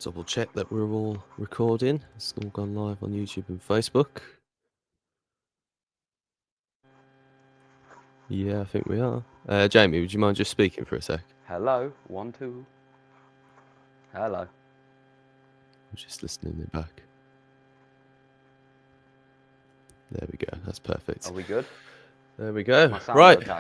double check that we're all recording. It's all gone live on YouTube and Facebook. Yeah, I think we are. Jamie, would you mind just speaking for a sec? Hello, 1, 2. Hello. I'm just listening it back. There we go. That's perfect. Are we good? There we go. My sound Right. okay?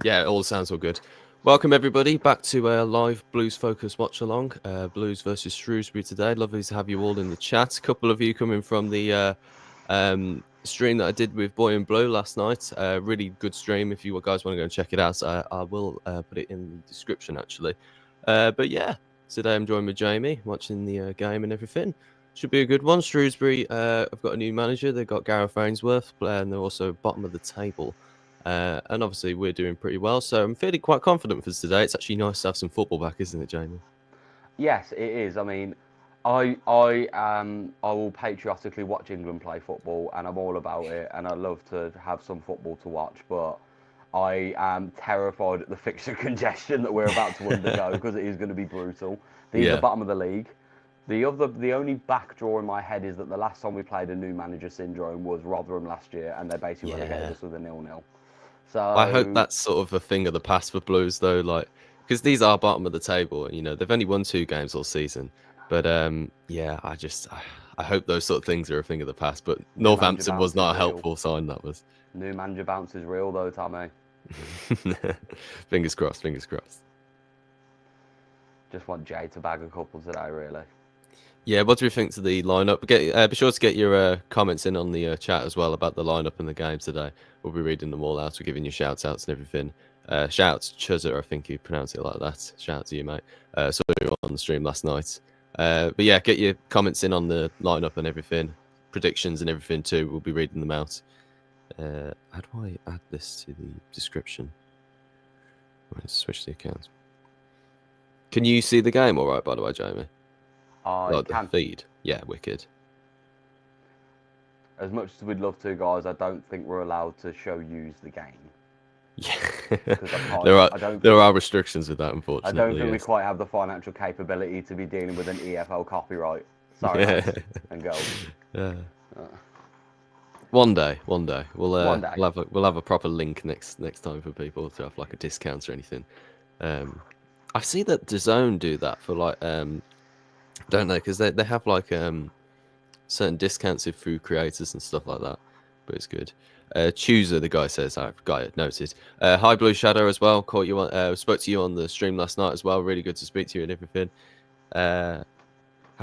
Yeah, all sounds all good. Welcome everybody back to a live Blues focus watch along. Blues versus Shrewsbury today. Lovely to have you all in the chat. A couple of you coming from the stream that I did with Boy and Blue last night. Really good stream. If you guys want to go and check it out, I will put it in the description actually. But yeah, today I'm joined with Jamie, watching the game and everything. Should be a good one. Shrewsbury, I've got a new manager. They've got Gareth Ainsworth, and they're also bottom of the table. And obviously we're doing pretty well, so I'm feeling quite confident for today. It's actually nice to have some football back, isn't it, Jamie? Yes, it is. I mean, I will patriotically watch England play football, and I'm all about it, and I love to have some football to watch. But I am terrified at the fixture congestion that we're about to undergo because it is going to be brutal. These are bottom of the league. The only back draw in my head is that the last time we played a new manager syndrome was Rotherham last year, and they basically relegated us with a 0-0. So I hope that's sort of a thing of the past for Blues, though, like because these are bottom of the table, and they've only won 2 games all season. But yeah, I hope those sort of things are a thing of the past. But Northampton was not a helpful sign. That was new manager bounce is real, though, Tommy. Fingers crossed. Fingers crossed. Just want Jay to bag a couple today, really. Yeah, what do we think to the lineup? Be sure to get your comments in on the chat as well about the lineup and the game today. We'll be reading them all out. We're giving you shout outs and everything. Shouts, Chuzzer, I think you pronounce it like that. Shout out to you, mate. So we were on the stream last night. But yeah, get your comments in on the lineup and everything. Predictions and everything too. We'll be reading them out. How do I add this to the description? Let's switch the accounts. Can you see the game all right, by the way, Jamie? I can. The feed. Yeah, wicked. As much as we'd love to, guys, I don't think we're allowed to show yous the game. Yeah, there are restrictions with that, unfortunately. I don't think we quite have the financial capability to be dealing with an EFL copyright. Sorry, and go. Yeah. One day, we'll have a proper link next time for people to have like a discount or anything. I see that DAZN do that for like don't they? Because they have like certain discounts if through creators and stuff like that. But it's good. Chooser, the guy says, I've got it noted. Hi Blue Shadow as well. Caught you on, spoke to you on the stream last night as well. Really good to speak to you and everything. How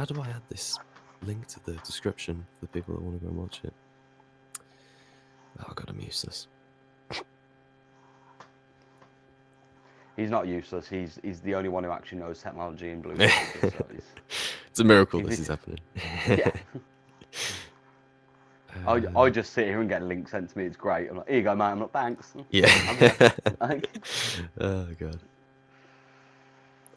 do I add this link to the description for the people that want to go and watch it? Oh God, I'm useless. He's not useless. He's the only one who actually knows technology in Blue. So it's a miracle this is happening. Yeah. I just sit here and get links sent to me. It's great. I'm like, here you go, mate. I'm like, thanks. Yeah. Oh God.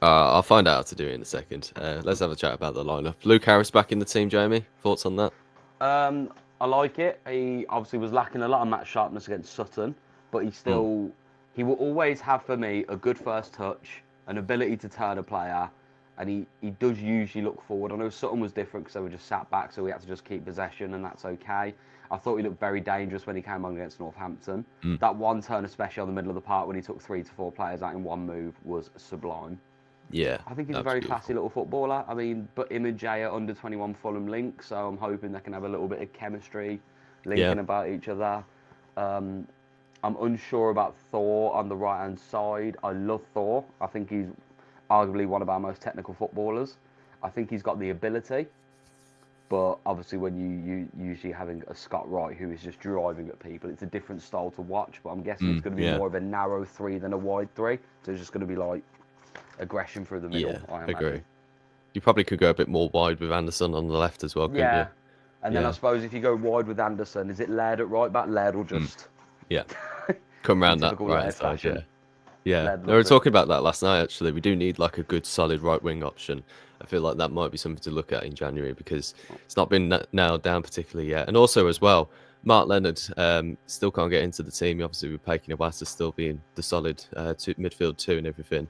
I'll find out how to do it in a second. Let's have a chat about the lineup. Luke Harris back in the team, Jamie. Thoughts on that? I like it. He obviously was lacking a lot of match sharpness against Sutton, but he will always have for me a good first touch, an ability to turn a player, and he does usually look forward. I know Sutton was different because they were just sat back, so we had to just keep possession, and that's okay. I thought he looked very dangerous when he came on against Northampton. That one turn, especially on the middle of the park when he took 3 to 4 players out in one move, was sublime. Yeah, I think he's a very classy little footballer. I mean, but him and Jay are under 21 Fulham link, so I'm hoping they can have a little bit of chemistry, linking about each other. I'm unsure about Thor on the right-hand side. I love Thor. I think he's arguably one of our most technical footballers. I think he's got the ability, but obviously when you usually having a Scott Wright who is just driving at people, it's a different style to watch, but I'm guessing it's going to be more of a narrow 3 than a wide 3. So it's just going to be like aggression through the middle. Yeah, I agree. You probably could go a bit more wide with Anderson on the left as well, couldn't you? And then I suppose if you go wide with Anderson, is it Laird at right back? Laird will just come round that right side. Yeah. They were talking about that last night. Actually, we do need like a good solid right wing option. I feel like that might be something to look at in January because it's not been nailed down particularly yet. And also as well, Mark Leonard still can't get into the team. Obviously, with Pekin Awasa still being the solid midfield 2 and everything.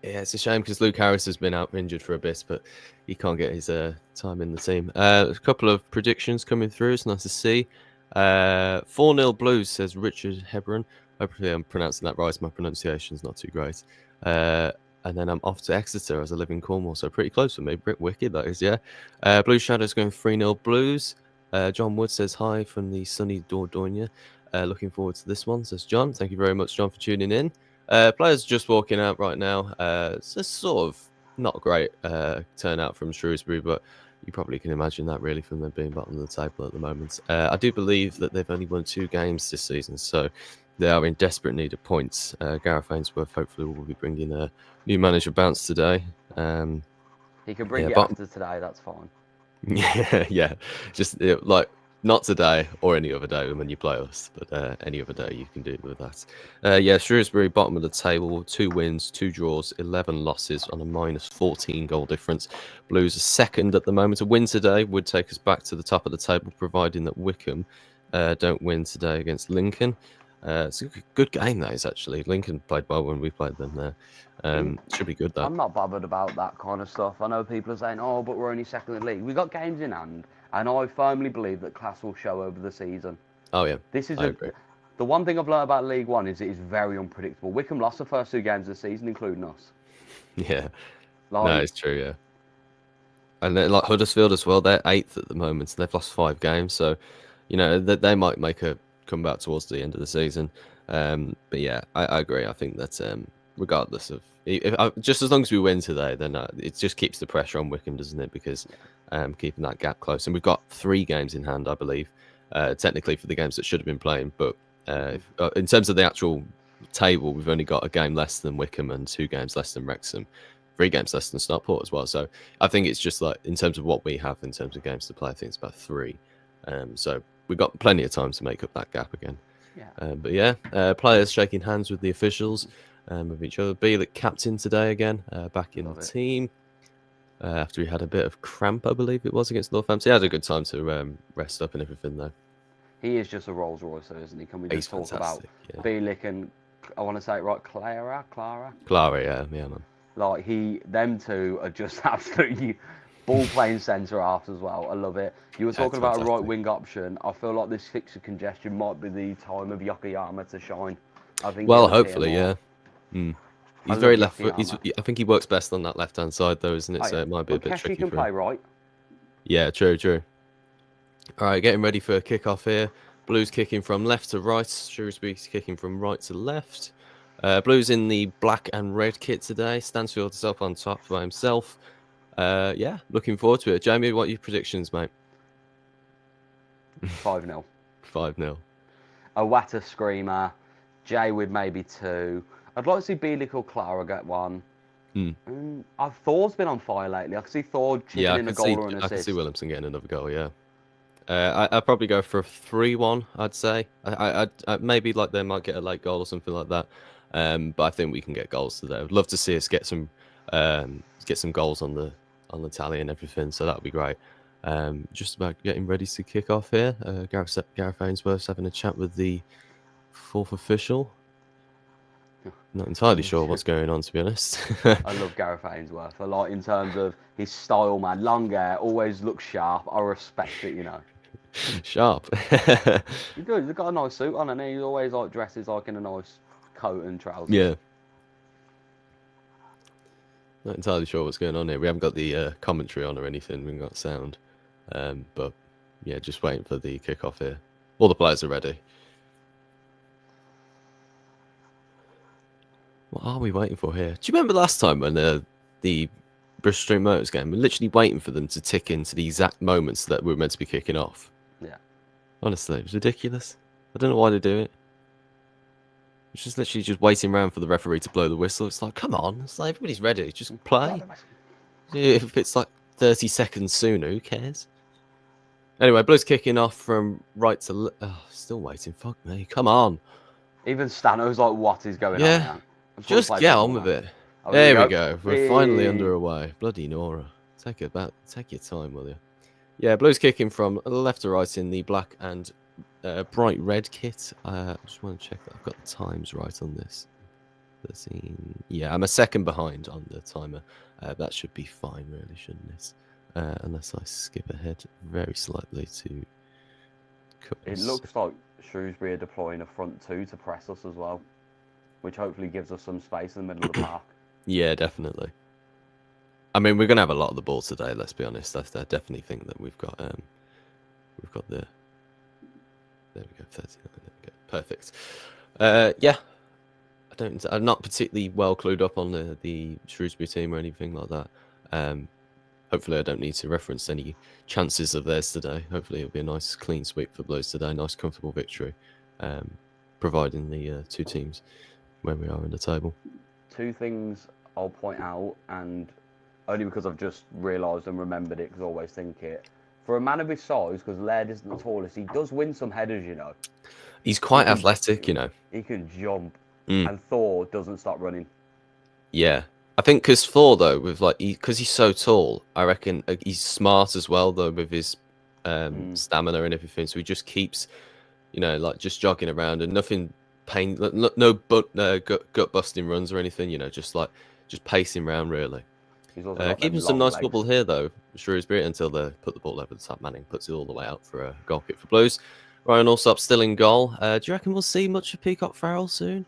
Yeah, it's a shame because Luke Harris has been out injured for a bit, but he can't get his time in the team. A couple of predictions coming through. It's nice to see. 4-0 Blues, says Richard Hebron. Hopefully I'm pronouncing that right. My pronunciation's not too great. And then I'm off to Exeter as I live in Cornwall, so pretty close for me. Brit wicked, that is, yeah. Blue Shadows going 3-0 Blues. John Wood says hi from the sunny Dordogne. Looking forward to this one, says John. Thank you very much, John, for tuning in. Players just walking out right now. It's a sort of not great turnout from Shrewsbury, but you probably can imagine that really from them being bottom of the table at the moment. I do believe that they've only won 2 games this season, so they are in desperate need of points. Gareth Ainsworth hopefully will be bringing a new manager bounce today. He can bring it after today, that's fine. Yeah. Just like not today or any other day when you play us, but any other day you can do with that. Shrewsbury, bottom of the table, 2 wins, 2 draws, 11 losses on a minus 14 goal difference. Blues are second at the moment. A win today would take us back to the top of the table, providing that Wickham don't win today against Lincoln. It's a good game, that is, actually. Lincoln played well when we played them there. Should be good, though. I'm not bothered about that kind of stuff. I know people are saying, oh, but we're only second in the league. We've got games in hand, and I firmly believe that class will show over the season. Oh, yeah. I agree. The one thing I've learned about League One is it is very unpredictable. Wickham lost the first 2 games of the season, including us. Yeah. No, it's true, yeah. And then, like Huddersfield as well, they're 8th at the moment, and they've lost 5 games. So, they might make a comeback towards the end of the season. But yeah, I agree. I think that regardless of just as long as we win today, then it just keeps the pressure on Wickham, doesn't it? Because keeping that gap close, and we've got 3 games in hand, I believe, technically for the games that should have been playing. But in terms of the actual table, we've only got a game less than Wickham and 2 games less than Wrexham, 3 games less than Stockport as well. So I think it's just like in terms of what we have in terms of games to play, I think it's about 3. So we've got plenty of time to make up that gap again. Yeah. Players shaking hands with the officials, with each other. Bielik captain today again, back in the team after he had a bit of cramp, I believe it was, against Northampton. He had a good time to rest up and everything, though. He is just a Rolls Royce, isn't he? Can we just talk about Bielik and, I want to say it right, Clara, yeah, man. Like them 2 are just absolutely ball-playing centre halves as well. I love it. You were talking about a right-wing option. I feel like this fixture congestion might be the time of Yokoyama to shine. I think. Well, hopefully, yeah. He's very left foot. I think he works best on that left-hand side, though, isn't it? So it might be a bit tricky. He can play right. Yeah, true. All right, getting ready for a kick-off here. Blues kicking from left to right. Shrewsbury's kicking from right to left. Blues in the black and red kit today. Stansfield is up on top by himself. Looking forward to it. Jamie, what are your predictions, mate? 5-0. 5-0. A Watter screamer. Jay with maybe 2. I'd like to see Bielik or Clara get 1. Thor's been on fire lately. I can see Thor chipping in a goal or an assist. I can see Williamson getting another goal, yeah. I'd probably go for a 3-1, I'd say. I maybe like they might get a late goal or something like that. But I think we can get goals today. I'd love to see us get some goals on the tally and everything, so that would be great. Just about getting ready to kick off here. Gareth Ainsworth's having a chat with the 4th official. Not entirely sure what's going on, to be honest. I love Gareth Ainsworth a lot in terms of his style, man. Long hair, always looks sharp. I respect it, Sharp. He does. He's got a nice suit on, and he always dresses in a nice coat and trousers. Yeah. Not entirely sure what's going on here. We haven't got the commentary on or anything. We haven't got sound. But yeah, just waiting for the kickoff here. All the players are ready. What are we waiting for here? Do you remember last time when the Bristol Street Motors game, we're literally waiting for them to tick into the exact moments that we were meant to be kicking off? Yeah. Honestly, it was ridiculous. I don't know why they do it. It's just literally just waiting around for the referee to blow the whistle. It's like, come on. It's like, everybody's ready. Just play. If it's like 30 seconds sooner, who cares? Anyway, Blues kicking off from right to left. Oh, still waiting. Fuck me. Come on. Even Stano's like, what is going on now? Just get on with it. There we go. We're finally underway. Bloody Nora. Take your time, will you? Yeah, Blues kicking from left to right in the black and bright red kit. I just want to check that I've got the times right on this. 13. Yeah, I'm a second behind on the timer. That should be fine, really, shouldn't it? Unless I skip ahead very slightly to... It looks like Shrewsbury are deploying a front two to press us as well, which hopefully gives us some space in the middle of the park. Yeah, definitely. I mean, we're going to have a lot of the ball today, let's be honest. I definitely think that we've got the... There we go, 39. There we go. Perfect. Yeah. I'm not particularly well clued up on the Shrewsbury team or anything like that. Hopefully I don't need to reference any chances of theirs today. Hopefully it'll be a nice clean sweep for Blues today. Nice comfortable victory, providing the two teams where we are in the table. Two things I'll point out, and only because I've just realised and remembered it, because I always think it. For a man of his size, because Laird isn't the tallest, he does win some headers, you know. He's quite athletic, you know. He can jump, and Thor doesn't stop running. Yeah. I think because Thor, though, with because he's so tall, I reckon he's smart as well, though, with his stamina and everything. So he just keeps, just jogging around and nothing no gut busting runs or anything, just pacing around, really. Keeping some nice football here, though, Shrewsbury, until they put the ball over the top. Manning puts it all the way out for a goal kick for Blues. Ryan Allsop still in goal. Do you reckon we'll see much of Peacock Farrell soon?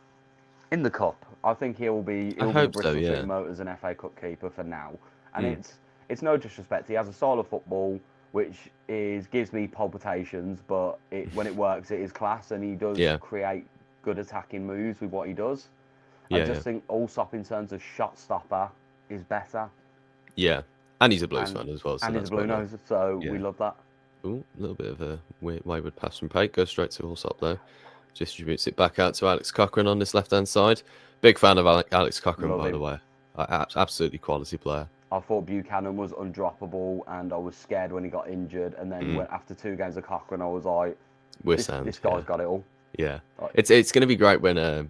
In the cup, I think he'll be Bristol City Motors and FA Cup keeper for now. And it's no disrespect. He has a style of football which gives me palpitations, but when it works, it is class, and he does create good attacking moves with what he does. I just think Allsop, in terms of shot stopper, is better. Yeah, and he's a Blues fan as well. So and he's a Blue Nose, so we love that. Ooh, a little bit of a wayward pass from Pate. Goes straight to Allsop, though. Distributes it back out to Alex Cochrane on this left-hand side. Big fan of Alex Cochrane, by the way. Absolutely quality player. I thought Buchanan was undroppable, and I was scared when he got injured. And then after 2 games of Cochrane, I was like, this guy's got it all. Yeah. It's going to be great when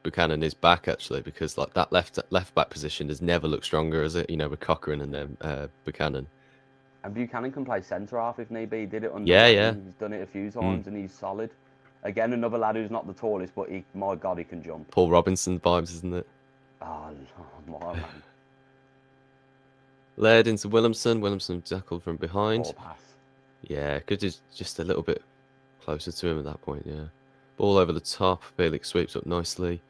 Buchanan is back, actually, because that left back position has never looked stronger, has it? With Cochrane and then Buchanan. And Buchanan can play centre half if need be. He did it under. Yeah. He's done it a few times, and he's solid. Again, another lad who's not the tallest, but my God, he can jump. Paul Robinson vibes, isn't it? Oh my man. Laird into Williamson. Williamson tackled from behind. Ball pass. Yeah, could just a little bit closer to him at that point, yeah. Ball over the top. Felix sweeps up nicely.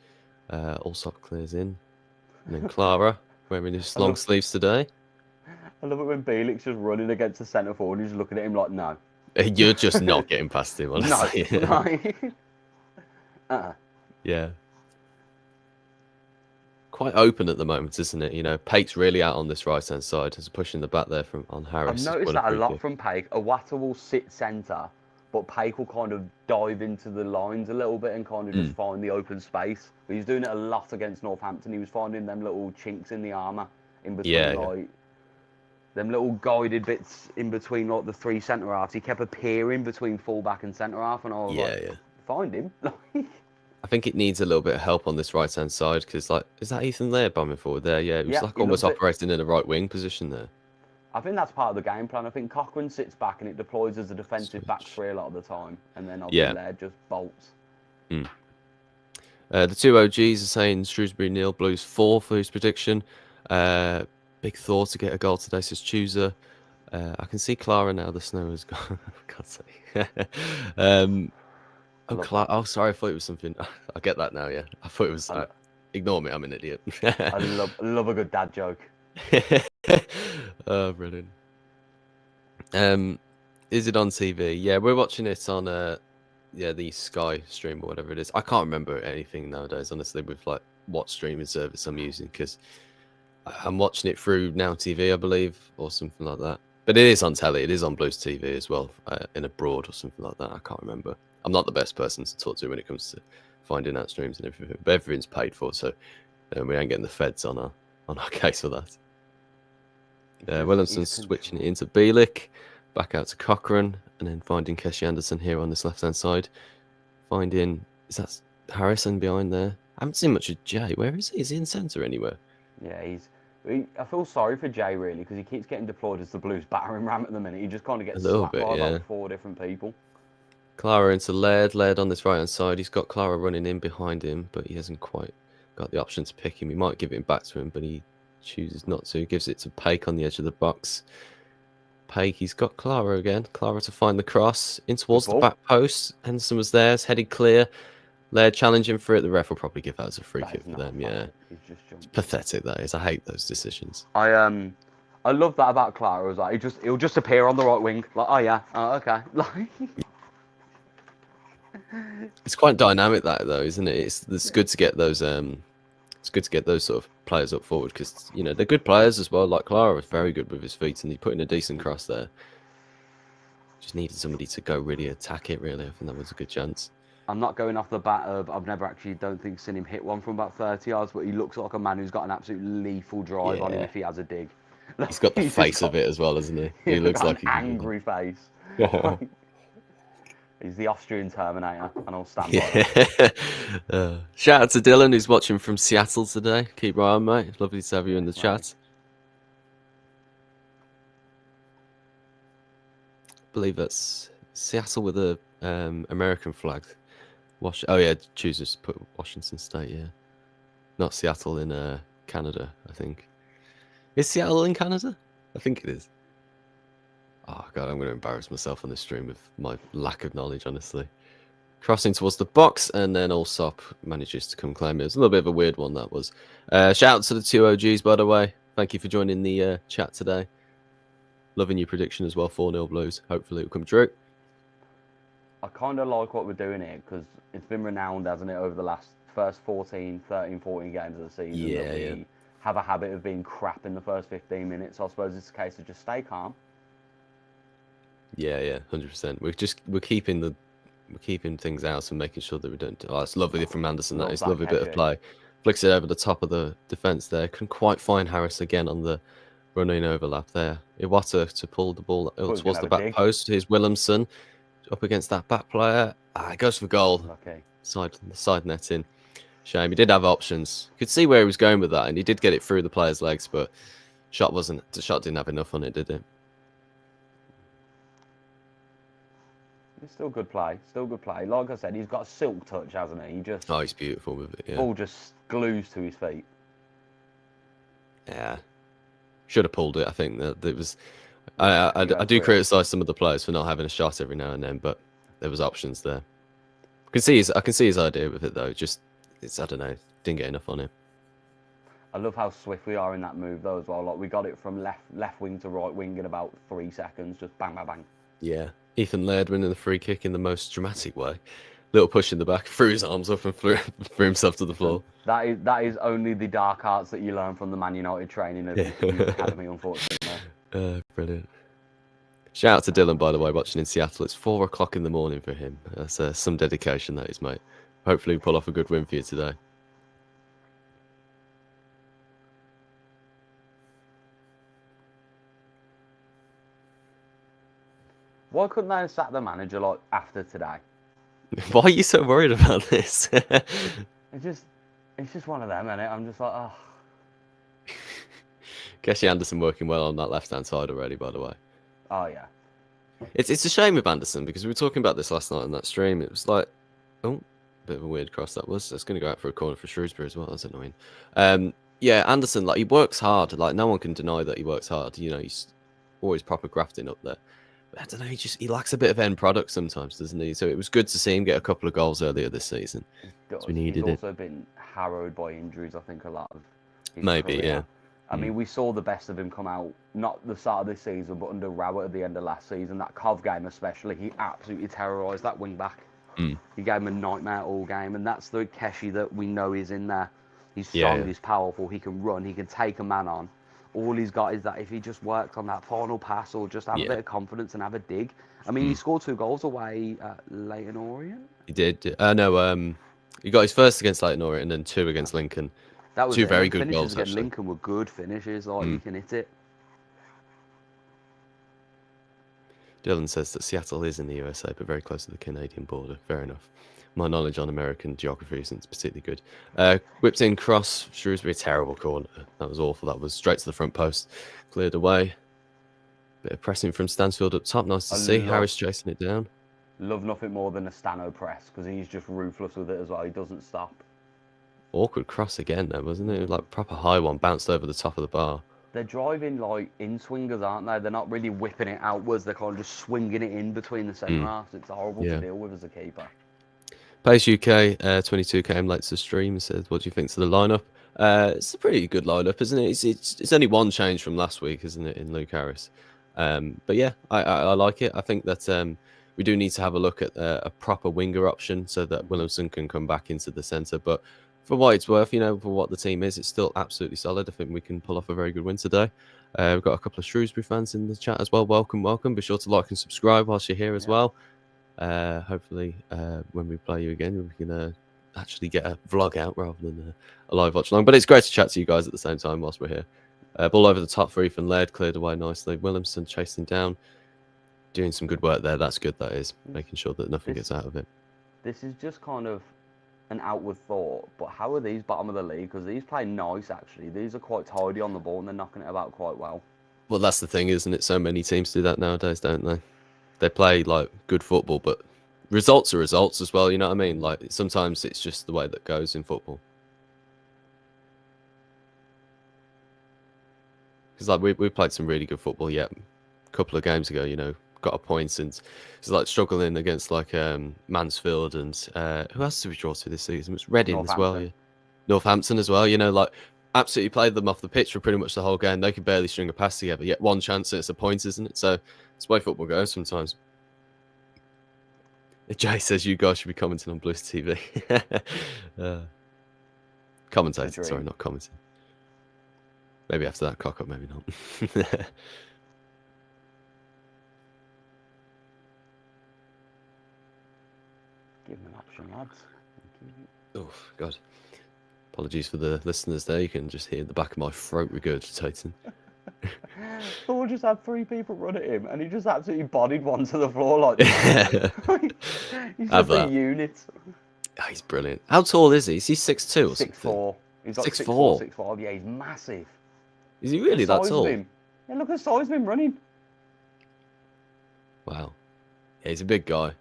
Allsop clears in. And then Clara, wearing his long sleeves today. I love it when Felix just running against the centre forward and he's looking at him like, no. You're just not getting past him, honestly. No. Yeah. Quite open at the moment, isn't it? Pate's really out on this right-hand side. There's a push in the back there on Harris. I've noticed that a lot from Pate. Awata will sit centre, but Pate will kind of dive into the lines a little bit and kind of just find the open space. But he's doing it a lot against Northampton. He was finding them little chinks in the armour in between, them little guided bits in between the 3 centre halves. He kept appearing between full-back and centre half, and I was find him. I think it needs a little bit of help on this right-hand side, because, is that Ethan Laird bombing forward there? Yeah, it was almost operating in a right-wing position there. I think that's part of the game plan. I think Cochrane sits back and it deploys as a defensive back 3 a lot of the time, and then Laird just bolts. The 2 OGs are saying Shrewsbury nil, Blues 4 for his prediction. Big Thor to get a goal today, says Chooser. I can see Clara now. The snow has gone. Can't say. Sorry. I thought it was something. I get that now. Yeah, I thought it was. Ignore me. I'm an idiot. I love a good dad joke. Oh, brilliant. Is it on TV? Yeah, we're watching it on the Sky stream or whatever it is. I can't remember anything nowadays, honestly, with what streaming service I'm using, because I'm watching it through Now TV, I believe, or something like that. But it is on telly. It is on Blues TV as well, in abroad or something like that. I can't remember. I'm not the best person to talk to when it comes to finding out streams and everything. But everything's paid for, so we ain't getting the feds on our case for that. Williamson switching it into Bielik, back out to Cochrane, and then finding Keshi Anderson here on this left-hand side. Is that Harrison behind there? I haven't seen much of Jay. Where is he? Is he in centre anywhere? Yeah, I feel sorry for Jay, really, because he keeps getting deployed as the Blues battering ram at the minute. He just kind of gets slapped by about 4 different people. Clara into Laird on this right-hand side. He's got Clara running in behind him, but he hasn't quite got the option to pick him. He might give it back to him, but he chooses not to. He gives it to Paik on the edge of the box. Paik, he's got Clara again. Clara to find the cross in towards the back post. Henderson was there, it's headed clear. Laird challenging for it. The ref will probably give that as a free kick for them. Yeah, it's pathetic that is. I hate those decisions. I love that about Clara. Was like he'll just appear on the right wing. Like, oh yeah, oh, okay. Like, it's quite dynamic that though, isn't it? It's good to get those it's good to get those sort of players up forward because you know they're good players as well. Like Clara was very good with his feet, and he put in a decent cross there. Just needed somebody to go really attack it. Really, I think that was a good chance. I'm not going off the bat of I've never actually don't think seen him hit one from about 30 yards, but he looks like a man who's got an absolute lethal drive on him if he has a dig. He's got the face of it as well, hasn't he? He looks like an angry face. He's the Austrian Terminator, and I'll stand by that. Shout out to Dylan, who's watching from Seattle today. Keep right on, mate. Lovely to have you in the chat. I believe that's Seattle with a American flag. Oh yeah, chooses to put Washington State. Yeah, not Seattle in Canada. I think. Is Seattle in Canada? I think it is. Oh god, I'm going to embarrass myself on this stream with my lack of knowledge, honestly. Crossing towards the box, and then Allsop manages to come claim it. It's a little bit of a weird one, that was. Shout out to the two OGs, by the way. Thank you for joining the chat today. Loving your prediction as well, 4-0 Blues. Hopefully it will come true. I kind of like what we're doing here, because it's been renowned, hasn't it, over the first 13, 14 games of the season. Yeah, we have a habit of being crap in the first 15 minutes. I suppose it's a case of just stay calm. Yeah, 100%. We're keeping things out and making sure that we don't. Oh, it's lovely from Anderson. That is lovely bit of play. Flicks it over the top of the defence there. Couldn't quite find Harris again on the running overlap there. Iwata to pull the ball towards the back post. Here's Williamson up against that back player. It goes for goal. Okay. Side netting. Shame. He did have options. You could see where he was going with that, and he did get it through the player's legs, but the shot didn't have enough on it, did it? It's still good play. Like I said, he's got a silk touch, hasn't he? He's beautiful with it. Yeah. Ball just glues to his feet. Yeah. Should have pulled it. I think that it was. I do criticise some of the players for not having a shot every now and then, but there was options there. I can see his idea with it though. I don't know. Didn't get enough on it. I love how swift we are in that move though as well. Like we got it from left wing to right wing in about 3 seconds. Just bang, bang, bang. Yeah. Ethan Laird winning the free kick in the most dramatic way. Little push in the back, threw his arms up and threw himself to the floor. That is only the dark arts that you learn from the Man United training of the academy, unfortunately. Brilliant. Shout out to Dylan, by the way, watching in Seattle. It's 4 o'clock in the morning for him. That's some dedication, that is, mate. Hopefully we pull off a good win for you today. Why couldn't they have sacked the manager like after today? Why are you so worried about this? It's just one of them, isn't it? I'm just like, oh. Kessie Anderson working well on that left-hand side already, by the way. Oh, yeah. It's a shame with Anderson because we were talking about this last night on that stream. It was like, bit of a weird cross that was. That's going to go out for a corner for Shrewsbury as well. That's annoying. Yeah, Anderson, like he works hard. Like no one can deny that he works hard. You know, he's always proper grafting up there. I don't know, he lacks a bit of end product sometimes, doesn't he? So it was good to see him get a couple of goals earlier this season. We needed He's also been harrowed by injuries, I think, a lot of his Maybe, career. yeah. I mean, we saw the best of him come out, not the start of this season, but under Rowett at the end of last season. That Cov game especially, he absolutely terrorised that wing-back. He gave him a nightmare all game, and that's the Kessie that we know is in there. He's strong, he's powerful, he can run, he can take a man on. All he's got is that if he just worked on that final pass or just have a bit of confidence and have a dig. I mean, he scored 2 goals away at Leyton Orient. He did. No, he got his first against Leyton Orient and then 2 against Lincoln. That was 2 very good goals, against Lincoln were good finishes. Like, he can hit it. Dylan says that Seattle is in the USA, but very close to the Canadian border. Fair enough. My knowledge on American geography isn't particularly good. Whipped in cross. Shrewsbury, terrible corner. That was awful. That was straight to the front post. Cleared away. Bit of pressing from Stansfield up top. Nice to see. Harris chasing it down. Love nothing more than a Stano press because he's just ruthless with it as well. He doesn't stop. Awkward cross again, though, wasn't it? It was like proper high one, bounced over the top of the bar. They're driving like in-swingers, aren't they? They're not really whipping it outwards. They're kind of just swinging it in between the centre halves. It's horrible to deal with as a keeper. Pace UK 22 came late to the stream and said, "What do you think to the lineup?" It's a pretty good lineup, isn't it? It's only one change from last week, isn't it, in Luke Harris? But yeah, I like it. I think that we do need to have a look at a proper winger option so that Williamson can come back into the centre. But for what it's worth, for what the team is, it's still absolutely solid. I think we can pull off a very good win today. We've got a couple of Shrewsbury fans in the chat as well. Welcome. Be sure to like and subscribe whilst you're here as well. Hopefully, when we play you again, we can actually get a vlog out rather than a live watch along. But it's great to chat to you guys at the same time whilst we're here. Ball over the top for Ethan Laird, cleared away nicely. Williamson chasing down, doing some good work there. That's good, that is, making sure that nothing gets out of it. This is just kind of an outward thought, but how are these bottom of the league? Because these play nice, actually. These are quite tidy on the ball and they're knocking it about quite well. Well, that's the thing, isn't it? So many teams do that nowadays, don't they? They play like good football, but results are results as well. You know what I mean? Like sometimes it's just the way that goes in football. Because like we played some really good football a couple of games ago. Got a point, and it's like struggling against like Mansfield and who else did we draw to this season? It was Reading as well. Yeah. Northampton as well. Like absolutely played them off the pitch for pretty much the whole game. They could barely string a pass together. Yet one chance and it's a point, isn't it? So it's the way football goes sometimes. Jay says you guys should be commenting on Blues TV. Commentating, sorry, not commenting. Maybe after that cock up, maybe not. Give them an option, lads. Oh, God. Apologies for the listeners there. You can just hear the back of my throat regurgitating. Thor just had 3 people run at him and he just absolutely bodied one to the floor like that. He's just a unit. Oh, he's brilliant. How tall is he? Is he 6'2" or 6'4". He's got 6'4". 6'5". Yeah, he's massive. Is he really that tall? Yeah, look at the size of him running. Wow. Yeah, he's a big guy.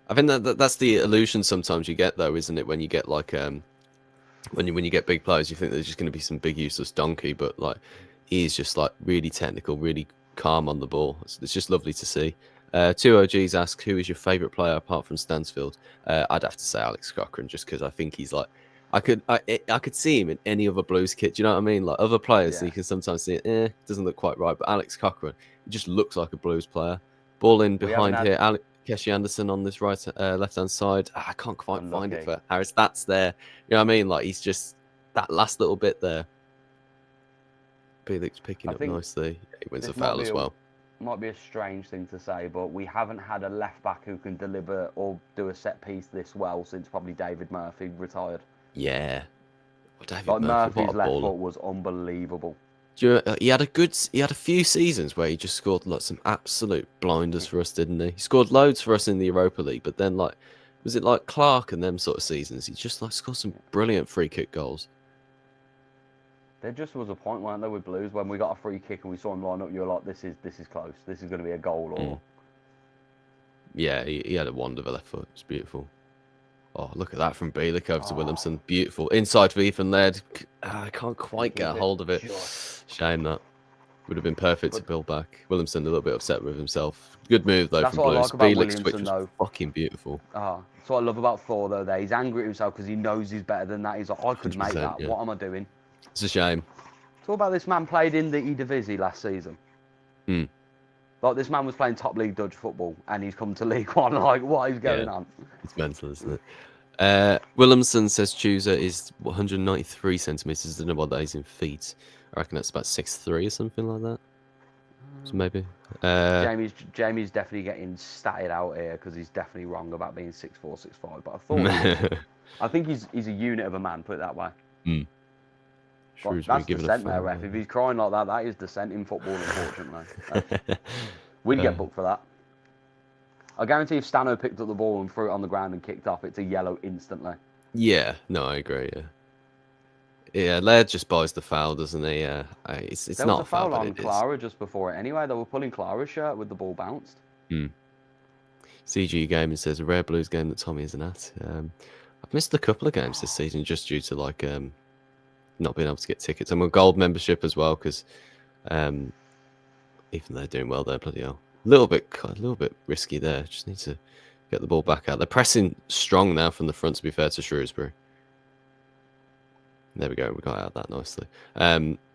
I think that's the illusion sometimes you get, though, isn't it? When you get like when you get big players, you think there's just going to be some big useless donkey, but like he's just like really technical, really calm on the ball. It's just lovely to see. 2OGs ask, who is your favourite player apart from Stansfield? I'd have to say Alex Cochrane, just because I think he's like, I could see him in any other Blues kit. Do you know what I mean? Like other players, you can sometimes see it, doesn't look quite right. But Alex Cochrane, he just looks like a Blues player. Ball in behind here. Keshi Anderson on this left-hand side. I can't quite find it for Harris. That's there. You know what I mean? Like he's just that last little bit there. Felix picking up nicely. He wins a foul as well. Might be a strange thing to say, but we haven't had a left back who can deliver or do a set piece this well since probably David Murphy retired. Yeah, Murphy's left foot was unbelievable. He had a few seasons where he just scored like some absolute blinders for us, didn't he? He scored loads for us in the Europa League, but then like, was it like Clark and them sort of seasons? He just like scored some brilliant free kick goals. There just was a point, weren't there, with Blues when we got a free kick and we saw him line up. You were like, this is close. This is going to be a goal. Or yeah, he had a wonder of a left foot. It's beautiful. Oh, look at that from Bielik over to Williamson. Beautiful. Inside for Ethan Laird. I can't quite get a hold of it. Shame that. Would have been perfect to build back. Williamson a little bit upset with himself. Good move, though, from Blues. Bielik's switch was fucking beautiful. That's what I love about Thor, though, there. He's angry at himself because he knows he's better than that. He's like, I could make that. Yeah. What am I doing? It's a shame. Talk about this man played in the Eredivisie last season. Like, this man was playing top league Dutch football and he's come to League One. Like, what is going on? It's mental, isn't it? Williamson says Chooser is 193 centimetres. I don't know what that is in feet. I reckon that's about 6'3" or something like that. So maybe. Jamie's definitely getting statted out here because he's definitely wrong about being 6'4", 6'5". But I thought I think he's a unit of a man, put it that way. That's descent there, ref. If he's crying like that, that is descent in football, unfortunately. We'd get booked for that. I guarantee if Stano picked up the ball and threw it on the ground and kicked off, it's a yellow instantly. Yeah, no, I agree, Yeah, Laird just buys the foul, doesn't he? It's there not was a foul on Clara just before it anyway. They were pulling Clara's shirt with the ball bounced. CG Gaming says, a rare Blues game that Tommy isn't at. missed a couple of games this season just due to like not being able to get tickets. I'm a gold membership as well because even though they're doing well, they're bloody hell. A little bit risky there. Just need to get the ball back out. They're pressing strong now from the front, to be fair to Shrewsbury. There we go. We got out that nicely.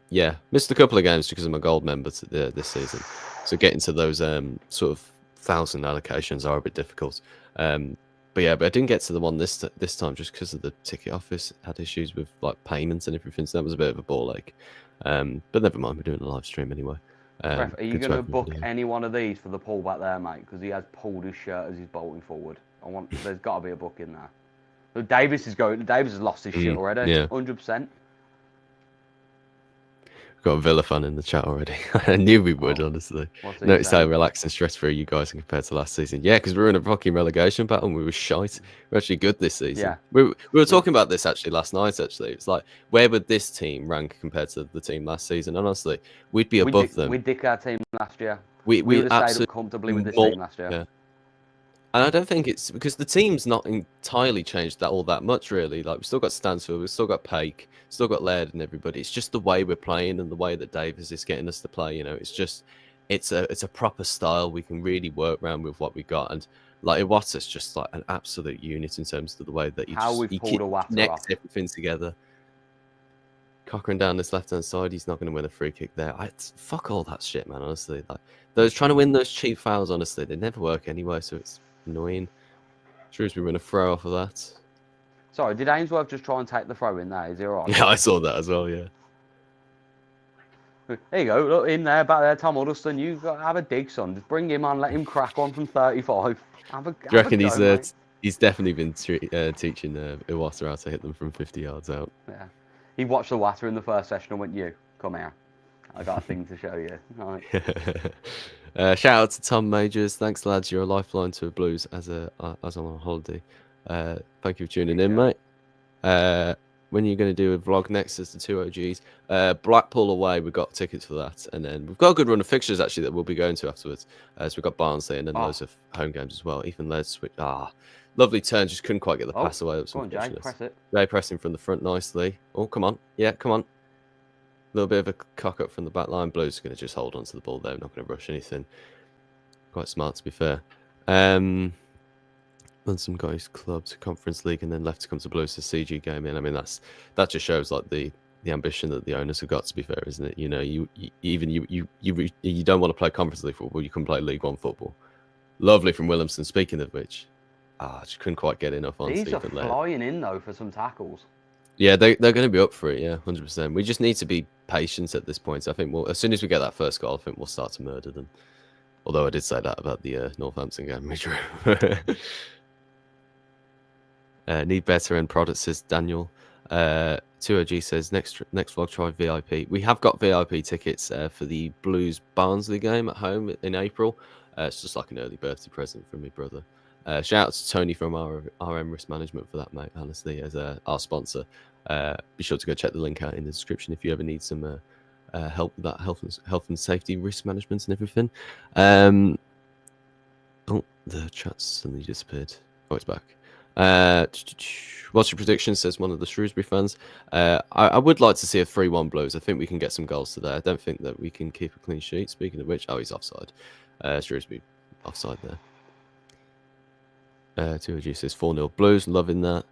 Yeah, missed a couple of games because I'm a gold member this season. So getting to those sort of 1,000 allocations are a bit difficult. But I didn't get to the one this time just because of the ticket office had issues with like payments and everything. So that was a bit of a ball ache. But never mind, we're doing a live stream anyway. Ref, are you going to book any one of these for the pull back there, mate? Because he has pulled his shirt as he's bolting forward. There's got to be a book in there. But Davies has lost his shit already. Yeah. 100%. Got a Villa fan in the chat already. I knew we would, honestly. Notice how relaxed and stress-free you guys are compared to last season. Yeah, because we were in a fucking relegation battle and we were shite. We're actually good this season. Yeah. We were talking about this actually last night, actually. It's like, where would this team rank compared to the team last season? Honestly, we'd be above them. We dicked our team last year. We would have stayed up comfortably with this team last year. Yeah. And I don't think it's because the team's not entirely changed all that much, really. Like, we've still got Stansfield, we've still got Paik, still got Laird and everybody. It's just the way we're playing and the way that Davies is getting us to play. You know, it's a proper style. We can really work around with what we got. And like Iwata's just like an absolute unit in terms of the way that he connects everything together. Cochrane down this left-hand side, he's not going to win a free kick there. Fuck all that shit, man, honestly. Like, those trying to win those cheap fouls, honestly, they never work anyway, so it's annoying. Shrewsbury win a throw off of that. Sorry, did Ainsworth just try and take the throw in there? Is he alright? Yeah, I saw that as well, yeah. There you go, look in there, back there, Tom Huddleston. You have a dig, son. Just bring him on, let him crack on from 35. Do you reckon he's definitely been teaching Iwata how to hit them from 50 yards out? Yeah. He watched the Watter in the first session and went, "You, come here. I got a thing to show you." Right. Shout out to Tom Majors. Thanks, lads. You're a lifeline to the Blues as I'm on holiday. Thank you for tuning in, mate. When are you going to do a vlog next as the two OGs? Blackpool away, we've got tickets for that. And then we've got a good run of fixtures, actually, that we'll be going to afterwards. So we've got Barnsley and then loads of home games as well. Even Laird switch. Lovely turn. Just couldn't quite get the pass away. Go on, Jay. Press it. Jay pressing from the front nicely. Oh, come on. Yeah, come on. A little bit of a cock up from the back line. Blues are going to just hold on to the ball there. Not going to rush anything. Quite smart, to be fair. Run some guys clubs, Conference League, and then left to come to Blues to CG game in. I mean, that just shows like the ambition that the owners have got. To be fair, isn't it? You know, you don't want to play Conference League football. You can play League One football. Lovely from Williamson. Speaking of which, I just couldn't quite get enough on. These are flying in though for some tackles. Yeah, they're going to be up for it. Yeah, 100%. We just need to be patient at this point. I think as soon as we get that first goal, I think we'll start to murder them. Although I did say that about the Northampton game. Need better end product, says Daniel. 2OG says next vlog try VIP. We have got VIP tickets for the Blues Barnsley game at home in April. It's just like an early birthday present from me brother. Shout out to Tony from RM Risk Management for that, mate. Honestly, as our sponsor. Be sure to go check the link out in the description if you ever need some help with that health and safety risk management and everything. The chat's suddenly disappeared. Oh, it's back. What's your prediction, says one of the Shrewsbury fans. I would like to see a 3-1 Blues. I think we can get some goals today. I don't think that we can keep a clean sheet. Speaking of which, he's offside. Shrewsbury offside there. 2OG says 4-0 Blues. Loving that.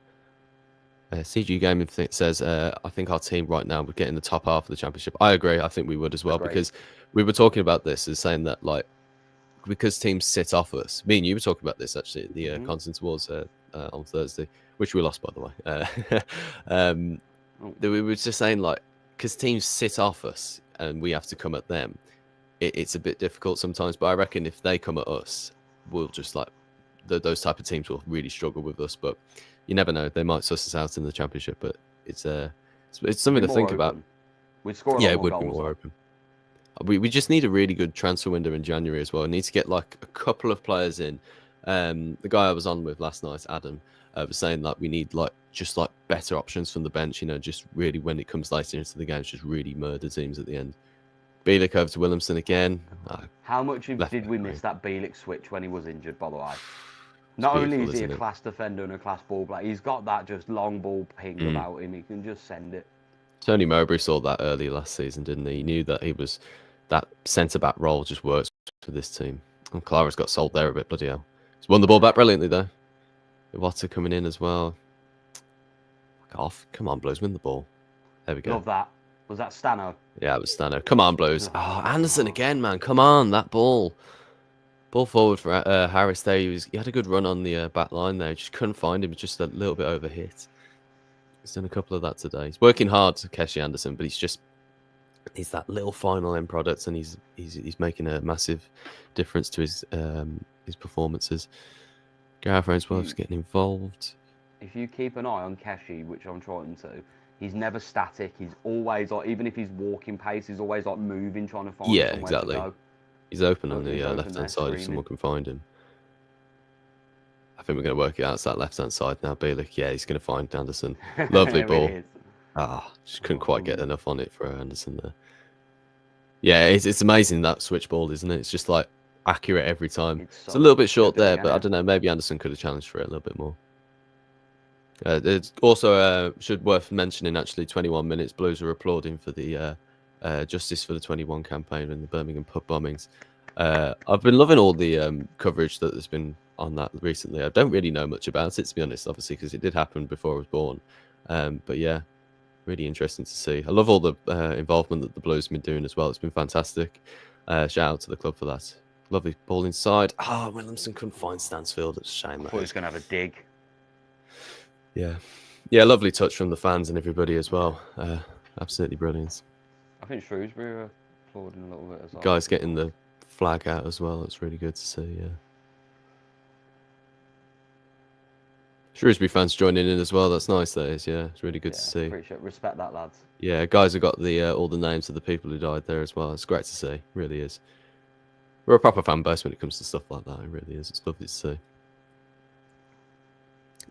CG Gaming says, I think our team right now would get in the top half of the championship. I agree. I think we would as well, because we were talking about this as saying that, like, because teams sit off us. Me and you were talking about this actually at the Continental Awards on Thursday, which we lost, by the way. We were just saying, like, because teams sit off us and we have to come at them, it's a bit difficult sometimes. But I reckon if they come at us, we'll just like those type of teams will really struggle with us. But you never know; they might suss us out in the championship. But it's something to think about. We'd score it would be more open. We just need a really good transfer window in January as well. We need to get like a couple of players in. The guy I was on with last night, Adam, was saying that we need just better options from the bench. You know, just really when it comes later into the games, just really murder teams at the end. Bielik over to Williamson again. How much did we miss that Bielik switch when he was injured, by the way? Not only is he a class defender and a class ball player, he's got that just long ball ping about him. He can just send it. Tony Mowbray saw that early last season, didn't he? He knew that that centre-back role just works for this team. And Clara's got sold there a bit, bloody hell. He's won the ball back brilliantly, though. Iwata coming in as well. Fuck off. Come on, Blues, win the ball. There we go. Love that. Was that Stano? Yeah, it was Stano. Come on, Blues. Oh, Anderson again, man. Come on, that ball. Ball forward for Harris there. He had a good run on the back line there. Just couldn't find him. Just a little bit overhit. He's done a couple of that today. He's working hard, Keshi Anderson, but he's that little final end product, and he's making a massive difference to his performances. Gareth Ainsworth's getting involved. If you keep an eye on Keshi, which I'm trying to, he's never static. He's always like, even if he's walking pace, he's always like moving, trying to find somewhere exactly. to go. He's open on the left-hand side if someone can find him. I think we're going to work it out. It's that left-hand side now. Bielik, yeah, he's going to find Anderson. Lovely ball. Just couldn't quite get enough on it for Anderson there. Yeah, it's amazing, that switch ball, isn't it? It's just like accurate every time. It's a little bit short there, but I don't know. Maybe Anderson could have challenged for it a little bit more. It's also should worth mentioning, actually, 21 minutes. Blues are applauding for the Justice for the 21 campaign and the Birmingham pub bombings. I've been loving all the coverage that there's been on that recently. I don't really know much about it, to be honest, obviously, because it did happen before I was born. But yeah, really interesting to see. I love all the involvement that the Blues have been doing as well. It's been fantastic. Shout out to the club for that. Lovely ball inside. Williamson couldn't find Stansfield. It's a shame. I thought he was going to have a dig. Yeah, lovely touch from the fans and everybody as well. Absolutely brilliant. I think Shrewsbury are applauding a little bit as well. Guys getting the flag out as well. It's really good to see, yeah. Shrewsbury fans joining in as well. That's nice, that is, yeah. It's really good to see. Respect that, lads. Yeah, guys have got the all the names of the people who died there as well. It's great to see. It really is. We're a proper fan base when it comes to stuff like that. It really is. It's lovely to see.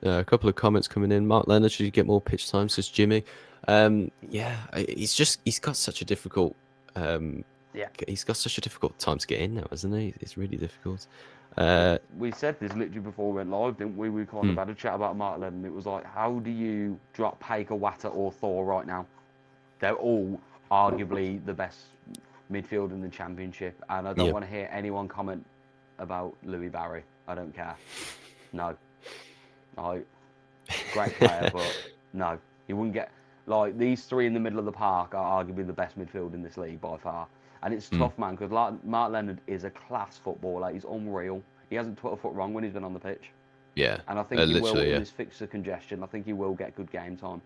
A couple of comments coming in. Mark Leonard, should you get more pitch time? Says Jimmy. Yeah, he's got such a difficult. He's got such a difficult time to get in now, hasn't he? It's really difficult. We said this literally before we went live, didn't we? We kind of had a chat about Mark Leonard, and it was like, how do you drop Paker, Watter, or Thor right now? They're all arguably the best midfield in the Championship, and I don't want to hear anyone comment about Louis Barry. I don't care. No. Great player, but no, he wouldn't get, like, these three in the middle of the park are arguably the best midfield in this league by far. And it's tough, man, because Mark Leonard is a class footballer. He's unreal. He hasn't put a foot wrong when he's been on the pitch. Yeah. And I think he will, with his fixture congestion, I think he will get good game time.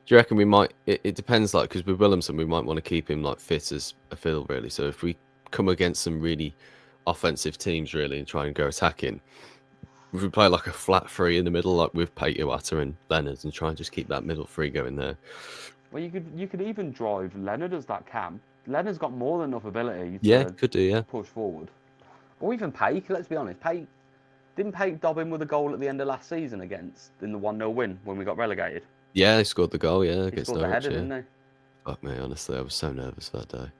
Do you reckon we might, it depends, like, because with Williamson, we might want to keep him, like, fit as a fiddle, really. So if we come against some really offensive teams, really, and try and go attacking, if we play like a flat three in the middle, like with Pater, Watter and Leonard, and try and just keep that middle three going there. Well, you could even drive Leonard as that cam. Leonard's got more than enough ability to push forward. Or even Paik, let's be honest. Didn't Paik dob in with a goal at the end of last season in the 1-0 win when we got relegated? Yeah, they scored the goal, yeah. He scored the header, didn't they? Fuck me, honestly, I was so nervous that day.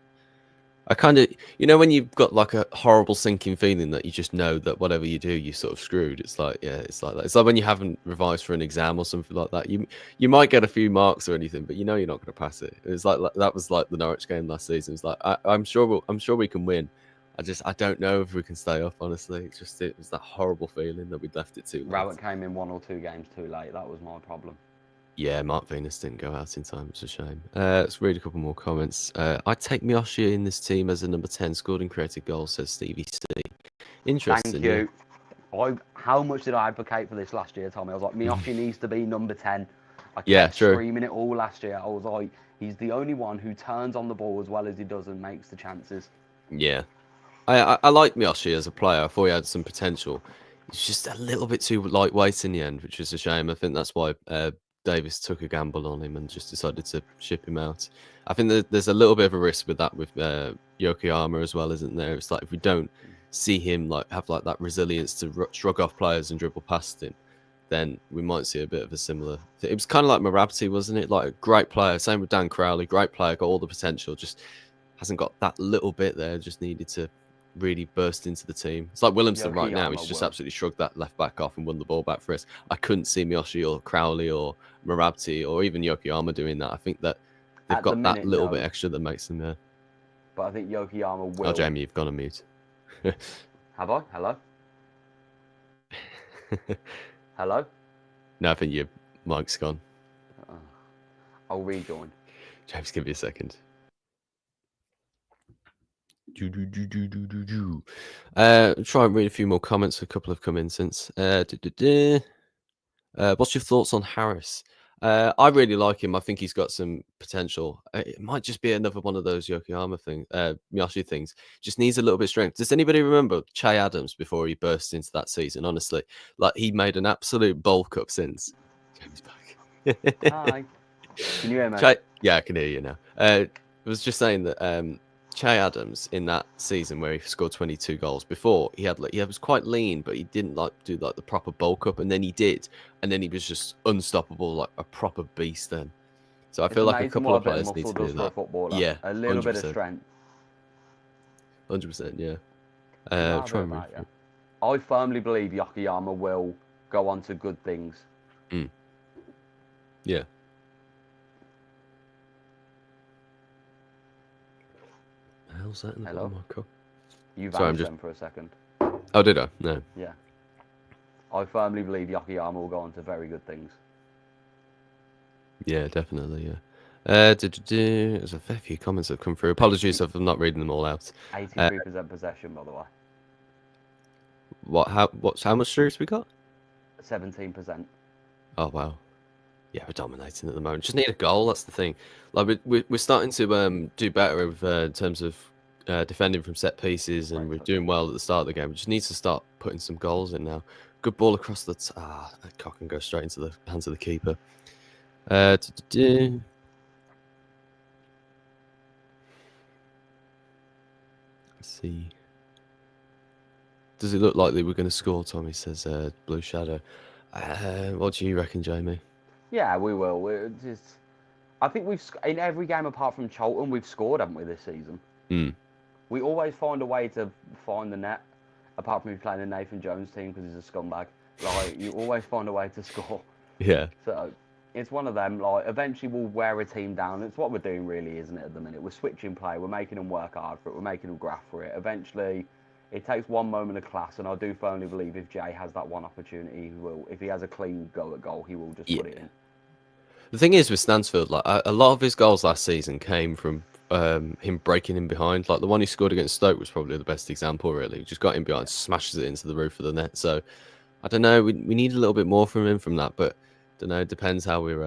I kind of, when you've got like a horrible sinking feeling that you just know that whatever you do, you're sort of screwed. It's like, yeah, it's like that. It's like when you haven't revised for an exam or something like that. You might get a few marks or anything, but you're not going to pass it. It's like that was like the Norwich game last season. It's like I'm sure we can win. I don't know if we can stay up. Honestly, it was that horrible feeling that we'd left it too late. Rowett came in 1 or 2 games too late. That was my problem. Yeah, Mark Venus didn't go out in time. It's a shame. Let's read a couple more comments. I'd take Miyoshi in this team as a number 10, scored and created goals, says Stevie C. Interesting. Thank you. Yeah. How much did I advocate for this last year, Tommy? I was like, Miyoshi needs to be number 10. I kept screaming it all last year. I was like, he's the only one who turns on the ball as well as he does and makes the chances. Yeah. I like Miyoshi as a player. I thought he had some potential. He's just a little bit too lightweight in the end, which is a shame. I think that's why Davis took a gamble on him and just decided to ship him out. I think there's a little bit of a risk with that with Yokoyama as well, isn't there? It's like if we don't see him have that resilience to shrug off players and dribble past him, then we might see a bit of a similar. It was kind of like Marabti, wasn't it? Like a great player. Same with Dan Crowley, great player, got all the potential, just hasn't got that little bit there. Just needed to really burst into the team. It's like Williamson right now. He's just will. absolutely shrugged that left back off and won the ball back for us. I couldn't see Miyoshi or Crowley or Marabti or even Yokoyama doing that. I think that they've got that little bit extra that makes them there. But I think Yokoyama will. Oh, Jamie, you've gone on mute. Have I? Hello? Hello? No, I think your mic's gone. I'll rejoin. James, give me a second. Try and read a few more comments. A couple have come in since. What's your thoughts on Harris? I really like him. I think he's got some potential. It might just be another one of those Yokoyama Miyoshi things. Just needs a little bit of strength. Does anybody remember Che Adams before he burst into that season? Honestly, like he made an absolute bulk up since. James back. Hi. Can you hear me? Yeah, I can hear you now. I was just saying that Che Adams in that season where he scored 22 goals before he was quite lean, but he didn't do the proper bulk up, and then he did, and then he was just unstoppable, like a proper beast then. So I feel like a couple of players need to do that. Yeah, a little 100%. Bit of strength. 100%, yeah. Try and I firmly believe Yokoyama will go on to good things. Yeah. How's that in the bottom of my cup? You vanished them for a second. Oh, did I? No. Yeah. I firmly believe Yokoyama will go on to very good things. Yeah, definitely, yeah. There's a fair few comments that have come through. Apologies if I'm not reading them all out. 83% possession, by the way. How much strokes we got? 17%. Oh, wow. Yeah, we're dominating at the moment. Just need a goal. That's the thing. Like we're starting to do better in terms of defending from set pieces, and we're doing well at the start of the game. We just need to start putting some goals in now. Good ball across the that cock and go straight into the hands of the keeper. Let's see. Does it look like we're going to score? Tommy says, "Blue Shadow." What do you reckon, Jamie? Yeah, we will. I think we've in every game apart from Charlton, we've scored, haven't we, this season? We always find a way to find the net. Apart from playing the Nathan Jones team because he's a scumbag. Like you always find a way to score. Yeah. So it's one of them. Like eventually we'll wear a team down. It's what we're doing, really, isn't it? At the minute, we're switching play. We're making them work hard for it. We're making them graft for it. Eventually, it takes one moment of class, and I do firmly believe if Jay has that one opportunity, he will. If he has a clean go at goal, he will just put it in. The thing is with Stansfield, like a lot of his goals last season came from him breaking in behind. Like the one he scored against Stoke was probably the best example. Really, he just got in behind, smashes it into the roof of the net. So I don't know. We need a little bit more from him from that, but I don't know. It depends how we're.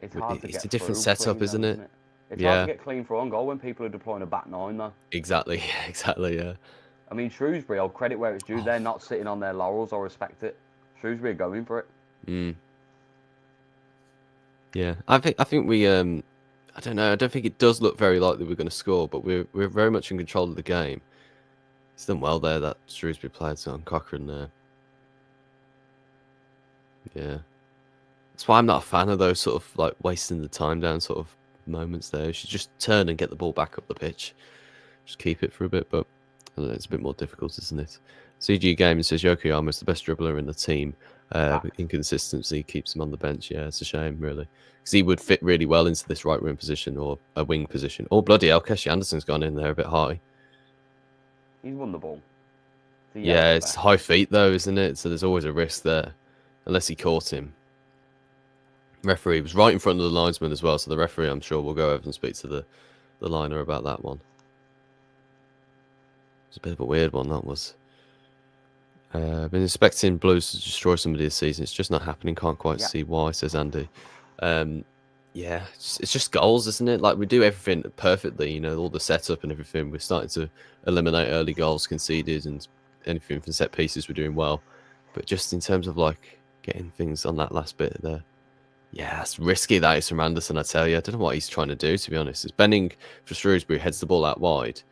It's hard to get a different setup, clean, isn't it? It's hard to get clean for on goal when people are deploying a back nine, though. Exactly. Yeah. I mean, Shrewsbury, I'll credit where it's due. They're not sitting on their laurels. I respect it. Shrewsbury are going for it. Yeah, I think we. I don't know. I don't think it does look very likely we're going to score, but we're very much in control of the game. He's done well there. That Shrewsbury player on Cochrane there. Yeah, that's why I'm not a fan of those sort of like wasting the time down sort of moments there. You should just turn and get the ball back up the pitch. Just keep it for a bit, but I don't know, it's a bit more difficult, isn't it? CG Gaming says Yokoyama is the best dribbler in the team. Inconsistency keeps him on the bench. Yeah, it's a shame, really. Because he would fit really well into this right wing position or a wing position. Oh, bloody hell, Keshi Anderson's gone in there a bit high. He's won the ball. Yeah, it's high feet, though, isn't it? So there's always a risk there. Unless he caught him. Referee was right in front of the linesman as well. So the referee, I'm sure, will go over and speak to the liner about that one. It's a bit of a weird one, that was. Been expecting Blues to destroy somebody this season. It's just not happening. Can't quite see why, says Andy. Yeah, it's just goals, isn't it? Like we do everything perfectly, you know, all the setup and everything. We're starting to eliminate early goals conceded and anything from set pieces we're doing well. But just in terms of like getting things on that last bit there, yeah, it's risky that is from Anderson, I tell you. I don't know what he's trying to do, to be honest. It's Benning for Shrewsbury, heads the ball out wide.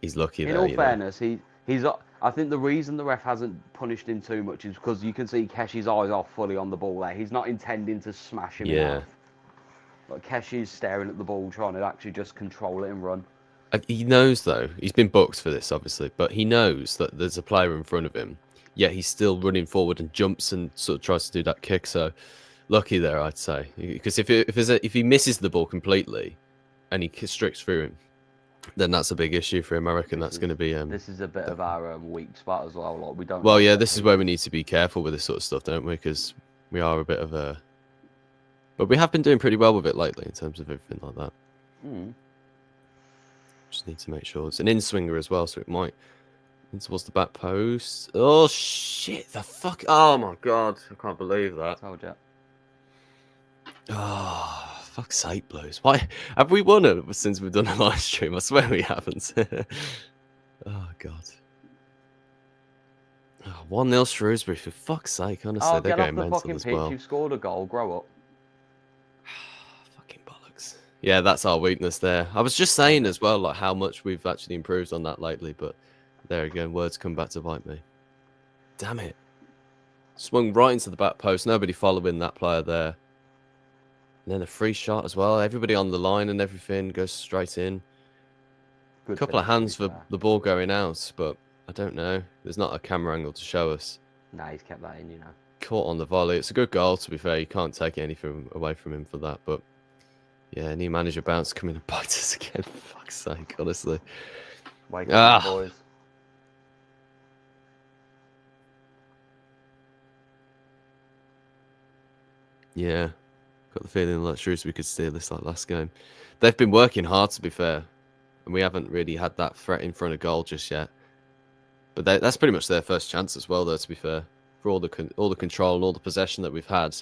He's lucky there. In all fairness, he's. I think the reason the ref hasn't punished him too much is because you can see Keshi's eyes are fully on the ball there. He's not intending to smash him in half. Like Keshi's staring at the ball, trying to actually just control it and run. He knows, though, he's been booked for this, obviously, but he knows that there's a player in front of him, yet he's still running forward and jumps and sort of tries to do that kick. So lucky there, I'd say, because if he misses the ball completely and he strikes through him, then that's a big issue for him. I reckon that's going to be. This is a bit of our weak spot as well. Like we don't. Well, yeah, this is where we need to be careful with this sort of stuff, don't we? Because we are a bit of a. But we have been doing pretty well with it lately in terms of everything like that. Just need to make sure it's an in-swinger as well, so it might in towards the back post. Oh shit! The fuck! Oh my god! I can't believe that. Told you. Oh, fuck's sake, Blues! Why have we won it since we've done a live stream? I swear we haven't. Oh god. Oh, 1-0 Shrewsbury, for fuck's sake, honestly, they're going mental as well. Get off the fucking pitch, you've scored a goal, grow up. Fucking bollocks. Yeah, that's our weakness there. I was just saying as well, like, how much we've actually improved on that lately, but there again, words come back to bite me. Damn it. Swung right into the back post, nobody following that player there. And then a free shot as well, everybody on the line and everything, goes straight in. A couple of hands for the ball going out, but I don't know. There's not a camera angle to show us. Nah, he's kept that in, you know. Caught on the volley. It's a good goal, to be fair. You can't take anything away from him for that. But, yeah, new manager bounce coming and bite us again. For fuck's sake, honestly. Wake up, boys. Yeah. Got the feeling like Shrewsbury could steal this like last game. They've been working hard, to be fair. And we haven't really had that threat in front of goal just yet. But that's pretty much their first chance as well, though, to be fair. For all the control and all the possession that we've had.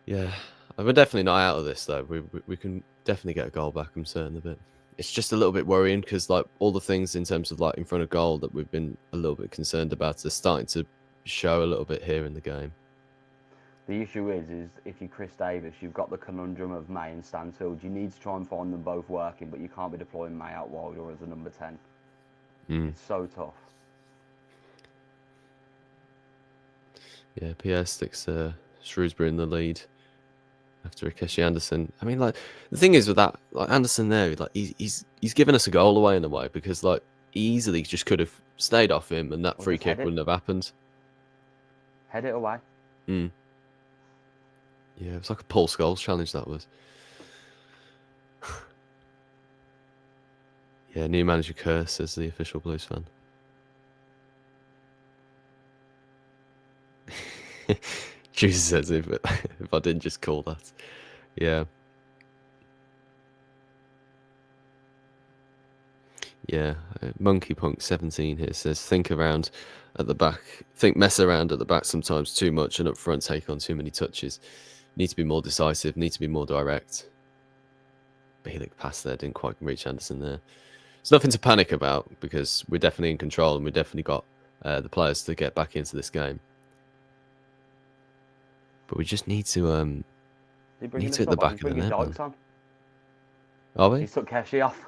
Yeah. We're definitely not out of this, though. We can definitely get a goal back, I'm certain of it. It's just a little bit worrying because, like, all the things in terms of, like, in front of goal that we've been a little bit concerned about are starting to show a little bit here in the game. The issue is if you're Chris Davies, you've got the conundrum of May and Stansfield. You need to try and find them both working, but you can't be deploying May out wide or as a number 10. It's so tough. Yeah, PS sticks Shrewsbury in the lead after Akeshi Anderson. I mean, like, the thing is with that, like, Anderson there, like, he's given us a goal away in a way because, like, he easily just could have stayed off him and that free kick wouldn't have happened. Head it away. Yeah, it was like a Paul Scholes challenge, that was. Yeah, new manager curse, says the official Blues fan. Jesus says if I didn't just call that. Yeah. Yeah, Monkey Punk 17 here says, think around at the back. Mess around at the back sometimes too much and up front take on too many touches. Need to be more decisive, need to be more direct. Bielik pass there, didn't quite reach Anderson there. It's nothing to panic about because we're definitely in control and we definitely got the players to get back into this game. But we just need to hit the back of the net. Are we? He's took Keshi off.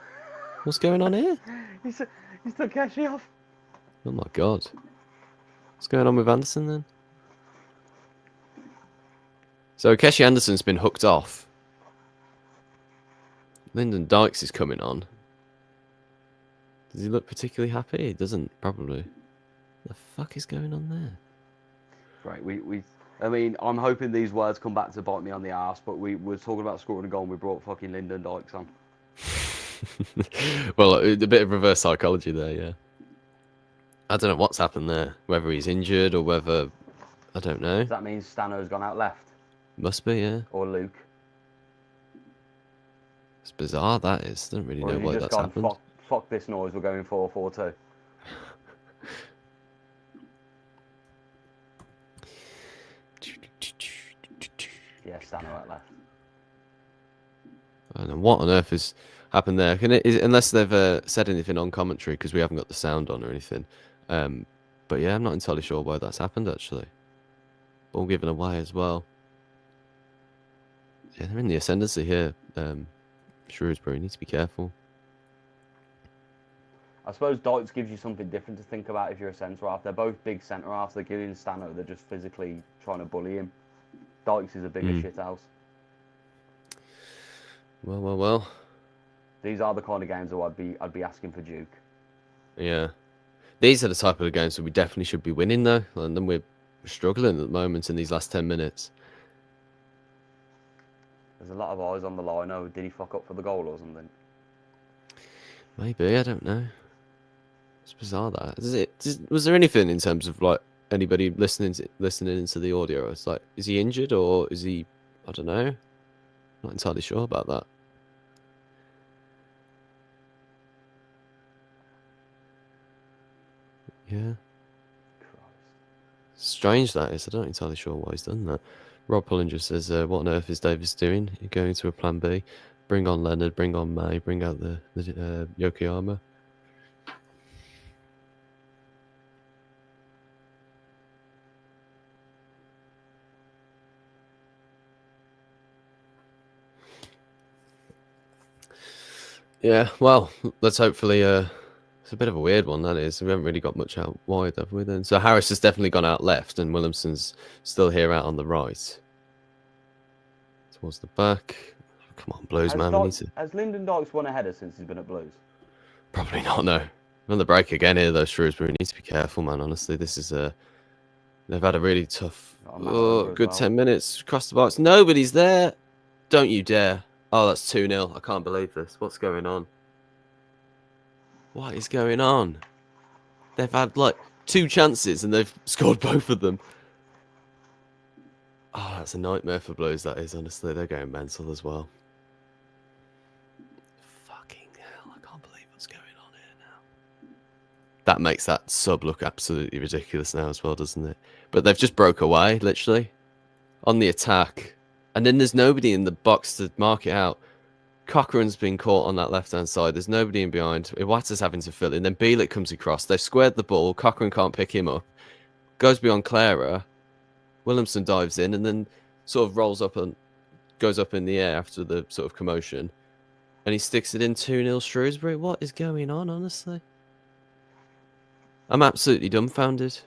What's going on here? He's took Keshi off. Oh my god. What's going on with Anderson then? So Keshi Anderson's been hooked off. Lyndon Dykes is coming on. Does he look particularly happy? He doesn't, probably. What the fuck is going on there? Right, I mean, I'm hoping these words come back to bite me on the arse, but we were talking about scoring a goal and we brought fucking Lyndon Dykes on. Well, a bit of reverse psychology there, yeah. I don't know what's happened there. Whether he's injured or whether... I don't know. Does that mean Stano's gone out left? Must be, yeah. Or Luke? It's bizarre, that is. Don't really know why that's happened. Fuck this noise, we're going 4-4-2. Yeah, Stano out left. I don't know what on earth has happened there. Unless they've said anything on commentary, because we haven't got the sound on or anything. But yeah, I'm not entirely sure why that's happened, actually. Ball given away as well. Yeah, they're in the ascendancy here. Shrewsbury needs to be careful. I suppose Dykes gives you something different to think about if you're a centre-half. They're both big centre-halves. They're giving Stano, they're just physically trying to bully him. Dykes is a bigger shithouse. Well. These are the kind of games that I'd be asking for Duke. Yeah. These are the type of games that we definitely should be winning, though. And then we're struggling at the moment in these last 10 minutes. There's a lot of eyes on the line. Oh, did he fuck up for the goal or something? Maybe, I don't know. It's bizarre that. Was there anything in terms of like anybody listening into the audio? It's like, is he injured or is he? I don't know. Not entirely sure about that. Yeah. Strange that is. I'm not entirely sure why he's done that. Rob Pullinger says, "What on earth is Davies doing? You're going to a plan B. Bring on Leonard. Bring on May. Bring out the Yokoyama." Yeah, well, let's hopefully. It's a bit of a weird one, that is. We haven't really got much out wide, have we? Then, so Harris has definitely gone out left, and Williamson's still here out on the right, towards the back. Come on, Blues, man. Has Lyndon Dykes won a header since he's been at Blues? Probably not. No. We're on the break again here, though. Shrewsbury needs to be careful, man. Honestly, this is they've had a really tough, good 10 minutes across the box. Nobody's there. Don't you dare. Oh, that's 2-0. I can't believe this. What's going on? What is going on? They've had like 2 chances and they've scored both of them. Oh, that's a nightmare for Blues, that is, honestly. They're going mental as well. Fucking hell, I can't believe what's going on here now. That makes that sub look absolutely ridiculous now as well, doesn't it? But they've just broke away, literally, on the attack. And then there's nobody in the box to mark it out. Cochrane's been caught on that left-hand side. There's nobody in behind. Iwata's having to fill in. Then Bielik comes across. They've squared the ball. Cochrane can't pick him up. Goes beyond Clara. Williamson dives in and then sort of rolls up and goes up in the air after the sort of commotion. And he sticks it in 2-0 Shrewsbury. What is going on, honestly? I'm absolutely dumbfounded.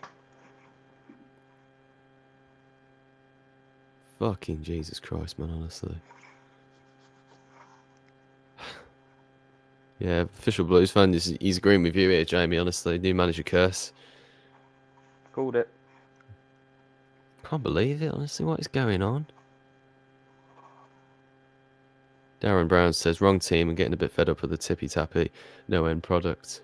Fucking Jesus Christ, man, honestly. Yeah, official Blues fan, he's agreeing with you here, Jamie, honestly. New manager curse. Called it. Can't believe it, honestly. What is going on? Darren Brown says, wrong team and getting a bit fed up with the tippy-tappy, no-end product.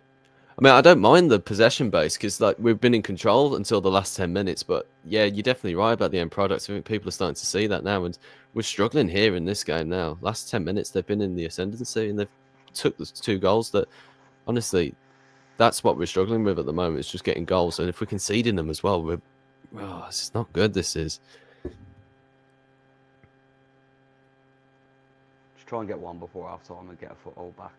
I mean, I don't mind the possession base because like we've been in control until the last 10 minutes. But yeah, you're definitely right about the end product. I think people are starting to see that now. And we're struggling here in this game now. Last 10 minutes, they've been in the ascendancy and they've took the 2 goals that, honestly, that's what we're struggling with at the moment. It's just getting goals. And if we're conceding them as well, this is not good, this is. Just try and get one before half-time and get a foothold back.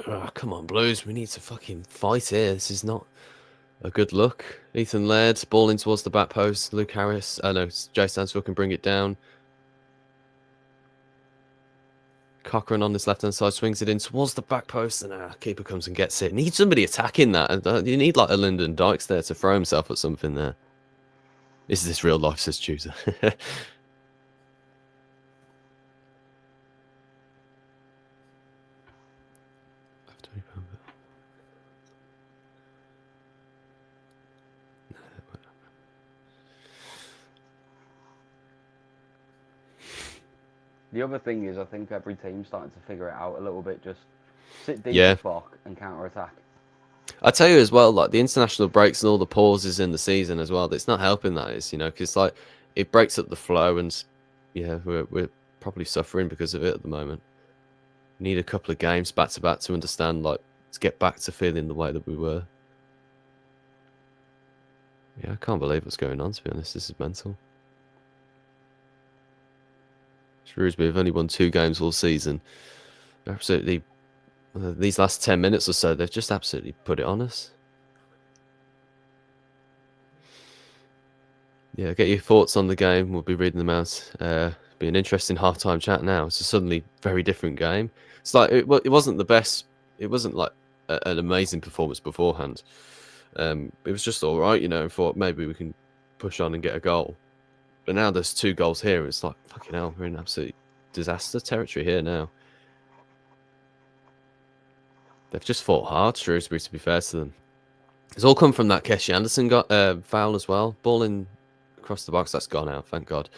Oh, come on, Blues. We need to fucking fight here. This is not a good look. Ethan Laird, ball in towards the back post. Luke Harris. Jay Stansfield can bring it down. Cochrane on this left-hand side swings it in towards the back post. And keeper comes and gets it. Need somebody attacking that. You need like a Lyndon Dykes there to throw himself at something there. Is this real life, says Chooser. The other thing is, I think every team's starting to figure it out a little bit. Just sit deep and fuck and counter-attack. I tell you as well, like the international breaks and all the pauses in the season as well. It's not helping that is, because like it breaks up the flow, and yeah, we're probably suffering because of it at the moment. We need a couple of games back to back to understand, like, to get back to feeling the way that we were. Yeah, I can't believe what's going on. To be honest, this is mental. Shrewsbury have only won 2 games all season. Absolutely, these last 10 minutes or so, they've just absolutely put it on us. Yeah, get your thoughts on the game. We'll be reading them out. Be an interesting half-time chat now. It's a suddenly very different game. It's like it wasn't the best. It wasn't like an amazing performance beforehand. It was just all right, I thought maybe we can push on and get a goal. But now there's 2 goals here. It's like, fucking hell, we're in absolute disaster territory here now. They've just fought hard, Shrewsbury, to be fair to them. It's all come from that Keshi Anderson got foul as well. Ball in across the box. That's gone out, thank God.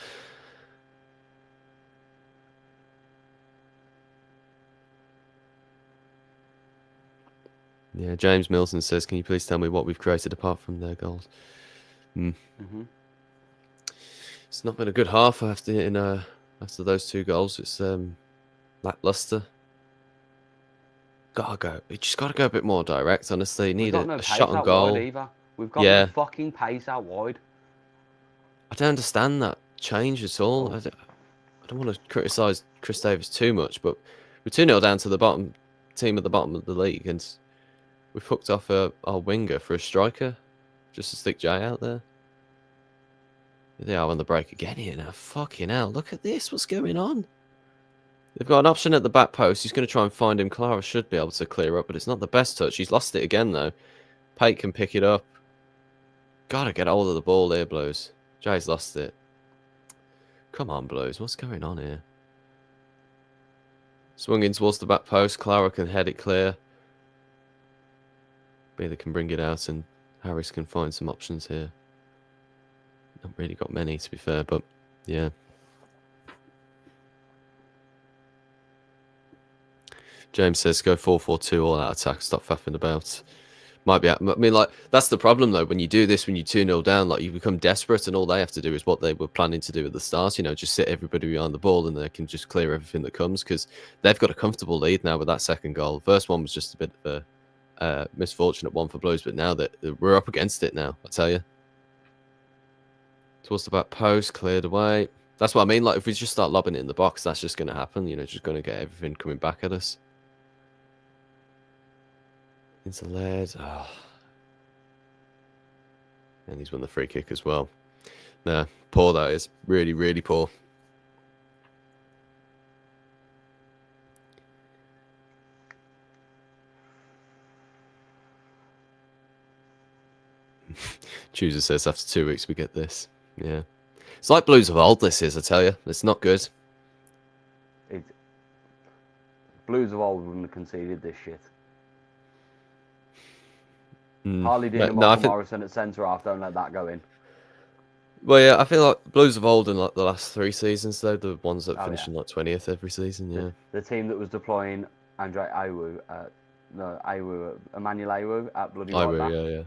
Yeah, James Milson says, can you please tell me what we've created apart from their goals? It's not been a good half after those 2 goals. It's lackluster. You just gotta go a bit more direct, honestly. You need a shot on goal. We've got no fucking pace out wide. I don't understand that change at all. I don't want to criticise Chris Davies too much, but we're 2-0 down to the team at the bottom of the league, and we've hooked off our winger for a striker just to stick Jay out there. They are on the break again here now. Fucking hell, look at this. What's going on? They've got an option at the back post. He's going to try and find him. Clara should be able to clear up, but it's not the best touch. He's lost it again, though. Pate can pick it up. Gotta get hold of the ball here, Blues. Jay's lost it. Come on, Blues. What's going on here? Swung in towards the back post. Clara can head it clear. Bailey can bring it out, and Harris can find some options here. Not really got many, to be fair, but yeah. James says, go 4-4-2 all out attack. Stop faffing about. Might be. I mean, like, that's the problem, though. When you do this, when you 2-0 down, like, you become desperate, and all they have to do is what they were planning to do at the start. You know, just sit everybody behind the ball, and they can just clear everything that comes, because they've got a comfortable lead now with that second goal. The first one was just a bit of a misfortunate one for Blues, but now that we're up against it now, I tell you. Towards the back post, cleared away. That's what I mean. Like, if we just start lobbing it in the box, that's just going to happen. You know, just going to get everything coming back at us. Into lead. Oh. And he's won the free kick as well. Nah, poor that is. Really, really poor. Chooser says after 2 weeks we get this. Yeah. It's like Blues of old, this is, I tell you. It's not good. Blues of old wouldn't have conceded this shit. Harley Dinamo Morrison at centre half, don't let that go in. Well, yeah, I feel like Blues of old in like the last 3 seasons, though, the ones that finish in like 20th every season, yeah. The team that was deploying Emmanuel Awu at bloody right back. Yeah.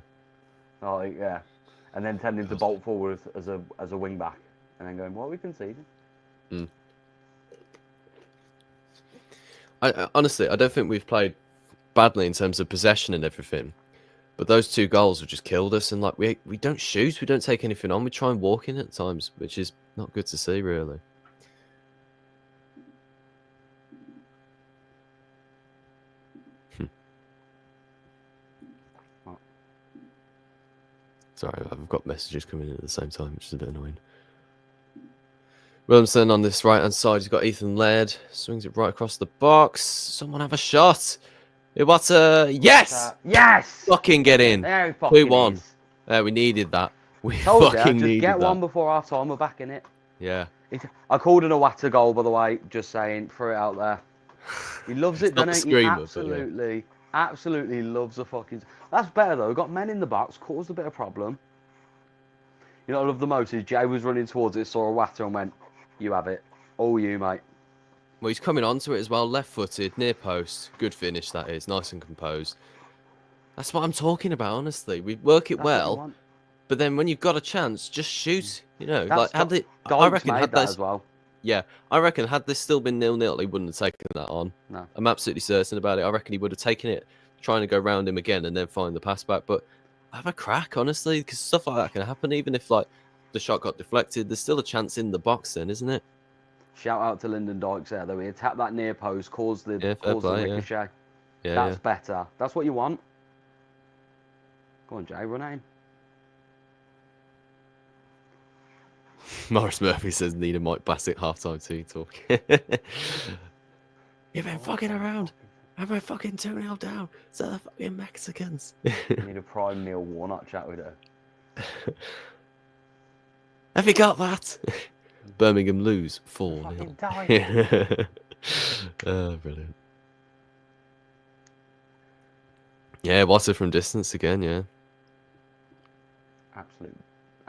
Oh, yeah. And then tending to bolt forward as a wing back, and then going, what are we conceding? Honestly, I don't think we've played badly in terms of possession and everything. But those 2 goals have just killed us, and like we don't shoot, we don't take anything on, we try and walk in at times, which is not good to see, really. Sorry, I've got messages coming in at the same time, which is a bit annoying. Williamson on this right-hand side, he's got Ethan Laird, swings it right across the box. Someone have a shot. Iwata, yes! Yes! Fucking get in. There he fucking 2-1. is. Yeah, we needed that. We Told fucking you, needed just get that. one before half time, we're back in it. Yeah. I called an Iwata goal, by the way, just saying, throw it out there. He loves it, doesn't he? He absolutely loves the fucking... That's better, though. Got men in the box, caused a bit of problem. You know what I love the most is Jay was running towards it, saw Iwata and went, you have it. All you, mate. Well, he's coming onto it as well, left-footed, near post. Good finish, that is. Nice and composed. That's what I'm talking about, honestly. We work it well, but then when you've got a chance, just shoot. You know, like I reckon had that as well. Yeah, I reckon had this still been 0-0, he wouldn't have taken that on. No, I'm absolutely certain about it. I reckon he would have taken it, trying to go round him again and then find the pass back. But have a crack, honestly, because stuff like that can happen. Even if like the shot got deflected, there's still a chance in the box, then, isn't it? Shout out to Lyndon Dykes there, though. He attacked that near post, caused the ricochet. Yeah, that's better. That's what you want. Go on, Jay, run in. Morris Murphy says, need a Mike Bassett halftime tea talk. You've been fucking around. I've been fucking 2-0 down. So the fucking Mexicans. Need a prime meal warnock chat with her. Have you got that? Birmingham lose 4-0. Oh, brilliant. Yeah, Water from distance again, yeah.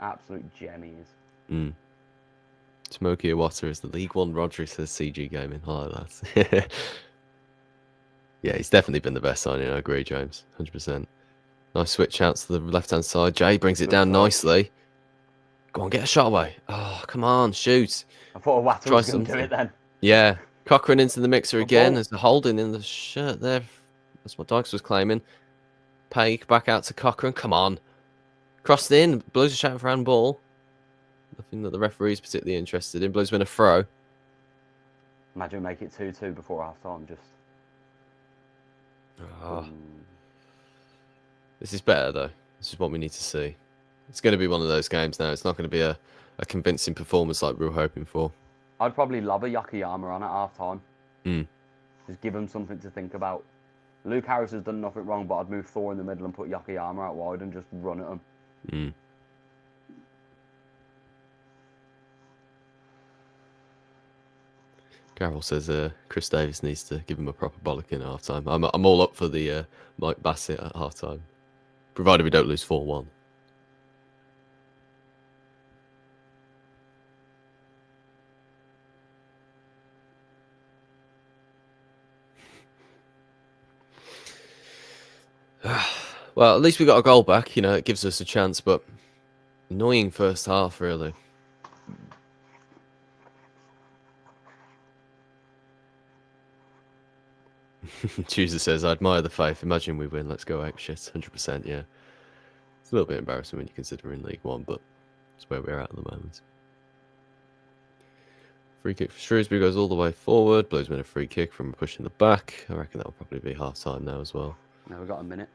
Absolute jemmies. Smokey Water is the League One Rodri, says CG Gaming. Hello, lads. Yeah, he's definitely been the best signing. I agree, James. 100%. Nice switch out to the left-hand side. Jay brings it down nicely. Go on, get a shot away. Oh, come on, shoot. I thought Water was going to do it then. Yeah. Cochrane into the mixer again. There's the holding in the shirt there. That's what Dykes was claiming. Paik back out to Cochrane. Come on. Crossed in. Blues are shouting for handball. Nothing that the referee's particularly interested in. Blues win a throw. Imagine make it 2-2 before half-time, just... Oh. This is better, though. This is what we need to see. It's going to be one of those games now. It's not going to be a convincing performance like we were hoping for. I'd probably lob a Yokoyama on at half-time. Just give him something to think about. Luke Harris has done nothing wrong, but I'd move Thor in the middle and put Yokoyama out wide and just run at him. Gareth says Chris Davies needs to give him a proper bollocking at half-time. I'm all up for the Mike Bassett at half-time, provided we don't lose 4-1. Well, at least we got a goal back. You know, it gives us a chance, but annoying first half, really. Tuesday says, I admire the faith. Imagine we win. Let's go apeshit. 100%, yeah. It's a little bit embarrassing when you consider we're in League One, but it's where we're at the moment. Free kick for Shrewsbury goes all the way forward. Blues win a free kick from pushing the back. I reckon that'll probably be half-time now as well. No, we've got a minute.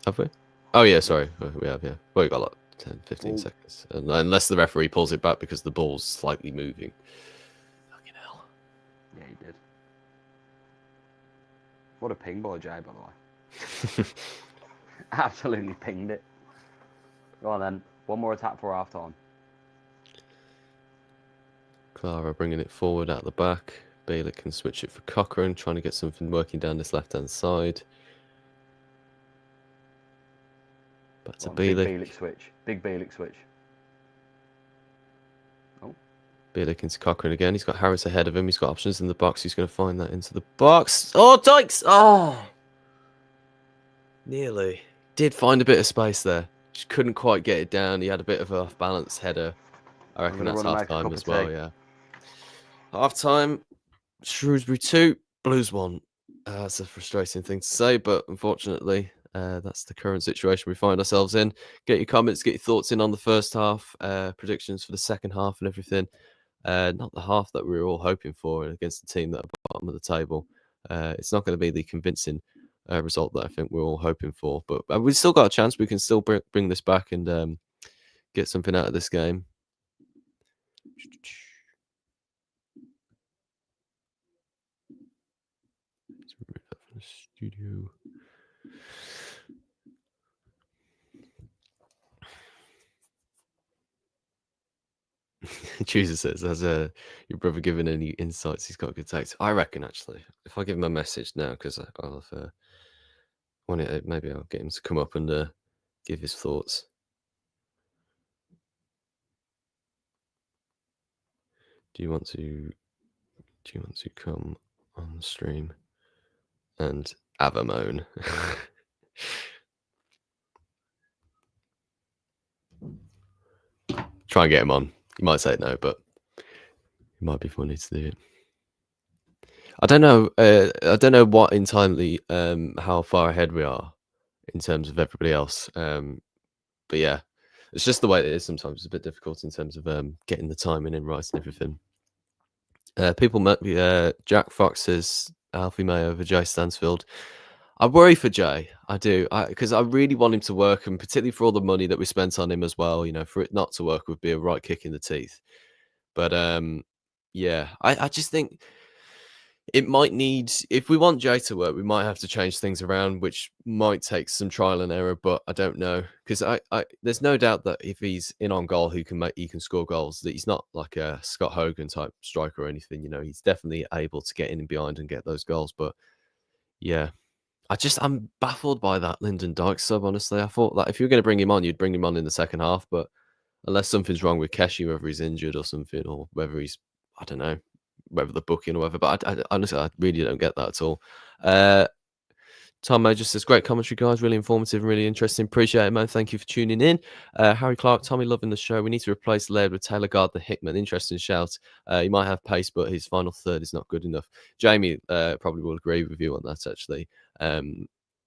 Have we? Oh, yeah, sorry. We have, yeah. Well, we've got like 10, 15 seconds. Unless the referee pulls it back because the ball's slightly moving. Fucking hell. Yeah, he did. What a ping by Jay, by the way. Absolutely pinged it. Go on then. One more attack for half-time. Clara bringing it forward out the back. Bailey can switch it for Cochrane, trying to get something working down this left-hand side. Back to Bailey. Big Bielik switch. Big Bielik switch. Oh. Bielik into Cochrane again. He's got Harris ahead of him. He's got options in the box. He's going to find that into the box. Oh, Dykes! Oh! Nearly. Did find a bit of space there. Just couldn't quite get it down. He had a bit of a off-balance header. I reckon that's half-time as well, yeah. Half-time. Shrewsbury 2, Blues 1. That's a frustrating thing to say, but unfortunately, that's the current situation we find ourselves in. Get your comments, get your thoughts in on the first half, predictions for the second half and everything. Not the half that we were all hoping for against the team that are bottom of the table. It's not going to be the convincing result that I think we're all hoping for, but we've still got a chance. We can still bring this back and get something out of this game. Let's remove that from the studio. Choose says, has your brother given any insights? He's got good takes. I reckon, actually, if I give him a message now, because I'll want it, maybe I'll get him to come up and give his thoughts. Do you want to come on the stream and have a moan? Try and get him on. He might say no, but it might be funny to do it. I don't know. I don't know what entirely how far ahead we are in terms of everybody else. But yeah, it's just the way it is. Sometimes it's a bit difficult in terms of getting the timing in right and everything. Jack Fox says Alfie May over Jay Stansfield. I worry for Jay. I do, because I really want him to work, and particularly for all the money that we spent on him as well. You know, for it not to work would be a right kick in the teeth. But yeah, I just think It might need, if we want Jay to work, we might have to change things around, which might take some trial and error, but I don't know. Because there's no doubt that if he's in on goal, he can score goals, that he's not like a Scott Hogan type striker or anything, he's definitely able to get in and behind and get those goals. But yeah, I'm baffled by that Lyndon Dykes sub, honestly. I thought that if you were going to bring him on, you'd bring him on in the second half, but unless something's wrong with Keshi, whether he's injured or something, or whether he's, I don't know, whether the booking or whatever. But honestly, I really don't get that at all. Tom Mo just says, great commentary, guys. Really informative and really interesting. Appreciate it, man. Thank you for tuning in. Harry Clark, Tommy, loving the show. We need to replace Laird with Taylor Gardner Hickman. Interesting shout. He might have pace, but his final third is not good enough. Jamie probably will agree with you on that, actually.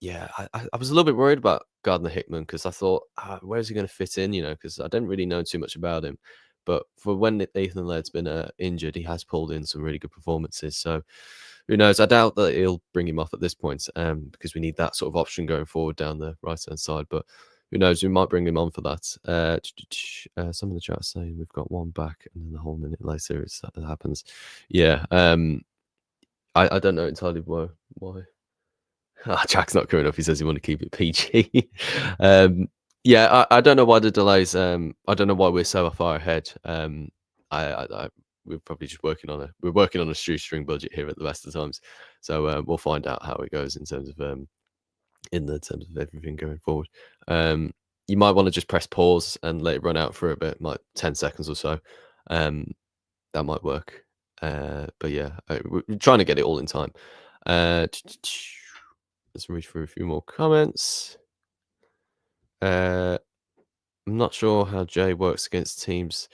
Yeah, I was a little bit worried about Gardner Hickman because I thought, where's he going to fit in? Because I didn't really know too much about him. But for when Ethan Laird's been injured, he has pulled in some really good performances. So who knows? I doubt that he'll bring him off at this point because we need that sort of option going forward down the right-hand side. But who knows? We might bring him on for that. Some of the chat saying we've got one back and then the whole minute later that happens. Yeah. I don't know entirely why. Jack's not coming up. He says he want to keep it PG. Yeah, I don't know why the delays. I don't know why we're so far ahead. We're probably just working on a shoestring budget here at the best of times. So we'll find out how it goes in terms of everything going forward. You might want to just press pause and let it run out for a bit, like 10 seconds or so. That might work. But yeah, we're trying to get it all in time. Let's read through a few more comments. I'm not sure how Jay works against teams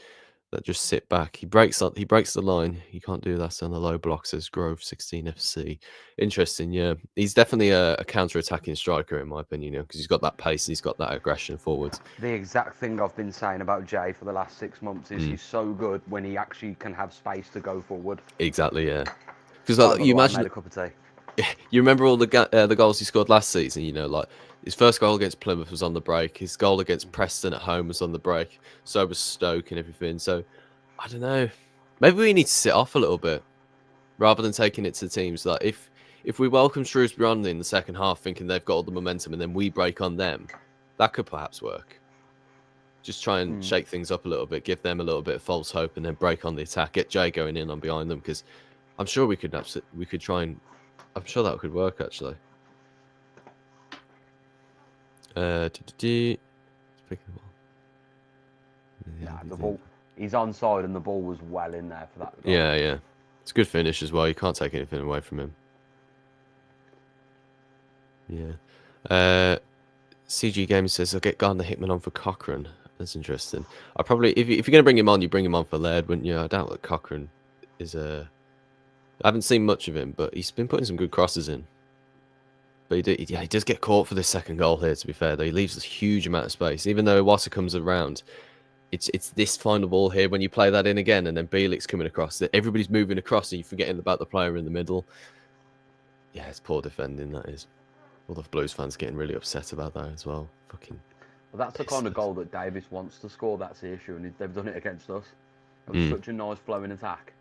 that just sit back. He breaks the line. He can't do that on the low blocks, says Grove 16 FC. Interesting, yeah. He's definitely a counter-attacking striker, in my opinion, because he's got that pace and he's got that aggression forwards. The exact thing I've been saying about Jay for the last 6 months is he's so good when he actually can have space to go forward. Exactly, yeah. Because you imagine... I made a cup of tea. You remember all the goals he scored last season, like his first goal against Plymouth was on the break. His goal against Preston at home was on the break. So was Stoke and everything. So, I don't know. Maybe we need to sit off a little bit rather than taking it to teams. Like if we welcome Shrewsbury on in the second half thinking they've got all the momentum and then we break on them, that could perhaps work. Just try and shake things up a little bit, give them a little bit of false hope and then break on the attack. Get Jay going in on behind them because I'm sure we could try and... I'm sure that could work, actually. Yeah, the ball. He's onside and the ball was well in there for that goal. Yeah. It's a good finish as well. You can't take anything away from him. Yeah. CG Gamer says, I'll get Gardner Hickman on for Cochrane. That's interesting. I probably, if you're going to bring him on, you bring him on for Laird, wouldn't you? I doubt that Cochrane is a... I haven't seen much of him, but he's been putting some good crosses in. But he does get caught for this second goal here, to be fair, though. He leaves a huge amount of space. Even though Iwasa comes around, it's this final ball here when you play that in again, and then Bielik's coming across. Everybody's moving across, and you're forgetting about the player in the middle. Yeah, it's poor defending, that is. All the Blues fans getting really upset about that as well. Fucking. Well, that's the kind of goal that Davies wants to score, that's the issue, and they've done it against us. It was such a nice flowing attack.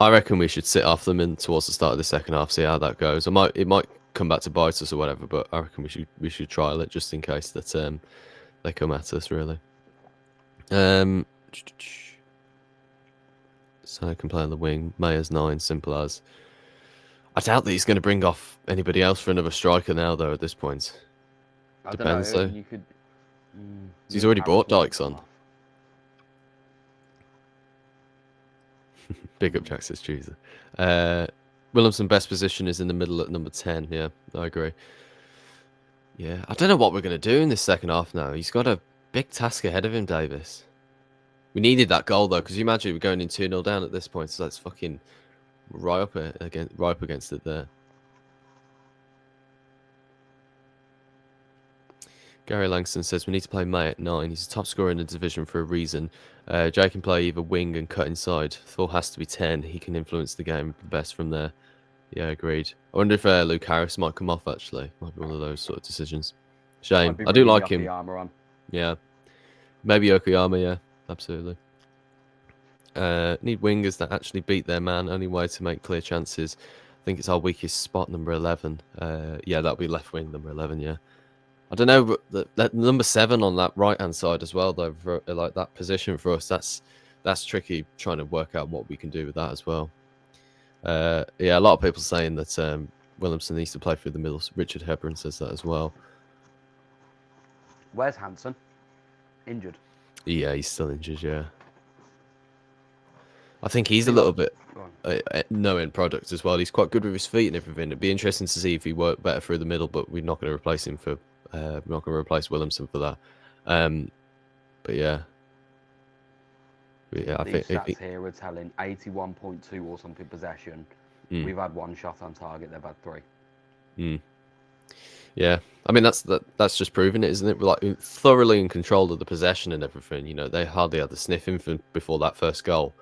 I reckon we should sit off them in towards the start of the second half, see how that goes. It might come back to bite us or whatever, but I reckon we should trial it just in case that they come at us really. So I can play on the wing. Mayer's 9, simple as. I doubt that he's going to bring off anybody else for another striker now, though. At this point, depends though. You could. He's already brought Dykes on. Big up, Jack says Cheeser. Williamson best position is in the middle at number 10. Yeah, I agree. Yeah, I don't know what we're going to do in this second half now. He's got a big task ahead of him, Davis. We needed that goal, though, because you imagine we're going in 2-0 down at this point, so that's fucking right up against it there. Gary Langston says we need to play May at 9. He's a top scorer in the division for a reason. Jay can play either wing and cut inside. Thor has to be 10. He can influence the game best from there. Yeah, agreed. I wonder if Luke Harris might come off, actually. Might be one of those sort of decisions. Shame. I do like him. Yeah. Maybe Yokoyama, yeah. Absolutely. Need wingers that actually beat their man. Only way to make clear chances. think it's our weakest spot, number 11. Yeah, that'll be left wing, number 11. Yeah, I don't know, but the number 7 on that right hand side as well, though, for, like that position for us. That's tricky. Trying to work out what we can do with that as well. Yeah, a lot of people saying that Williamson needs to play through the middle. Richard Hebron says that as well. Where's Hansen? Injured. Yeah, he's still injured. Yeah, I think he's a little bit no end product as well. He's quite good with his feet and everything. It'd be interesting to see if he worked better through the middle, but we're not going to replace him for. We're not going to replace Williamson for that. But yeah. Yeah, I think stats here are telling 81.2 or something possession. We've had 1 shot on target. They've had 3. Yeah, I mean that's just proving it, isn't it? We're like thoroughly in control of the possession and everything. You know, they hardly had the sniffing before that first goal,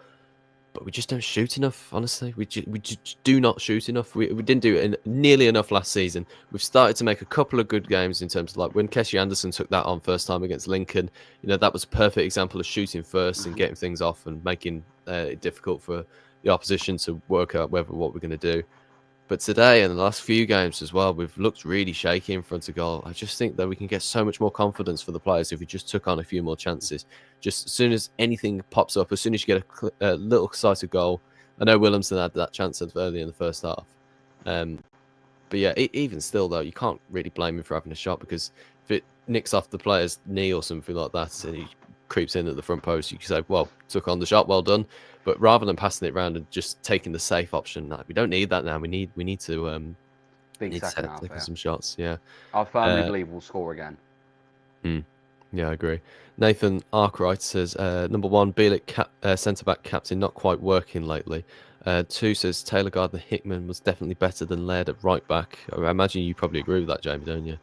but we just don't shoot enough. Honestly, we just do not shoot enough. We didn't do it nearly enough last season. We've started to make a couple of good games in terms of like when Kessie Anderson took that on first time against Lincoln. You know, that was a perfect example of shooting first and getting things off and making it difficult for the opposition to work out what we're going to do. But today and the last few games as well, we've looked really shaky in front of goal. I just think that we can get so much more confidence for the players if we just took on a few more chances. Just as soon as anything pops up, as soon as you get a little sighted goal. I know Williamson had that chance early in the first half. But yeah, even still, though, you can't really blame him for having a shot because if it nicks off the player's knee or something like that and he creeps in at the front post, you can say, well, took on the shot, well done. But rather than passing it around and just taking the safe option, we don't need that now. We need to Big second half, take some shots. Yeah, I firmly believe we'll score again. Yeah, I agree. Nathan Arkwright says number 1, Bielik centre back captain, not quite working lately. 2 says Taylor Gardner Hickman was definitely better than Laird at right back. I imagine you probably agree with that, Jamie, don't you?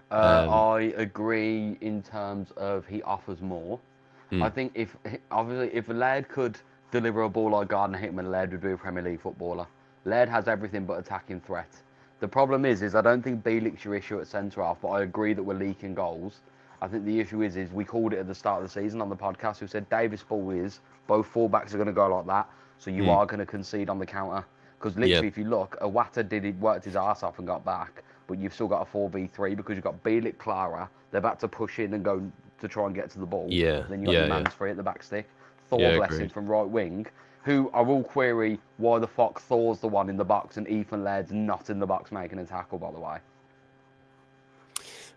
I agree in terms of he offers more. I think if Laird could deliver a ball like Gardner Hickman, Laird would be a Premier League footballer. Laird has everything but attacking threat. The problem is I don't think Bielik's your issue at centre half, but I agree that we're leaking goals. I think the issue is we called it at the start of the season on the podcast. We said Davis Blues, both fullbacks are going to go like that, so you are going to concede on the counter. Because literally, if you look, Awata worked his arse off and got back, but you've still got a 4v3 because you've got Bielik, Clara. They're about to push in and go to try and get to the ball. Yeah. Then you've got your man's free at the back stick. Thor blessing from right wing, who I will query why the fuck Thor's the one in the box and Ethan Laird's not in the box making a tackle, by the way.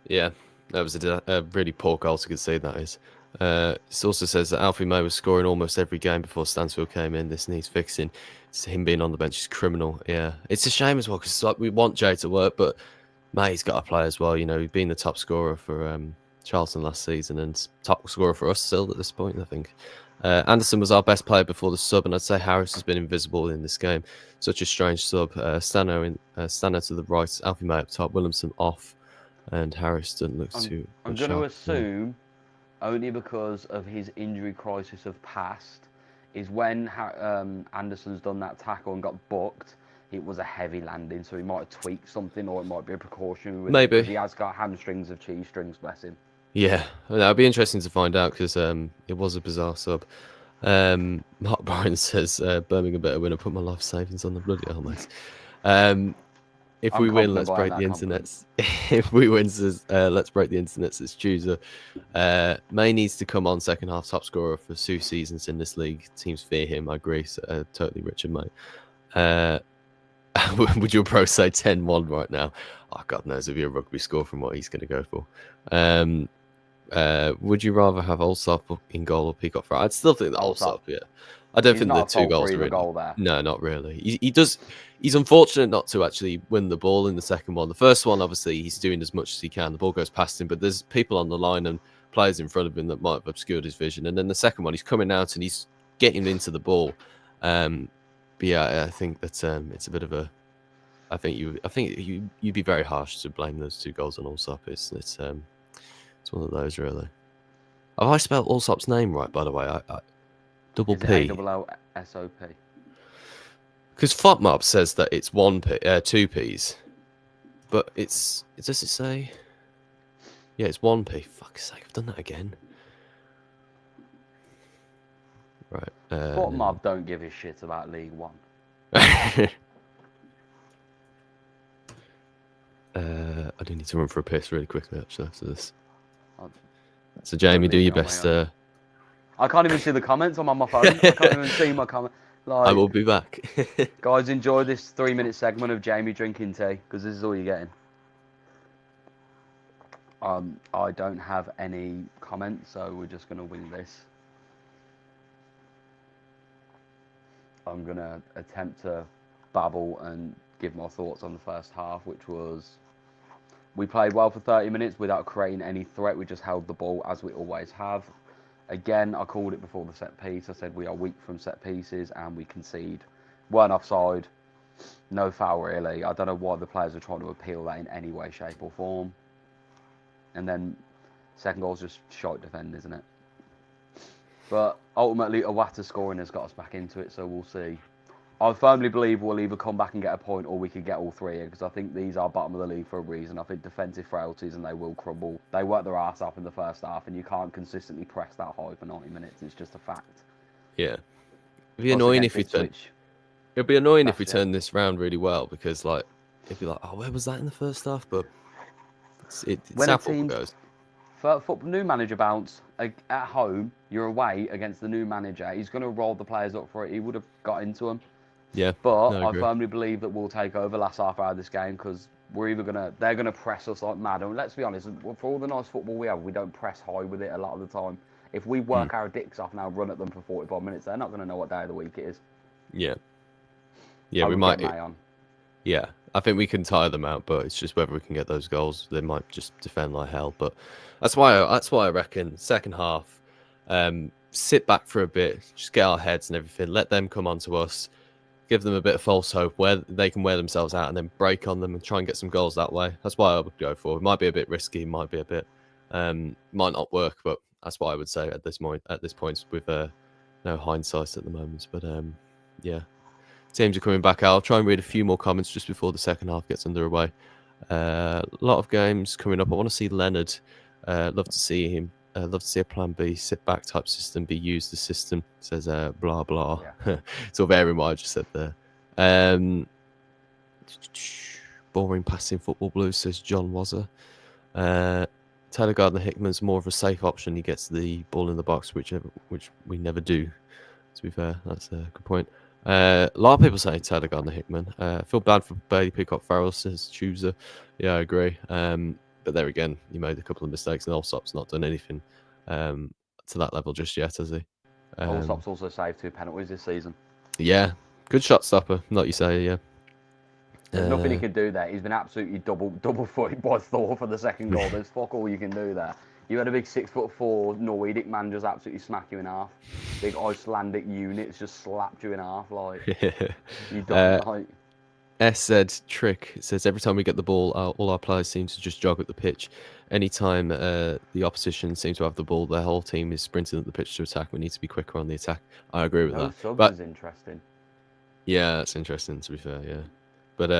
Yeah, that was a really poor goal to concede, that is. It also says that Alfie May was scoring almost every game before Stansfield came in. This needs fixing. It's him being on the bench is criminal. Yeah, it's a shame as well because like, we want Jay to work, but May's got to play as well. You know, he's been the top scorer for Charlton last season and top scorer for us still at this point, I think. Anderson was our best player before the sub, and I'd say Harris has been invisible in this game. Such a strange sub. Stano to the right, Alfie May up top, Williamson off, and Harris doesn't look too. I'm going to assume, only because of his injury crisis of past, is when Anderson's done that tackle and got booked, it was a heavy landing, so he might have tweaked something, or it might be a precaution. Maybe. He has got hamstrings of cheese strings, bless him. Yeah, that'd be interesting to find out because it was a bizarre sub. Mark Bryan says Birmingham better win and put my life savings on the bloody helmet. If we win, let's break the internets. If we win, says let's break the internets. It's Chooser. May needs to come on second half top scorer for 2 seasons in this league. Teams fear him. I agree. Totally, Richard May. Would your pro say 10-1 right now? Oh, God knows it'd be a rugby score from what he's going to go for. Would you rather have Allsop in goal or Peacock for? I'd still think that Allsop, yeah. I don't think the 2 goals really. Goal there. No, not really. He does. He's unfortunate not to actually win the ball in the second one. The first one, obviously, he's doing as much as he can. The ball goes past him, but there's people on the line and players in front of him that might have obscured his vision. And then the second one, he's coming out and he's getting into the ball. But yeah, I think that it's a bit of a. I think you'd be very harsh to blame those 2 goals on Allsop. It's one of those really. Have I spelled Allsop's name right, by the way? I double P. A-double-L-S-O-P. Because FOTMob says that it's 2 P's, but does it say? Yeah, it's 1 P. Fuck's sake, I've done that again. Right. FOTMob don't give a shit about League One. I do need to run for a piss really quickly, actually. So Jamie, do your best. I can't even see the comments. I'm on my phone. I can't even see my comment. I will be back. Guys, enjoy this 3-minute segment of Jamie drinking tea, because this is all you're getting. I don't have any comments, so we're just going to wing this. I'm going to attempt to babble and give my thoughts on the first half, which was, we played well for 30 minutes without creating any threat. We just held the ball as we always have. Again, I called it before the set piece. I said we are weak from set pieces and we concede. Weren't offside. No foul, really. I don't know why the players are trying to appeal that in any way, shape or form. And then second goal's just shite defend, isn't it? But ultimately, Awata scoring has got us back into it, so we'll see. I firmly believe we'll either come back and get a point or we could get all three here, because I think these are bottom of the league for a reason. I think defensive frailties and they will crumble. They work their arse up in the first half and you can't consistently press that high for 90 minutes. It's just a fact. Yeah. It'd be annoying if we turn... It'd be annoying if we turn this round really well, because like it'd be like, oh, where was that in the first half? But it's how football goes. For new manager bounce at home, you're away against the new manager. He's going to roll the players up for it. He would have got into them. Yeah, but I firmly believe that we'll take over last half hour of this game, because they're gonna press us like mad. And let's be honest, for all the nice football we have, we don't press high with it a lot of the time. If we work our dicks off now, run at them for 45 minutes, they're not gonna know what day of the week it is. Yeah, we might. Yeah, I think we can tire them out, but it's just whether we can get those goals. They might just defend like hell. But that's why I reckon second half, sit back for a bit, just get our heads and everything. Let them come on to us. Give them a bit of false hope where they can wear themselves out and then break on them and try and get some goals that way. That's why I would go for. It might be a bit risky, might be a bit, might not work, but that's what I would say at this point with no hindsight at the moment. But yeah, teams are coming back out. I'll try and read a few more comments just before the second half gets underway. A lot of games coming up. I want to see Leonard. Love to see him. Love to see a plan B, sit back type system be used. The system says blah blah. Yeah. Sort of airing what I just said there. Boring passing football blues, says John Wazzer. Taylor Gardner-Hickman's more of a safe option. He gets the ball in the box, which we never do. To be fair, that's a good point. A lot of people say Taylor Gardner-Hickman. I feel bad for Bailey Peacock-Farrell, says Chooser. Yeah, I agree. But there again, he made a couple of mistakes, and Allsop's not done anything to that level just yet, has he? Allsop's also saved 2 penalties this season. Yeah, good shot stopper, like you say. Yeah, there's nothing he can do there. He's been absolutely double footed by Thor for the second goal. There's fuck all you can do there. You had a big 6'4" Norwegic man just absolutely smack you in half. Big Icelandic units just slapped you in half, like you don't like. SZ Trick says every time we get the ball, all our players seem to just jog at the pitch. Anytime the opposition seems to have the ball, their whole team is sprinting at the pitch to attack. We need to be quicker on the attack. I agree with that. Subs is interesting. Yeah, that's interesting to be fair. Yeah, but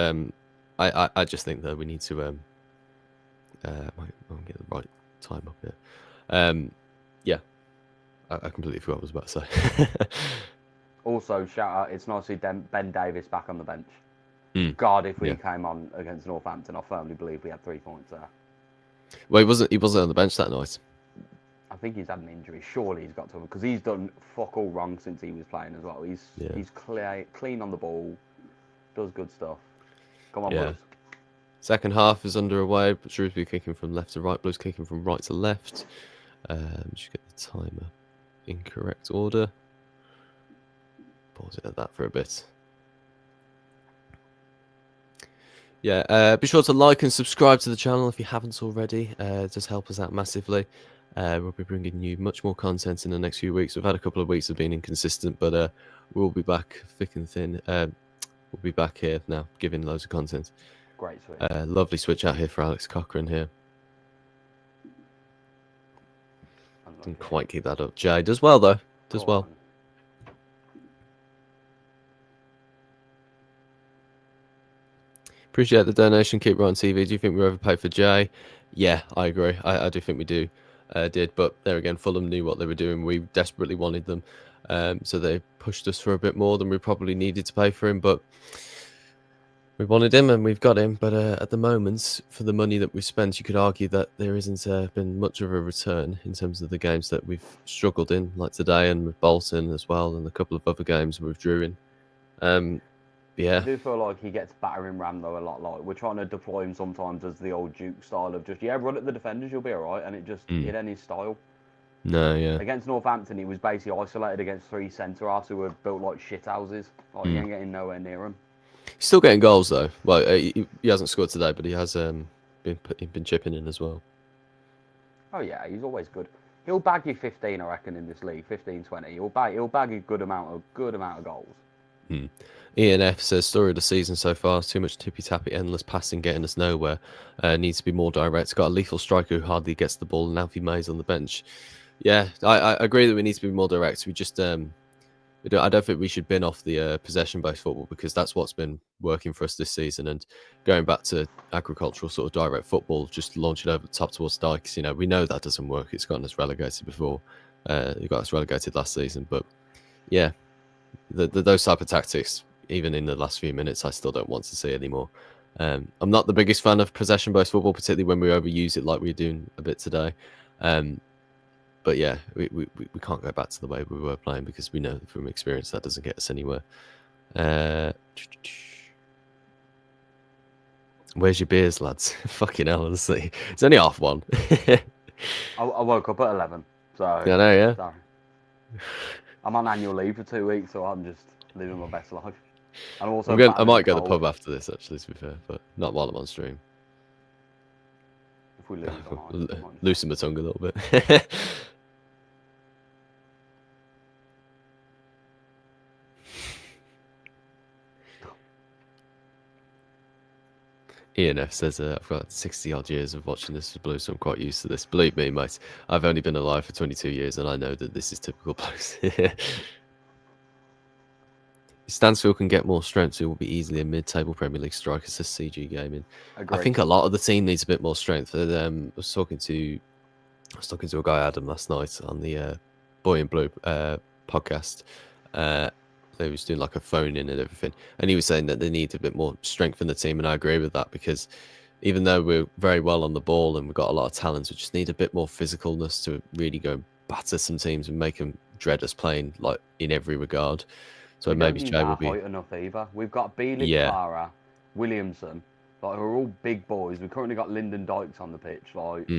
I just think that we need to I'll get the right time up here. Yeah, I completely forgot what I was about to say. Also, shout out! It's nice to see Ben Davies back on the bench. God, if we came on against Northampton, I firmly believe we had 3 points there. Well, he wasn't on the bench that night. I think he's had an injury. Surely he's got to, because he's done fuck all wrong since he was playing as well. He's clean on the ball, does good stuff. Come on, Blues. Second half is underway, but Shrewsbury kicking from left to right, Blues kicking from right to left. Just get the timer in correct order. Pause it at that for a bit. Yeah, be sure to like and subscribe to the channel if you haven't already. It does help us out massively. We'll be bringing you much more content in the next few weeks. We've had a couple of weeks of being inconsistent, but we'll be back thick and thin. We'll be back here now, giving loads of content. Great switch. Lovely switch out here for Alex Cochran here. Didn't quite keep that up. Jay does well, though. Does well. Appreciate the donation. Keep right on TV. Do you think we overpaid for Jay? Yeah, I agree. I do think we did. But there again, Fulham knew what they were doing. We desperately wanted them. So they pushed us for a bit more than we probably needed to pay for him. But We wanted him and we've got him, but at the moment, for the money that we've spent, you could argue that there isn't been much of a return in terms of the games that we've struggled in, like today and with Bolton as well, and a couple of other games we've drew in. Yeah. I do feel like he gets battering ram though a lot. Like we're trying to deploy him sometimes as the old Duke style of just run at the defenders, you'll be alright, and it ain't his style. No, yeah. Against Northampton, he was basically isolated against 3 centre halves who were built like shithouses. Like he ain't getting nowhere near him. He's still getting goals though. Well, he hasn't scored today, but he has been chipping in as well. Oh yeah, he's always good. He'll bag you 15, I reckon, in this league. 15, 20. He'll bag a good amount of goals. Ian F says, story of the season so far, too much tippy-tappy, endless passing, getting us nowhere. Needs to be more direct. Got a lethal striker who hardly gets the ball, and Alfie May's on the bench. Yeah, I agree that we need to be more direct. We just, I don't think we should bin off the possession-based football, because that's what's been working for us this season. And going back to agricultural sort of direct football, just launch it over the top towards Dykes, we know that doesn't work. It's gotten us relegated before. It got us relegated last season. But yeah, those type of tactics, even in the last few minutes, I still don't want to see anymore. I'm not the biggest fan of possession-based football, particularly when we overuse it like we're doing a bit today. But yeah, we can't go back to the way we were playing, because we know from experience that doesn't get us anywhere. Where's your beers, lads? Fucking hell, honestly. It's only 1:30. I woke up at 11, so... I know, yeah. Sorry. I'm on annual leave for 2 weeks, so I'm just living my best life. And also I might go to the pub after this, actually, to be fair, but not while I'm on stream. If we lose, I might. Loosen my tongue a little bit. Ian F says, I've got 60 odd years of watching this for Blues, so I'm quite used to this. Believe me, mate, I've only been alive for 22 years, and I know that this is typical Blues. If Stansfield can get more strength, he will be easily a mid-table Premier League striker, says CG Gaming. Agreed. I think a lot of the team needs a bit more strength. I was talking to a guy, Adam, last night on the Boy in Blue podcast. They was doing like a phone in and everything, and he was saying that they need a bit more strength in the team, and I agree with that, because even though we're very well on the ball and we've got a lot of talents, we just need a bit more physicalness to really go and batter some teams and make them dread us playing, like, in every regard. So maybe Jay will be enough either. We've got Beeley, Clara, Williamson, like, who are all big boys. We've currently got Lyndon Dykes on the pitch. Like,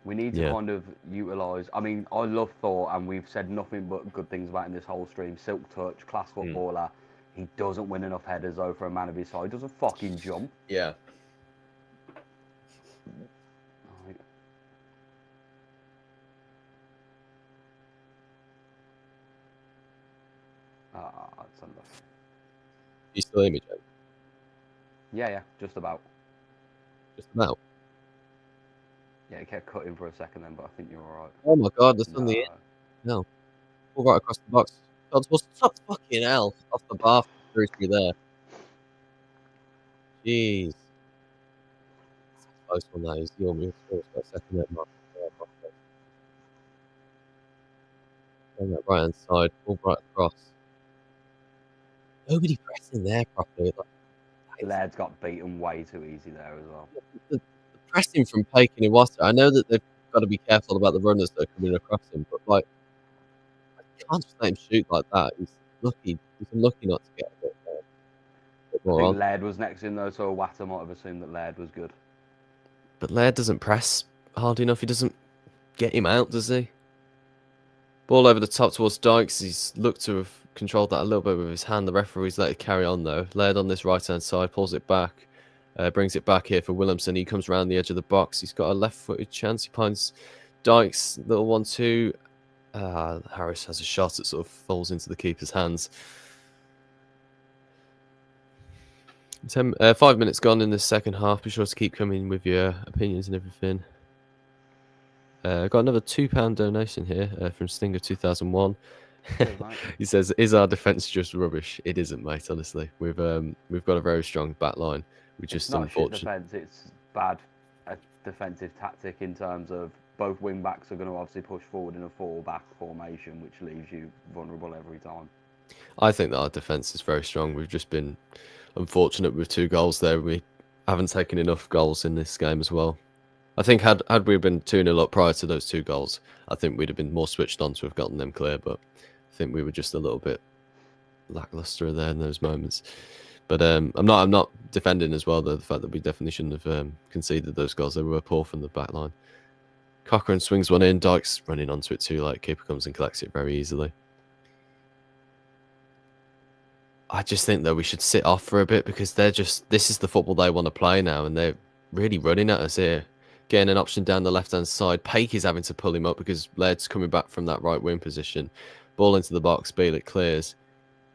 we need to kind of utilise. I mean, I love Thor, and we've said nothing but good things about him this whole stream. Silk touch, class footballer. He doesn't win enough headers though for a man of his size. He doesn't fucking jump. Yeah. That's enough. You still hear me, Jay? Yeah, just about. Just about? Yeah, it kept cutting for a second then, but I think you're alright. Oh my god, that's on the end. No. All right across the box. God, what's up? Fucking hell. Off the bar for Shrewsbury there. Jeez. Close one, that is. You're moving forward for a second there, Mark. On that right hand side, all right across. Nobody pressing there properly. Laird's got beaten way too easy there as well. The pressing from Pakin and Waster, I know that they've got to be careful about the runners that are coming across him, but like, I can't just let him shoot like that. He's lucky. He's unlucky not to get a bit more I on. think Laird was next in though, so Watter might have assumed that Laird was good. But Laird doesn't press hard enough. He doesn't get him out, does he? Ball over the top towards Dykes. He's looked to have controlled that a little bit with his hand. The referee's let it carry on though. Laird on this right-hand side, pulls it back. Brings it back here for Williamson. He comes around the edge of the box. He's got a left-footed chance. He finds Dykes, little 1-2. Harris has a shot that sort of falls into the keeper's hands. 5 minutes gone in the second half. Be sure to keep coming with your opinions and everything. Got another £2 donation here from Stinger 2001. He says, "Is our defence just rubbish?" It isn't, mate. Honestly, we've got a very strong back line. We just unfortunately, it's bad defensive tactic in terms of both wing backs are going to obviously push forward in a 4-back formation, which leaves you vulnerable every time. I think that our defence is very strong. We've just been unfortunate with 2 goals there. We haven't taken enough goals in this game as well. I think had we been 2-0 up prior to those 2 goals, I think we'd have been more switched on to have gotten them clear. But I think we were just a little bit lackluster there in those moments. But I'm not defending as well the fact that we definitely shouldn't have conceded those goals. They were poor from the back line. Cochrane swings one in. Dykes running onto it too late. Keeper comes and collects it very easily. I just think that we should sit off for a bit because this is the football they want to play now, and they're really running at us here. Getting an option down the left-hand side. Paik is having to pull him up because Laird's coming back from that right wing position. Ball into the box. Bielik clears.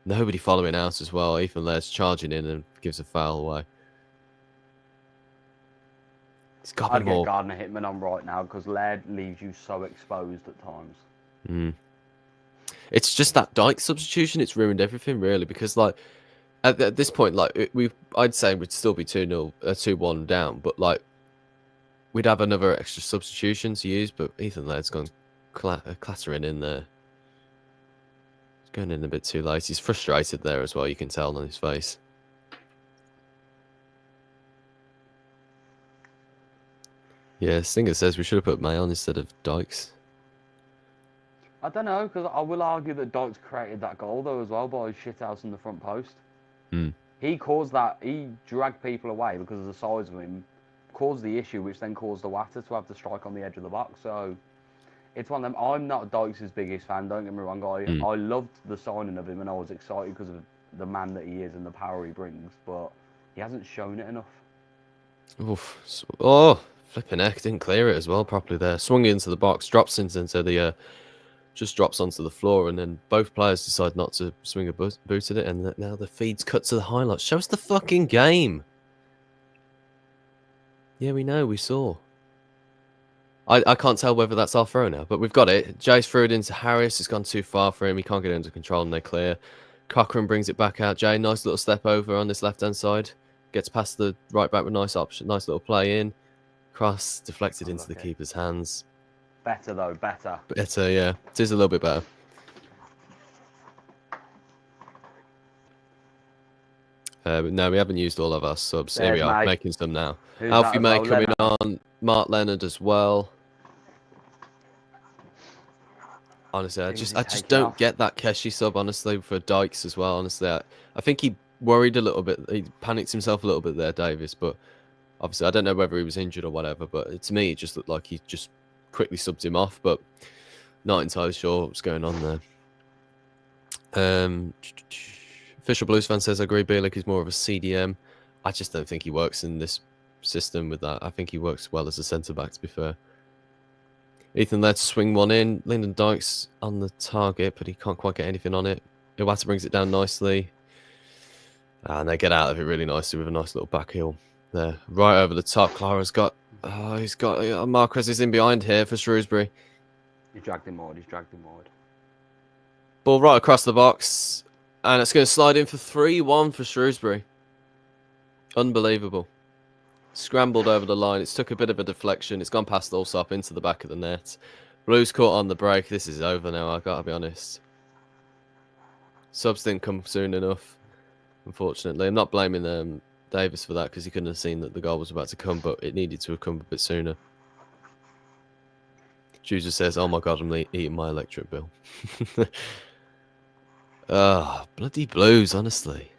Nobody following out as well. Ethan Laird's charging in and gives a foul away. I'd get Gardner Hitman on right now because Laird leaves you so exposed at times. It's just that Dyke substitution. It's ruined everything really because like at this point, like I'd say we'd still be 2-0, 2-1 down, but like we'd have another extra substitution to use. But Ethan Laird's gone clattering in there. He's going in a bit too late. He's frustrated there as well. You can tell on his face. Yeah, Singer says we should have put May on instead of Dykes. I don't know, because I will argue that Dykes created that goal, though, as well, by his shithouse in the front post. He caused that. He dragged people away because of the size of him, caused the issue, which then caused the Watter to have to strike on the edge of the box. So it's one of them. I'm not Dykes' biggest fan, don't get me wrong. I loved the signing of him, and I was excited because of the man that he is and the power he brings, but he hasn't shown it enough. Oof. Oh, flipping heck, didn't clear it as well properly there. Swung into the box, drops into the... just drops onto the floor, and then both players decide not to swing a boot at it, and now the feed's cut to the highlights. Show us the fucking game. Yeah, we know, we saw. I can't tell whether that's our throw now, but we've got it. Jay's threw it into Harris. It's gone too far for him. He can't get it under control, and they clear. Cochrane brings it back out. Jay, nice little step over on this left-hand side. Gets past the right back with nice option. Nice little play in. Cross deflected into the keeper's hands. Better, though, better. Better, yeah. It is a little bit better. But no, we haven't used all of our subs. Here we are, making some now. Alfie May coming on. Mark Leonard as well. Honestly, I just don't get that Keshi sub, honestly, for Dykes as well, honestly. I think he worried a little bit. He panicked himself a little bit there, Davis. But obviously, I don't know whether he was injured or whatever. But to me, it just looked like he just quickly subbed him off. But not entirely sure what's going on there. Official Blues fan says, I agree, Bielik is more of a CDM. I just don't think he works in this system with that. I think he works well as a centre-back, to be fair. Ethan there to swing one in. Lyndon Dykes on the target, but he can't quite get anything on it. Iwata brings it down nicely. And they get out of it really nicely with a nice little back heel there. Right over the top. Clara's got... Oh, he's got... Marquez is in behind here for Shrewsbury. He dragged him wide. Ball right across the box. And it's going to slide in for 3-1 for Shrewsbury. Unbelievable. Scrambled over the line. It's took a bit of a deflection. It's gone past Allsop into the back of the net. Blues caught on the break. This is over now, I've got to be honest. Subs didn't come soon enough, unfortunately. I'm not blaming Davis for that because he couldn't have seen that the goal was about to come, but it needed to have come a bit sooner. Juicer says, oh my God, I'm eating my electric bill. Oh, bloody Blues, honestly.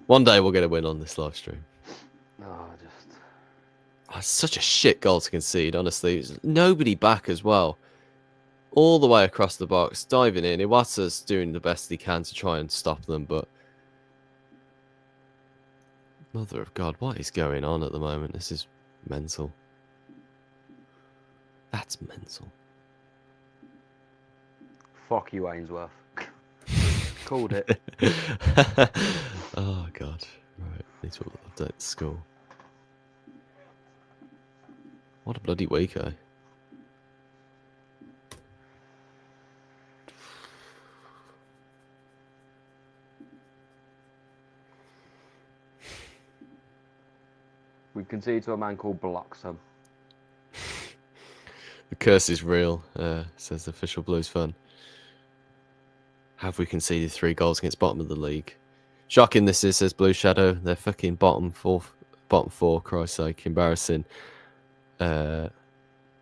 One day we'll get a win on this live stream. It's such a shit goal to concede, honestly. Nobody back as well. All the way across the box, diving in. Iwata's doing the best he can to try and stop them, but... Mother of God, what is going on at the moment? This is mental. That's mental. Fuck you, Ainsworth. Called it. Oh, God. Right, need to update the score. What a bloody week, eh? We conceded to a man called Bloxham. The curse is real, says the official Blues fan. have we conceded 3 goals against bottom of the league? Shocking this is, says Blue Shadow. They're fucking bottom 4, Christ's sake. Embarrassing.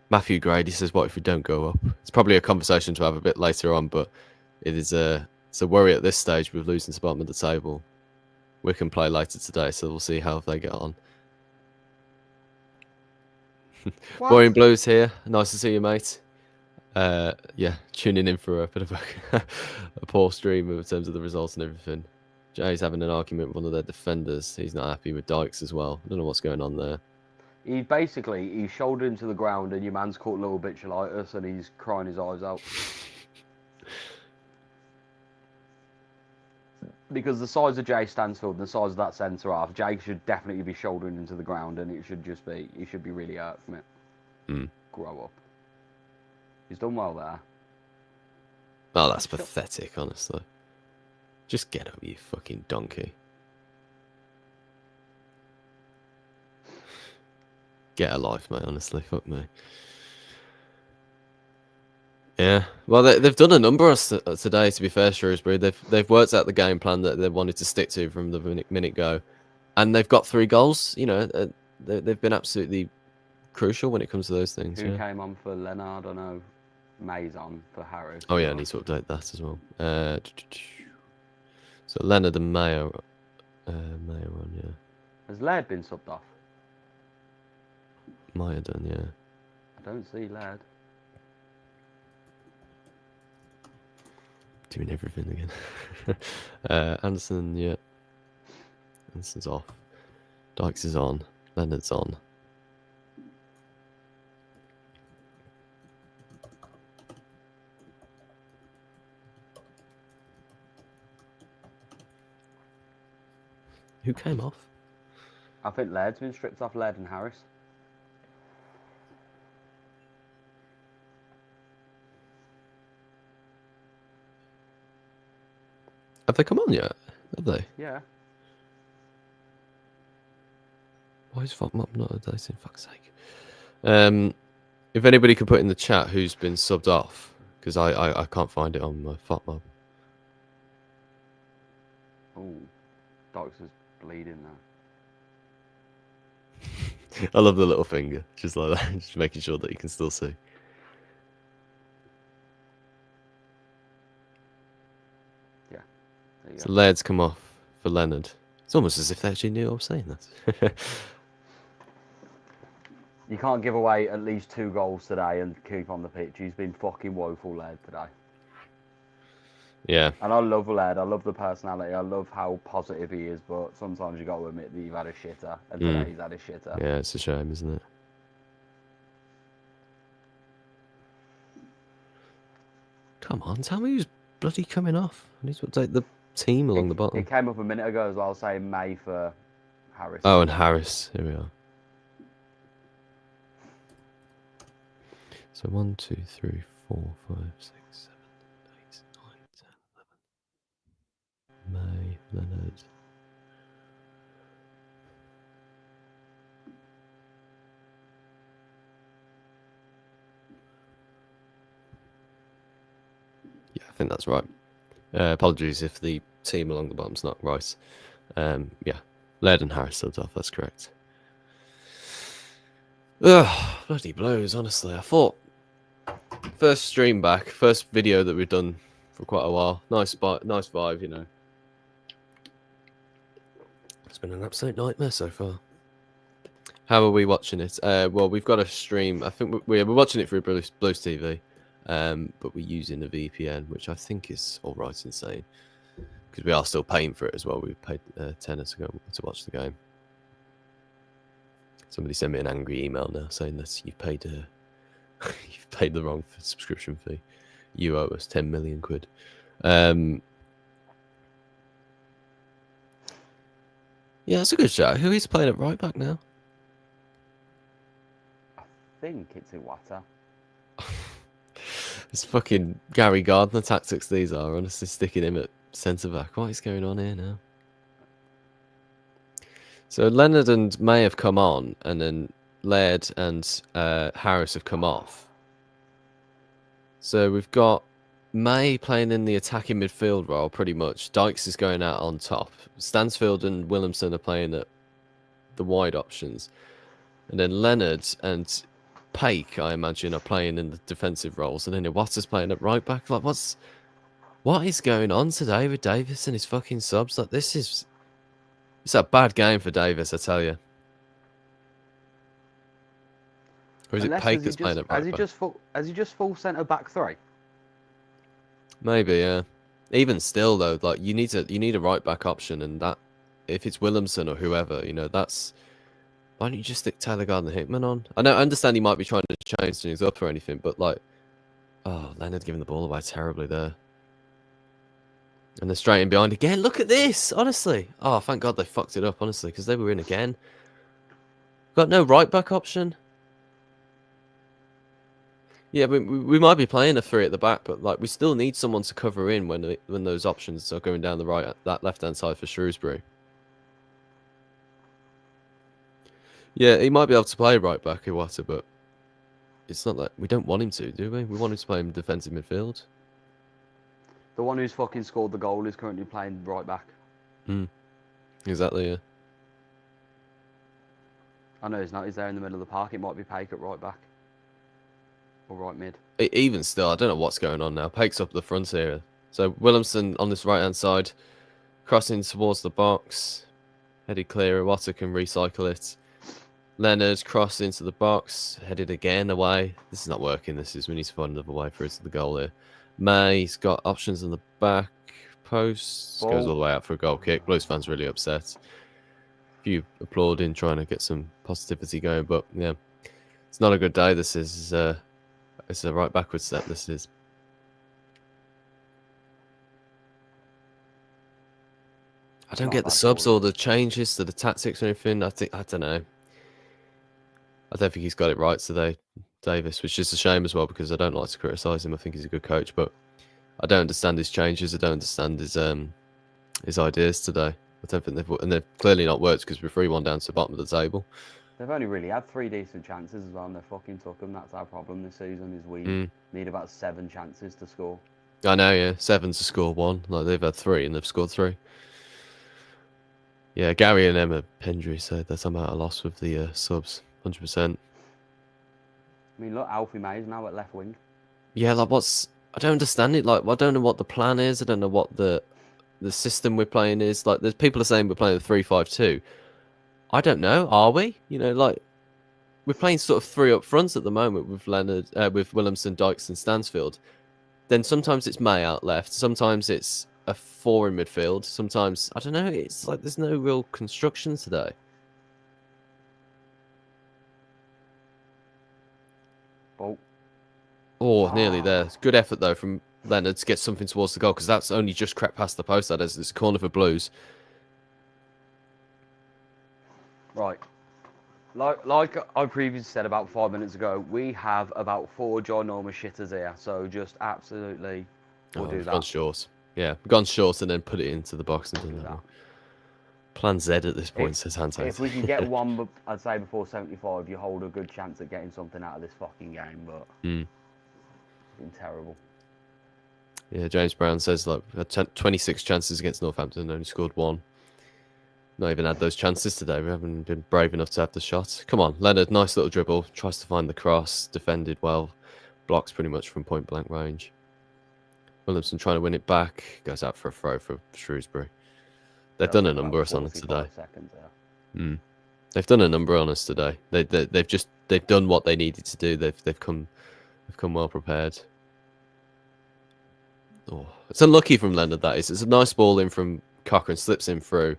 Matthew Grady says, what if we don't go up? It's probably a conversation to have a bit later on, but it's a worry at this stage with losing to the bottom of the table. We can play later today, so we'll see how they get on. Boy in Blues here. Nice to see you, mate. Yeah, tuning in for a bit of a poor stream in terms of the results and everything. Jay's having an argument with one of their defenders. He's not happy with Dykes as well. I don't know what's going on there. He's shouldered into the ground and your man's caught a little bitchulitis and he's crying his eyes out. Because the size of Jay Stansfield and the size of that centre half, Jay should definitely be shouldering into the ground and he should be really hurt from it. Grow up. He's done well there. Oh, that's pathetic, honestly. Just get up, you fucking donkey. Get a life, mate, honestly. Fuck me. Yeah. Well, they've done a number today, to be fair, Shrewsbury. They've worked out the game plan that they wanted to stick to from the minute go. And they've got 3 goals. You know, they've been absolutely crucial when it comes to those things. Who came on for Leonard? I know May's on for Harris. Oh, yeah, I need to update that as well. So Leonard and Mayo on, yeah. Has Laird been subbed off? Might have done, yeah. I don't see Laird. Doing everything again. Anderson, yeah. Anderson's off. Dykes is on. Leonard's on. Who came off? I think Laird's been stripped off, Laird and Harris. Have they come on yet? Have they? Yeah. Why is FOTMOB not updating? Fuck's sake. If anybody could put in the chat who's been subbed off, because I can't find it on my FOTMOB. Oh, Dykes is bleeding now. I love the little finger, just like that, just making sure that you can still see. Yeah. There you So go. Laird's come off for Leonard. It's almost as if they actually knew I was saying that. You can't give away at least 2 goals today and keep on the pitch. He's been fucking woeful, Laird, today. Yeah. And I love Laird. I love the personality. I love how positive he is. But sometimes you got to admit that you've had a shitter. And today he's had a shitter. Yeah, it's a shame, isn't it? Come on, tell me who's bloody coming off. I need to update the team along the bottom. It came up a minute ago as well, saying May for Harris. Oh, and Harris. Here we are. So 1, 2, 3, 4, 5, 6, 7, 8, 9, 10, 11. May, Leonard. Yeah, I think that's right. Apologies if the team along the bottom's not right. Yeah, Laird and Harris subbed off, that's correct. Ugh, bloody Blues, honestly. I thought first stream back, first video that we've done for quite a while. Nice vibe, you know. It's been an absolute nightmare so far. How are we watching it? Well, we've got a stream. I think we're watching it through Blues TV, but we're using a VPN, which I think is all right and sane, because we are still paying for it as well. We paid tenner to go to watch the game. Somebody sent me an angry email now saying that you've paid you've paid the wrong subscription fee. You owe us 10 million quid. Yeah, that's a good shout. Who is playing at right back now? I think it's Iwata. It's fucking Gary Gardner tactics these are, honestly, sticking him at centre back. What is going on here now? So Leonard and May have come on, and then Laird and Harris have come off. So we've got May playing in the attacking midfield role pretty much. Dykes is going out on top. Stansfield and Williamson are playing at the wide options. And then Leonard and Pake, I imagine, are playing in the defensive roles. And then Iwata's playing at right back. Like, what is going on today with Davis and his fucking subs? Like, it's a bad game for Davis, I tell you. Or is it Pake that's playing at right back? Has he just full centre back 3? Maybe, yeah. Even still, though, like you need a right back option, and that if it's Williamson or whoever, that's. Why don't you just stick Taylor Gardner-Hickman on? I understand he might be trying to change things up or anything, but like, oh, Leonard giving the ball away terribly there, and they're straight in behind again. Look at this, honestly. Oh, thank God they fucked it up, honestly, because they were in again. Got no right back option. Yeah, we might be playing a 3 at the back, but like we still need someone to cover in when those options are going down that left-hand side for Shrewsbury. Yeah, he might be able to play right back, Iwata, but it's not like we don't want him to, do we? We want him to play in defensive midfield. The one who's fucking scored the goal is currently playing right back. Exactly, yeah. I know he's not. He's there in the middle of the park. It might be Pake at right back. Or right mid. Even still, I don't know what's going on now. Pake's up the front here. So Williamson on this right-hand side, crossing towards the box. Headed clear. Iwata can recycle it. Leonard cross into the box. Headed again away. This is not working. We need to find another way for it to the goal here. May's got options in the back post. Goes all the way out for a goal kick. Blues fans really upset. A few applauding, trying to get some positivity going. But yeah, it's not a good day. This is... It's a right backwards step, this is. I don't get the subs or the changes to the tactics or anything. I don't know. I don't think he's got it right today, Davis, which is a shame as well because I don't like to criticise him. I think he's a good coach, but I don't understand his changes. I don't understand his ideas today. I don't think they've clearly not worked because we're 3-1 down to the bottom of the table. They've only really had 3 decent chances as well, and they fucking took them. That's our problem this season, is we need about 7 chances to score. I know, yeah. 7 to score 1. Like, they've had 3 and they've scored 3. Yeah, Gary and Emma Pendry said that I'm at a loss with the subs, 100%. I mean, look, Alfie May's now at left wing. Yeah, like, I don't understand it. Like, I don't know what the plan is. I don't know what the system we're playing is. Like, there's people are saying we're playing a 3-5-2. I don't know. Are we? Like we're playing sort of 3 up fronts at the moment with Leonard, with Williamson, Dykes, and Stansfield. Then sometimes it's May out left. Sometimes it's a 4 in midfield. Sometimes I don't know. It's like there's no real construction today. Oh, nearly there. Good effort though from Leonard to get something towards the goal because that's only just crept past the post. That is, it's a corner for Blues. Right. Like I previously said about 5 minutes ago, we have about 4 ginormous shitters here. So just absolutely, we'll do that. Gone short. Yeah, gone short and then put it into the box and done that. Plan Z at this point, says Hante. If we can get one, I'd say before 75, you hold a good chance at getting something out of this fucking game. But it's been terrible. Yeah, James Brown says like 26 chances against Northampton, only scored 1. Not even had those chances today. We haven't been brave enough to have the shot. Come on, Leonard, nice little dribble. Tries to find the cross. Defended well. Blocks pretty much from point blank range. Williamson trying to win it back. Goes out for a throw for Shrewsbury. They've done a number on us today. They've done a number on us today. They've done what they needed to do. They've come well prepared. Oh, it's unlucky from Leonard, that is. It's a nice ball in from Cochrane, slips in through.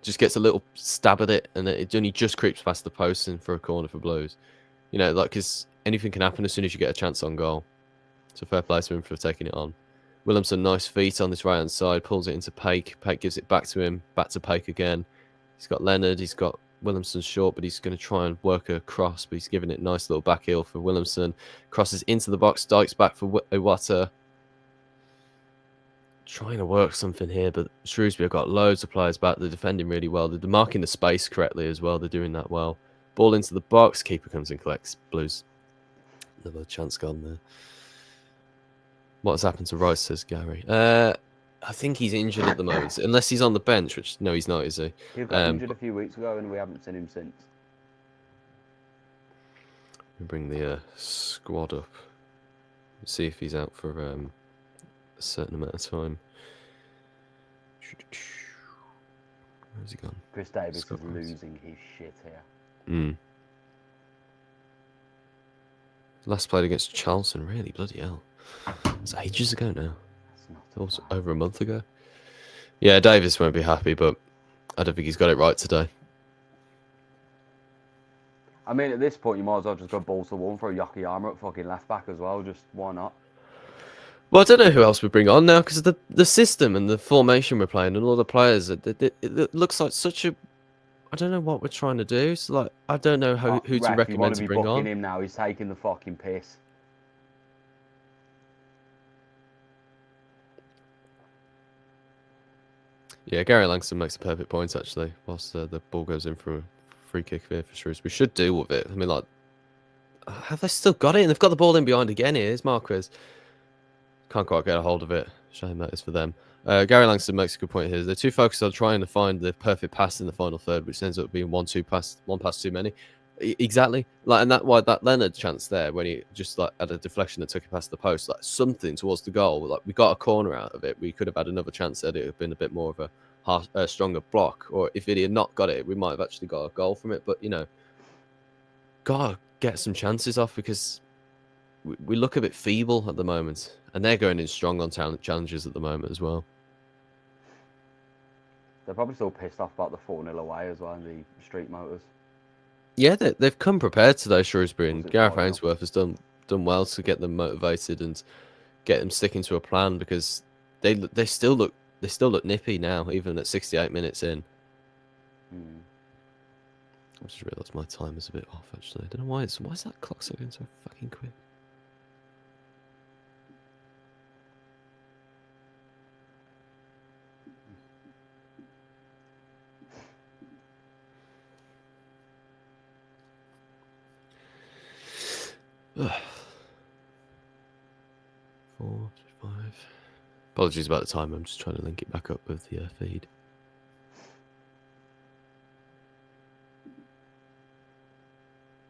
Just gets a little stab at it, and it only just creeps past the post and for a corner for Blues. Because anything can happen as soon as you get a chance on goal. So fair play to him for taking it on. Williamson, nice feet on this right-hand side, pulls it into Pake. Pake gives it back to him, back to Pake again. He's got Leonard, he's got Williamson short, but he's going to try and work a cross, but he's giving it a nice little back heel for Williamson. Crosses into the box, Dykes back for Iwata. Trying to work something here, but Shrewsbury have got loads of players back. They're defending really well. They're marking the space correctly as well. They're doing that well. Ball into the box. Keeper comes and collects. Blues. Another chance gone there. What has happened to Rice, says Gary. I think he's injured at the moment, unless he's on the bench, which, no, he's not, is he? He got injured a few weeks ago, and we haven't seen him since. We'll bring the squad up. See if he's out for a certain amount of time. Where's he gone? Chris Davies is losing his shit here. Last played against Charlton, really? Bloody hell. It's ages ago now. Also over a month ago. Yeah, Davis won't be happy, but I don't think he's got it right today. I mean, at this point, you might as well just go balls to one for a Yokoyama at fucking left back as well. Just why not? Well, I don't know who else we bring on now, because the system and the formation we're playing and all the players, it looks like such a... I don't know what we're trying to do. So, like, I don't know who to recommend to bring on. Him now. He's taking the fucking piss. Yeah, Gary Langston makes a perfect point, actually, whilst the ball goes in for a free kick here for Shrewsbury. We should deal with it. I mean, like, have they still got it? And they've got the ball in behind again. Here's Marquez. Can't quite get a hold of it. Shame that is for them. Gary Langston makes a good point here. They're too focused on trying to find the perfect pass in the final third, which ends up being one pass too many. Exactly. Like, and that Leonard chance there, when he just like had a deflection that took it past the post, like something towards the goal. Like, we got a corner out of it. We could have had another chance at it. It would have been a bit more of a stronger block. Or if it had not got it, we might have actually got a goal from it. But, you know, gotta get some chances off, because we look a bit feeble at the moment. And they're going in strong on challenges at the moment as well. They're probably still pissed off about the 4-0 away as well in the street motors. Yeah, they've come prepared today, Shrewsbury, and Gareth Ainsworth has done well to get them motivated and get them sticking to a plan, because they still look nippy now, even at 68 minutes in. I just realised my time is a bit off, actually. I don't know why is that clock so going so fucking quick? Ugh. 4, 5. Apologies about the time. I'm just trying to link it back up with the feed.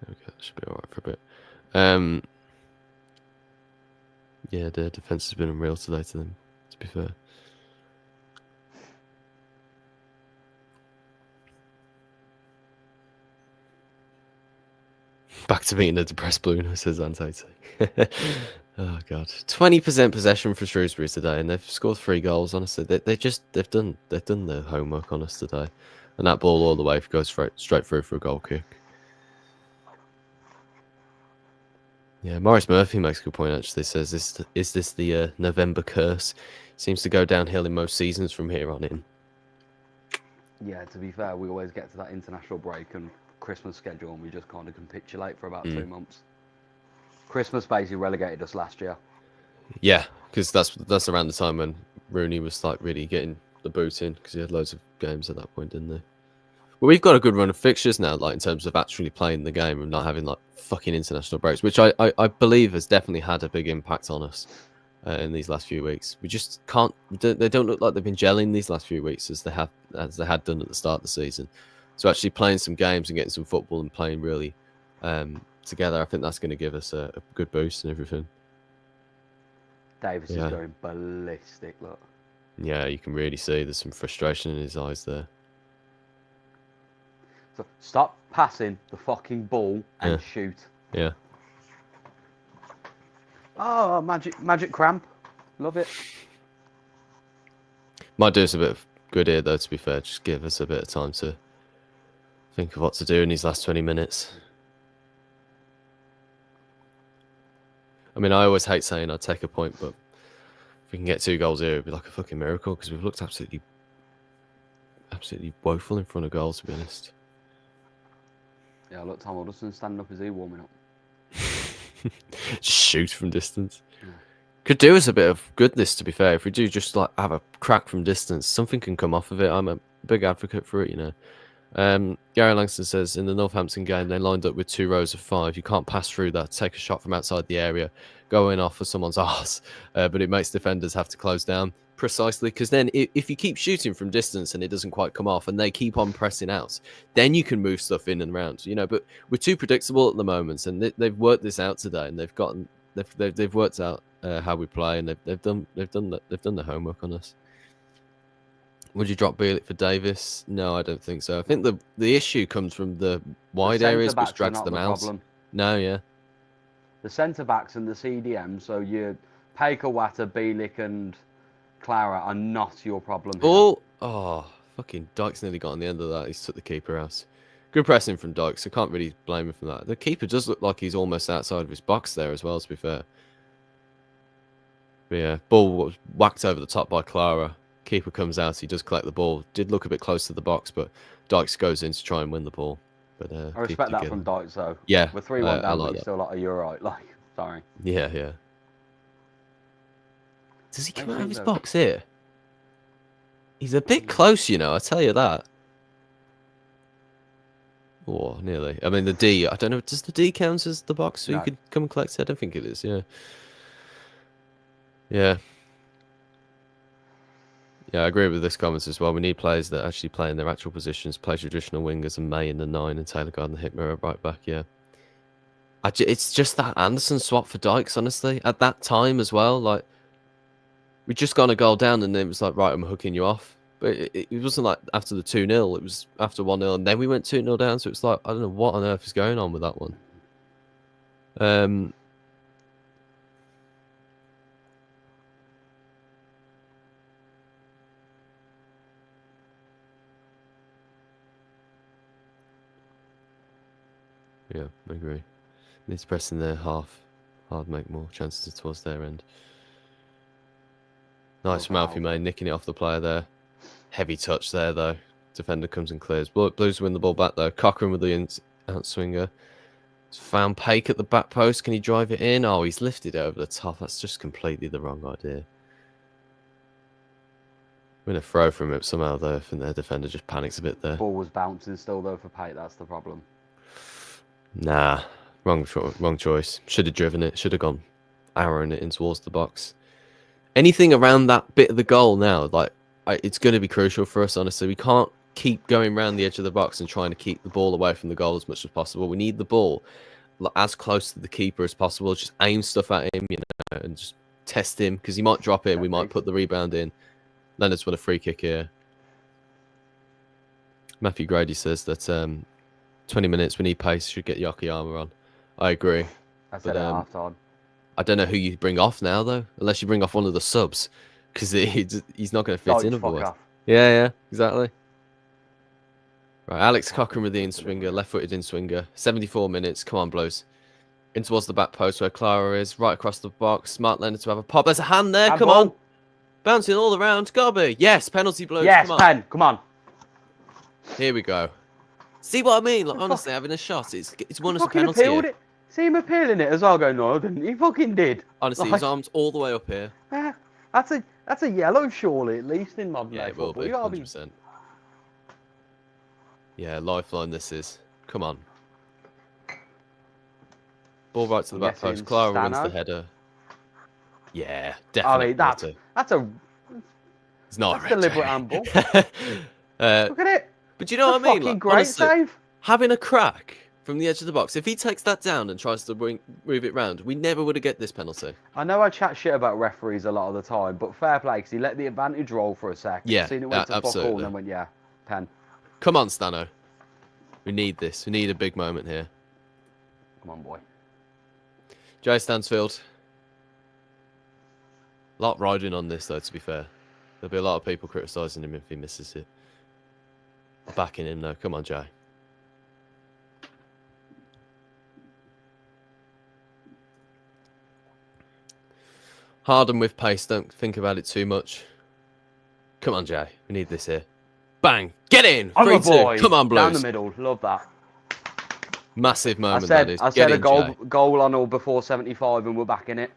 Okay, that should be alright for a bit. Yeah, the defence has been unreal today to them, to be fair. Back to being a depressed Bluno, says Antete. Oh god, 20% possession for Shrewsbury today, and they've scored 3 goals. Honestly, they've done their homework on us today, and that ball all the way goes straight through for a goal kick. Yeah, Maurice Murphy makes a good point. Actually, says is this the November curse? Seems to go downhill in most seasons from here on in. Yeah, to be fair, we always get to that international break and Christmas schedule, and we just kind of capitulate for about 2 months. Christmas basically relegated us last year. Yeah, because that's around the time when Rooney was like really getting the boot in, because he had loads of games at that point, didn't he? Well, we've got a good run of fixtures now, like in terms of actually playing the game and not having like fucking international breaks, which I believe has definitely had a big impact on us in these last few weeks. We just can't. They don't look like they've been gelling these last few weeks as they had done at the start of the season. So actually playing some games and getting some football and playing really together, I think that's going to give us a good boost and everything. Davis is going ballistic, look. Yeah, you can really see there's some frustration in his eyes there. So stop passing the fucking ball and shoot. Yeah. Oh, magic cramp. Love it. Might do us a bit of good here, though, to be fair. Just give us a bit of time to think of what to do in these last 20 minutes. I mean, I always hate saying I'd take a point, but if we can get 2 goals here, it'd be like a fucking miracle, because we've looked absolutely woeful in front of goal, to be honest. Yeah, look, Tom Alderson standing up as he warming up. Shoot from distance. Could do us a bit of goodness, to be fair. If we do just like have a crack from distance, something can come off of it. I'm a big advocate for it, you know. Gary Langston says in the Northampton game they lined up with 2 rows of 5. You can't pass through that. Take a shot from outside the area. going off for someone's arse, but it makes defenders have to close down precisely because then if you keep shooting from distance and it doesn't quite come off and they keep on pressing out, then you can move stuff in and around, you know. But we're too predictable at the moment, and they've worked this out today, and they've worked out how we play, and they've done the homework on us. Would you drop Bielik for Davis? No, I don't think so. I think the issue comes from the wide areas which drags them out. No, yeah. The centre backs and the CDM, so you Paker-Watter, Bielik, and Clara are not your problem here. Fucking Dykes nearly got on the end of that. He's took the keeper out. Good pressing from Dykes. I can't really blame him for that. The keeper does look like he's almost outside of his box there as well, to be fair. But yeah, ball was whacked over the top by Clara. Keeper comes out, he does collect the ball. Did look a bit close to the box, but Dykes goes in to try and win the ball. But I respect that from Dykes, though. Yeah, we're 3-1 down, but you're still like, you're right. Like, sorry. Yeah. Does he come out of his box here? He's a bit close, you know. I tell you that. Oh, nearly. I mean, the D. I don't know. Does the D count as the box so you could come and collect it? I don't think it is. Yeah. Yeah, I agree with this comment as well. We need players that actually play in their actual positions, play traditional wingers, and May in the 9 and Taylor Gardner Hickmer at right back. Yeah, it's just that Anderson swap for Dykes. Honestly, at that time as well, like we just got a goal down, and then it was like, right, I'm hooking you off. But it wasn't like after the 2-0. It was after 1-0, and then we went 2-0 down. So it's like, I don't know what on earth is going on with that one. Yeah, I agree. Needs pressing their half hard, make more chances towards their end. Nice from Alfie May, nicking it off the player there. Heavy touch there, though. Defender comes and clears. Blues win the ball back, though. Cochrane with the outswinger. Found Paik at the back post. Can he drive it in? Oh, he's lifted it over the top. That's just completely the wrong idea. We're going to throw from it somehow, though. I think their defender just panics a bit there. Ball was bouncing still, though, for Paik. That's the problem. Nah, wrong choice. Should have driven it. Should have gone arrowing it in towards the box. Anything around that bit of the goal now, like it's going to be crucial for us. Honestly, we can't keep going around the edge of the box and trying to keep the ball away from the goal as much as possible. We need the ball as close to the keeper as possible. Just aim stuff at him, you know, and just test him because he might drop it. We might put the rebound in. Leonard's won a free kick here. Matthew Grady says that 20 minutes, we need pace, should get Yokoyama on. I agree. I said at half time. I don't know who you bring off now, though, unless you bring off one of the subs, because he's not going to fit in otherwise. Yeah, exactly. Right, Alex Cochrane with the in-swinger, left-footed in-swinger. 74 minutes, come on, Blues. In towards the back post where Clara is, right across the box. Smart Leonard to have a pop. There's a hand there, come on. Bouncing all around, Gobby. Yes, penalty, Blues, yes, come on. Pen, come on. Here we go. See what I mean? Like, honestly, having a shot, it's won us a penalty. It. See him appealing it as well, going, no, didn't he? Fucking did. Honestly, his arms all the way up here. That's a yellow, surely, at least in modern day football. Yeah, it will be, 100%. Yeah, lifeline this is. Come on. Ball right to the back post. Clara wins the header. Yeah, definitely. I mean, that's a... It's not a deliberate handball. Look at it. But you know what I mean? Like, great honestly, save. Having a crack from the edge of the box, if he takes that down and tries to move it round, we never would have get this penalty. I know I chat shit about referees a lot of the time, but fair play, because he let the advantage roll for a sec. Yeah, seen it went to absolutely. Fuck all and then went, yeah, pen. Come on, Stano. We need this. We need a big moment here. Come on, boy. Jay Stansfield. A lot riding on this, though, to be fair. There'll be a lot of people criticising him if he misses it. Backing him, though. Come on, Jay. Harden with pace. Don't think about it too much. Come on, Jay. We need this here. Bang. Get in. 3-2. Come on, Blues. Down the middle. Love that. Massive moment, I said a goal on or before 75 and we're back in it.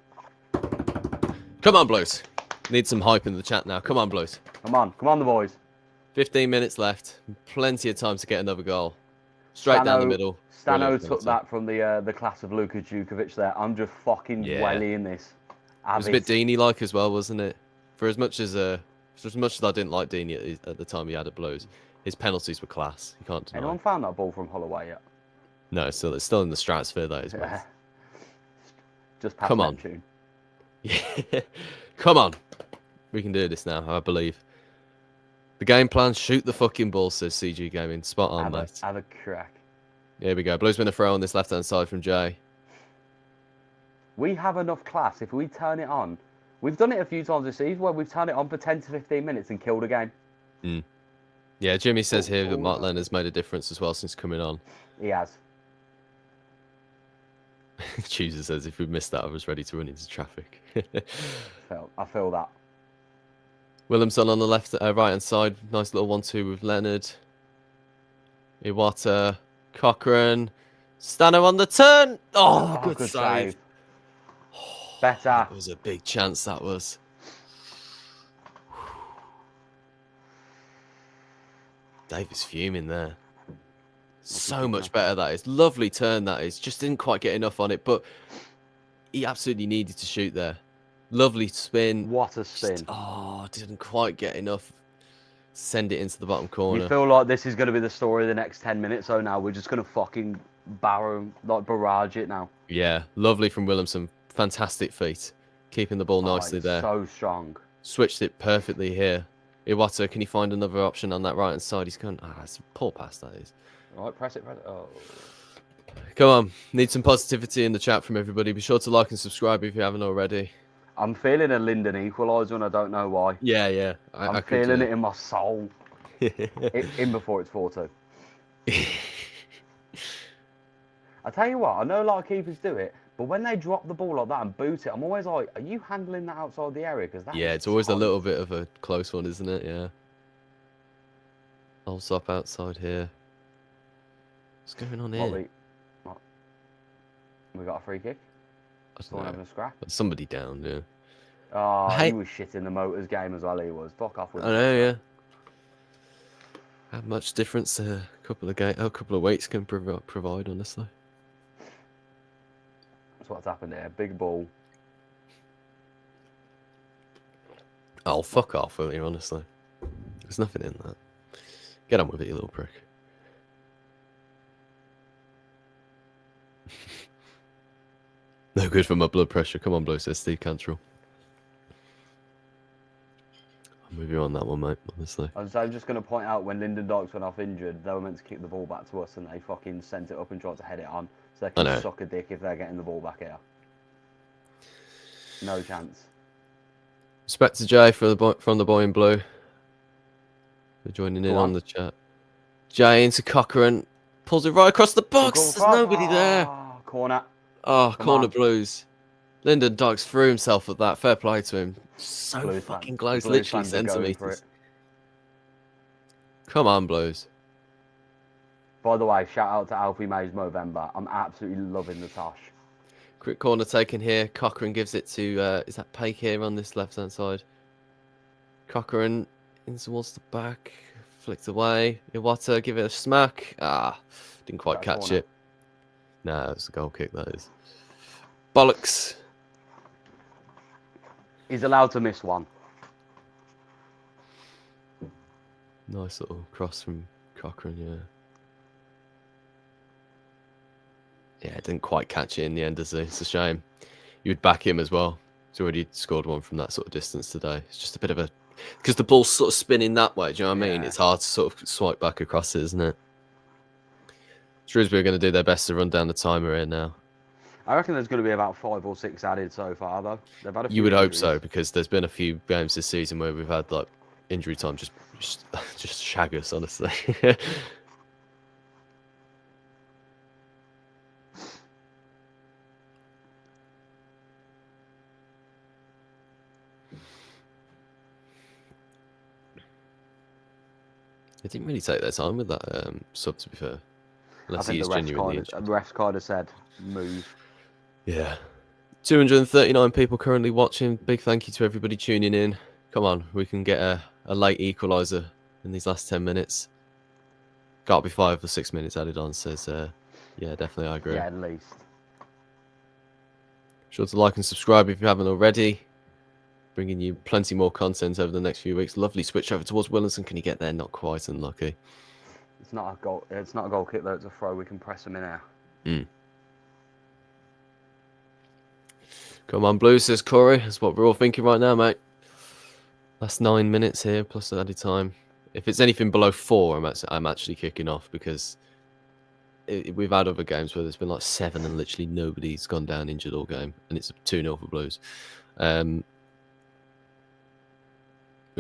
Come on, Blues. Need some hype in the chat now. Come on, Blues. Come on the boys. 15 minutes left. Plenty of time to get another goal. Straight down the middle. Stano took that from the class of Luka Djukovic there. I'm just fucking wellying this. It was a bit Deeney-like as well, wasn't it? For as much as I didn't like Deeney at the time he had at Blues, his penalties were class. You can't deny. Anyone found that ball from Holloway yet? No, it's still in the stratosphere, that is. Yeah. Just past Come on. Neptune. Yeah. Come on. We can do this now, I believe. The game plan, shoot the fucking ball, says CG Gaming. Spot on, mate. Have a crack. Here we go. Blues win a throw on this left-hand side from Jay. We have enough class if we turn it on. We've done it a few times this season where we've turned it on for 10 to 15 minutes and killed a game. Mm. Yeah, Jimmy says here that Mark Leonard's made a difference as well since coming on. He has. Chooser says, if we missed that, I was ready to run into traffic. I feel that. Williamson on the left, right-hand side. Nice little 1-2 with Leonard. Iwata, Cochrane. Stano on the turn. Oh, good save. Better. That was a big chance, that was. Davis fuming there. So much better, that is. Lovely turn, that is. Just didn't quite get enough on it, but he absolutely needed to shoot there. Lovely spin. What a spin. Didn't quite get enough. Send it into the bottom corner. You feel like this is going to be the story of the next 10 minutes, so now we're just going to fucking barrage it now. Yeah, lovely from Williamson. Fantastic feet. Keeping the ball nicely there. So strong. Switched it perfectly here. Iwata, can you find another option on that right-hand side? He's going... it's a poor pass, that is. All right, press it. Oh. Come on. Need some positivity in the chat from everybody. Be sure to like and subscribe if you haven't already. I'm feeling a Linden equaliser and I don't know why. Yeah. I'm feeling it in my soul. in before it's 4-2. I tell you what, I know a lot of keepers do it, but when they drop the ball like that and boot it, I'm always like, are you handling that outside the area? Because it's always a little bit of a close one, isn't it? Yeah. Salop outside here. What's going on here? We got a free kick? Someone having a scrap? Somebody down, yeah. Oh, he was shit in the Motors game as well, he was. Fuck off with I know, yeah. How much difference a couple of weights can provide, honestly. That's what's happened here. Big ball. Oh, fuck off, will you, honestly. There's nothing in that. Get on with it, you little prick. No good for my blood pressure. Come on, Blue, says Steve Cantrell. I'm with you on that one, mate, honestly. I'm just going to point out when Lyndon Dykes went off injured, they were meant to kick the ball back to us and they fucking sent it up and tried to head it on. So they can suck a dick if they're getting the ball back here. No chance. Respect to Jay from the boy in blue. For joining in on the chat. Jay into Cochrane. Pulls it right across the box. There's nobody there. Corner. Oh, corner Blues. Lyndon Dykes threw himself at that. Fair play to him. So Blues fucking close. Literally centimetres. Come on, Blues. By the way, shout out to Alfie Mays Movember. I'm absolutely loving the tosh. Quick corner taken here. Cochrane gives it to, is that Pake here on this left-hand side? Cochrane in towards the back. Flicked away. Iwata, give it a smack. Didn't quite catch it. Nah, it's a goal kick, that is. Bollocks. He's allowed to miss one. Nice little cross from Cochrane, yeah. Yeah, didn't quite catch it in the end, does he? It's a shame. You would back him as well. He's already scored one from that sort of distance today. It's just a bit of a... Because the ball's sort of spinning that way, do you know what I mean? It's hard to sort of swipe back across it, isn't it? Shrewsbury are going to do their best to run down the timer here now. I reckon there's going to be about 5 or 6 added so far, though. They've had a few you would injuries. hope so, because there's been a few games this season where we've had like injury time just shag us, honestly. They didn't really take their time with that sub, to be fair. Unless I think the refs kind of said, move. Yeah. 239 people currently watching. Big thank you to everybody tuning in. Come on, we can get a late equaliser in these last 10 minutes. Got to be 5 or 6 minutes added on, says, yeah, definitely, I agree. Yeah, at least. Sure to like and subscribe if you haven't already. Bringing you plenty more content over the next few weeks. Lovely switch over towards Williamson. Can you get there? Not quite, unlucky. It's not a goal. It's not a goal kick though. It's a throw. We can press them in here. Come on, Blues, says Corey. That's what we're all thinking right now, mate. Last 9 minutes here, plus added time. If it's anything below 4, I'm actually kicking off, because we've had other games where there's been like 7 and literally nobody's gone down injured all game, and it's 2-0 for Blues. We're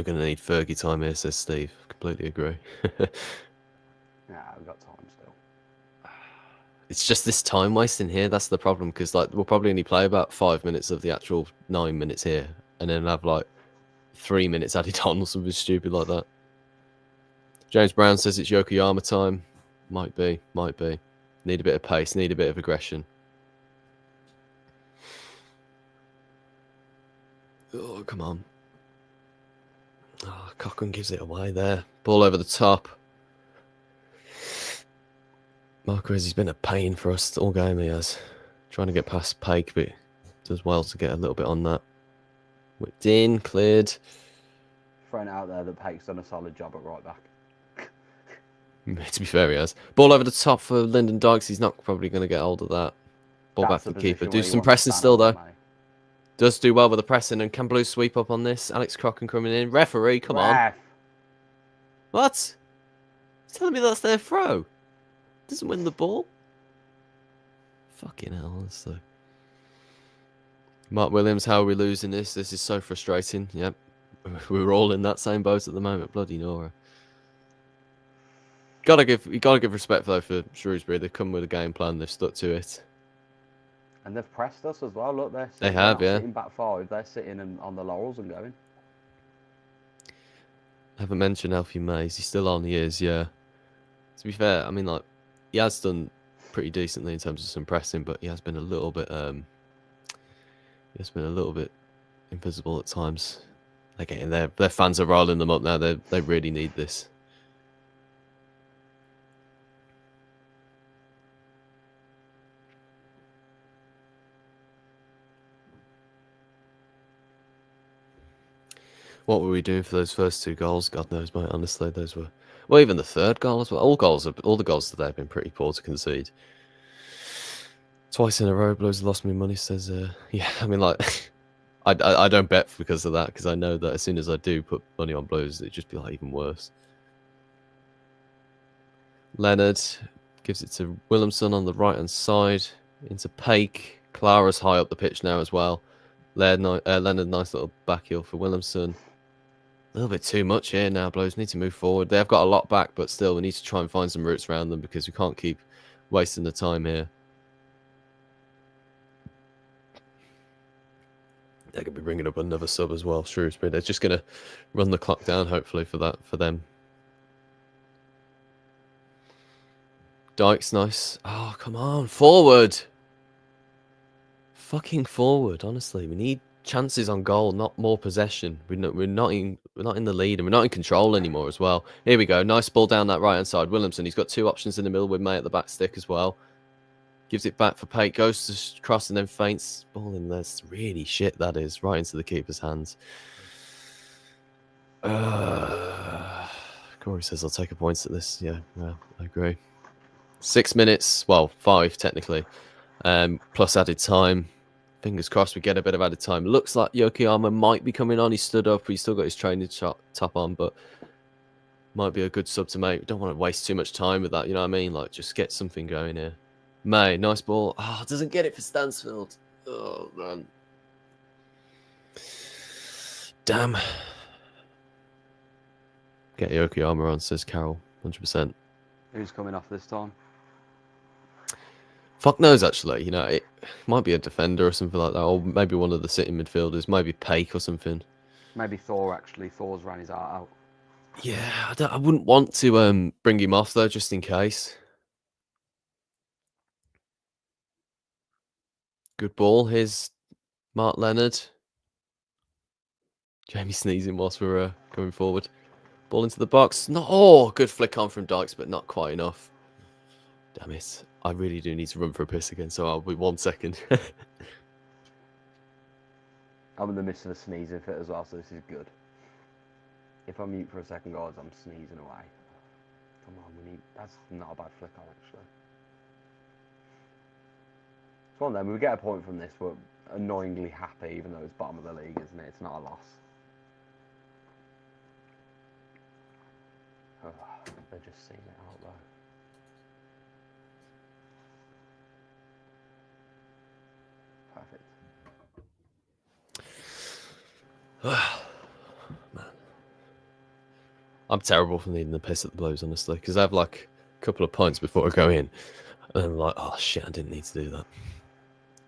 going to need Fergie time here, says Steve. Completely agree. Yeah, we've got time still. It's just this time wasting here. That's the problem, because like we'll probably only play about 5 minutes of the actual 9 minutes here, and then have like 3 minutes added on or something stupid like that. James Brown says it's Yokoyama time. Might be. Need a bit of pace, need a bit of aggression. Oh, come on. Oh, Cochran gives it away there. Ball over the top. Marquez, he's been a pain for us all game, he has. Trying to get past Pake, but does well to get a little bit on that. Whipped in, cleared. Thrown out there that Pake's done a solid job at right back. To be fair, he has. Ball over the top for Lyndon Dykes. He's not probably going to get hold of that. Ball back to the keeper. Do some pressing still, though. Does do well with the pressing. And can Blues sweep up on this? Alex Cochran coming in. Referee, come on. What? He's telling me that's their throw. Doesn't win the ball. Fucking hell, honestly. Mark Williams, how are we losing this? This is so frustrating. Yep. We're all in that same boat at the moment. Bloody Nora. You gotta give respect though for Shrewsbury. They've come with a game plan. They've stuck to it. And they've pressed us as well. Look, they have, yeah. Sitting back 5, they're sitting on the laurels and going. I haven't mentioned Alfie May. Is he still on? He is, yeah. To be fair, I mean, like, he has done pretty decently in terms of some pressing, but he has been a little bit invisible at times. They're getting their fans are rolling them up now. They really need this. What were we doing for those first 2 goals? God knows, mate. Honestly, those were... Well, even the third goal as well. All the goals today have been pretty poor to concede. Twice in a row, Blues have lost me money, says... yeah, I mean, like... I don't bet because of that, because I know that as soon as I do put money on Blues, it'd just be, like, even worse. Leonard gives it to Williamson on the right-hand side. Into Pake. Clara's high up the pitch now as well. Leonard, nice little back heel for Williamson. A little bit too much here now, Blues. Need to move forward. They have got a lot back, but still, we need to try and find some routes around them, because we can't keep wasting the time here. They're going to be bringing up another sub as well, Shrewsbury. They're just going to run the clock down, hopefully, for them. Dykes, nice. Oh, come on. Forward. Fucking forward, honestly. We need chances on goal, not more possession. We're not in the lead, and we're not in control anymore as well. Here we go. Nice ball down that right hand side. Williamson, he's got 2 options in the middle with May at the back stick as well. Gives it back for Pate, goes to cross and then feints. Ball in there. Really shit, that is. Right into the keeper's hands. Corey says I'll take a point at this. Yeah, I agree. 6 minutes, well, 5 technically, plus added time. Fingers crossed we get a bit of added time. Looks like Yokoyama might be coming on. He stood up. He's still got his training top on, but might be a good sub to make. We don't want to waste too much time with that. You know what I mean? Like, just get something going here. May, nice ball. Oh, doesn't get it for Stansfield. Oh, man. Damn. Get Yokoyama on, says Carol. 100%. Who's coming off this time? Fuck knows, actually. You know, it might be a defender or something like that, or maybe one of the sitting midfielders, maybe Pake or something. Maybe Thor, actually. Thor's ran his heart out. Yeah, I wouldn't want to bring him off, though, just in case. Good ball. Here's Mark Leonard. Jamie sneezing whilst we're going forward. Ball into the box. Oh, good flick on from Dykes, but not quite enough. Damn it. I really do need to run for a piss again, so I'll be 1 second. I'm in the midst of a sneezing fit as well, so this is good. If I mute for a second, guys, I'm sneezing away. Come on, that's not a bad flick on, actually. It's one of them. We get a point from this. We're annoyingly happy, even though it's bottom of the league, isn't it? It's not a loss. Oh, they're just seeing it out, though. Perfect. Man. I'm terrible for needing the piss at the Blues, honestly, because I have like a couple of points before I go in, and I'm like, oh shit, I didn't need to do that.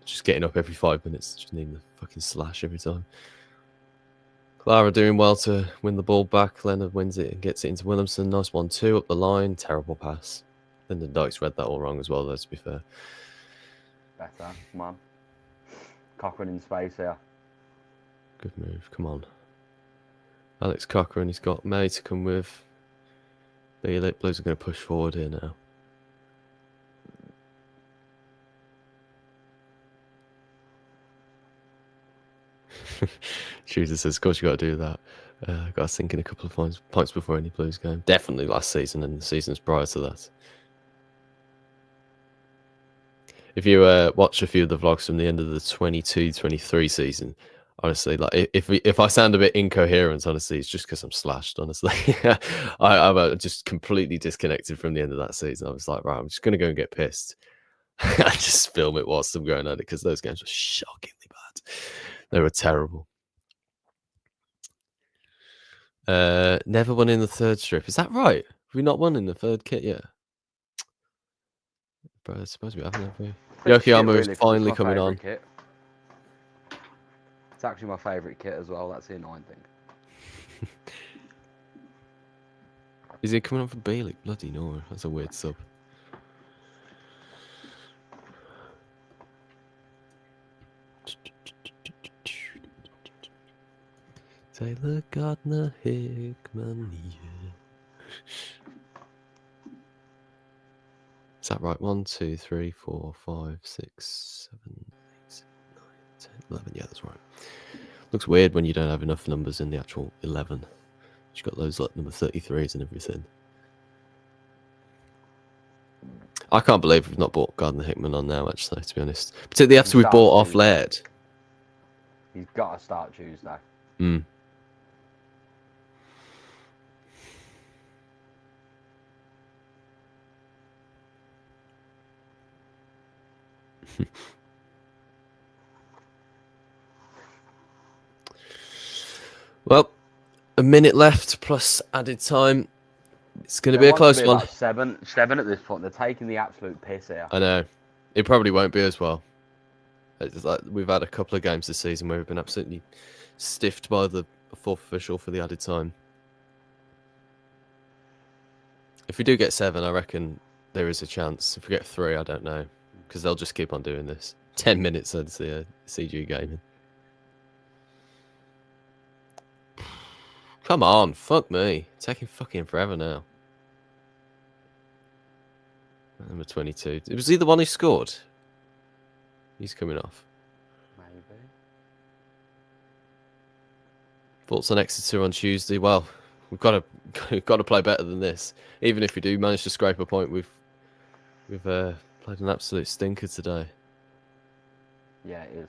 Just getting up every 5 minutes, just needing the fucking slash every time. Clara doing well to win the ball back. Leonard wins it and gets it into Williamson. Nice 1-2 up the line. Terrible pass. Lyndon Dykes read that all wrong as well, though, to be fair. Better, come on. Cochrane in space here. Good move, come on. Alex Cochrane, he's got May to come with. Blues are going to push forward here now. Shooter says, of course you got to do that. Got to sink in a couple of points before any Blues game. Definitely last season and the seasons prior to that. If you watch a few of the vlogs from the end of the 22-23 season, honestly, like if I sound a bit incoherent, honestly, it's just because I'm slashed. Honestly, I'm just completely disconnected from the end of that season. I was like, right, I'm just gonna go and get pissed. I just film it whilst I'm going at it because those games were shockingly bad. They were terrible. Never won in the third strip. Is that right? Have we not won in the third kit yet? Bro, I suppose we haven't, have we? Yokoyama really, is finally coming on. Kit. It's actually my favourite kit as well. That's the annoying thing. Is he coming on for Bielik? Bloody no. That's a weird sub. Taylor Gardner Hickman, yeah. Is that right? 1, 2, 3, 4, 5, 6, 7, 8, 9, 10, 11. Yeah, that's right. Looks weird when you don't have enough numbers in the actual 11. You've got those like number 33s and everything. I can't believe we've not bought Gardner Hickman on now, actually, to be honest. Particularly after we bought off Laird. He's got to start Tuesday. Hmm. Well, a minute left plus added time. It's going to be a close one. Like seven at this point. They're taking the absolute piss here. I know. It probably won't be as well. It's like we've had a couple of games this season where we've been absolutely stiffed by the fourth official for the added time. If we do get 7, I reckon there is a chance. If we get 3, I don't know. Because they'll just keep on doing this. 10 minutes since the CG gaming. Come on, fuck me. It's taking fucking forever now. Number 22. Was he the one who scored? He's coming off. Maybe. Thoughts on Exeter on Tuesday? Well, we've got to play better than this. Even if we do manage to scrape a point, we've played an absolute stinker today. Yeah, it is.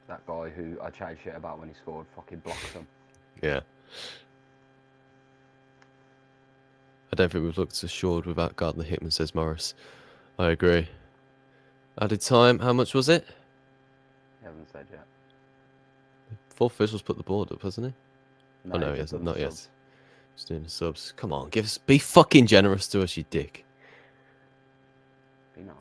That guy who I chatted shit about when he scored fucking blocked him. Yeah. I don't think we've looked assured without Gardner Hickman, says Morris. I agree. Added time, how much was it? He hasn't said yet. Fourth official's put the board up, hasn't he? No, oh no, he hasn't. Not yet. Just doing the subs. Come on, be fucking generous to us, you dick. Be nice.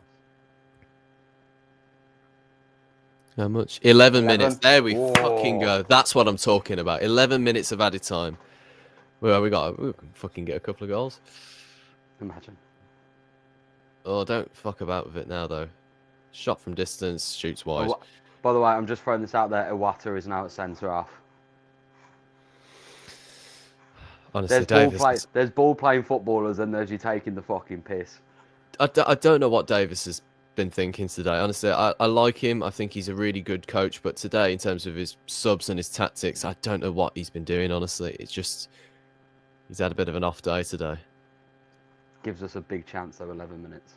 How much? 11 minutes. There we fucking go. That's what I'm talking about. 11 minutes of added time. Well, we can fucking get a couple of goals. Imagine. Oh, don't fuck about with it now, though. Shot from distance, shoots wide. Oh, by the way, I'm just throwing this out there. Iwata is now at centre half. Honestly, Davis. There's ball playing footballers, and there's you taking the fucking piss. I don't know what Davis has been thinking today. Honestly, I like him. I think he's a really good coach. But today, in terms of his subs and his tactics, I don't know what he's been doing. Honestly, it's just he's had a bit of an off day today. Gives us a big chance though. 11 minutes.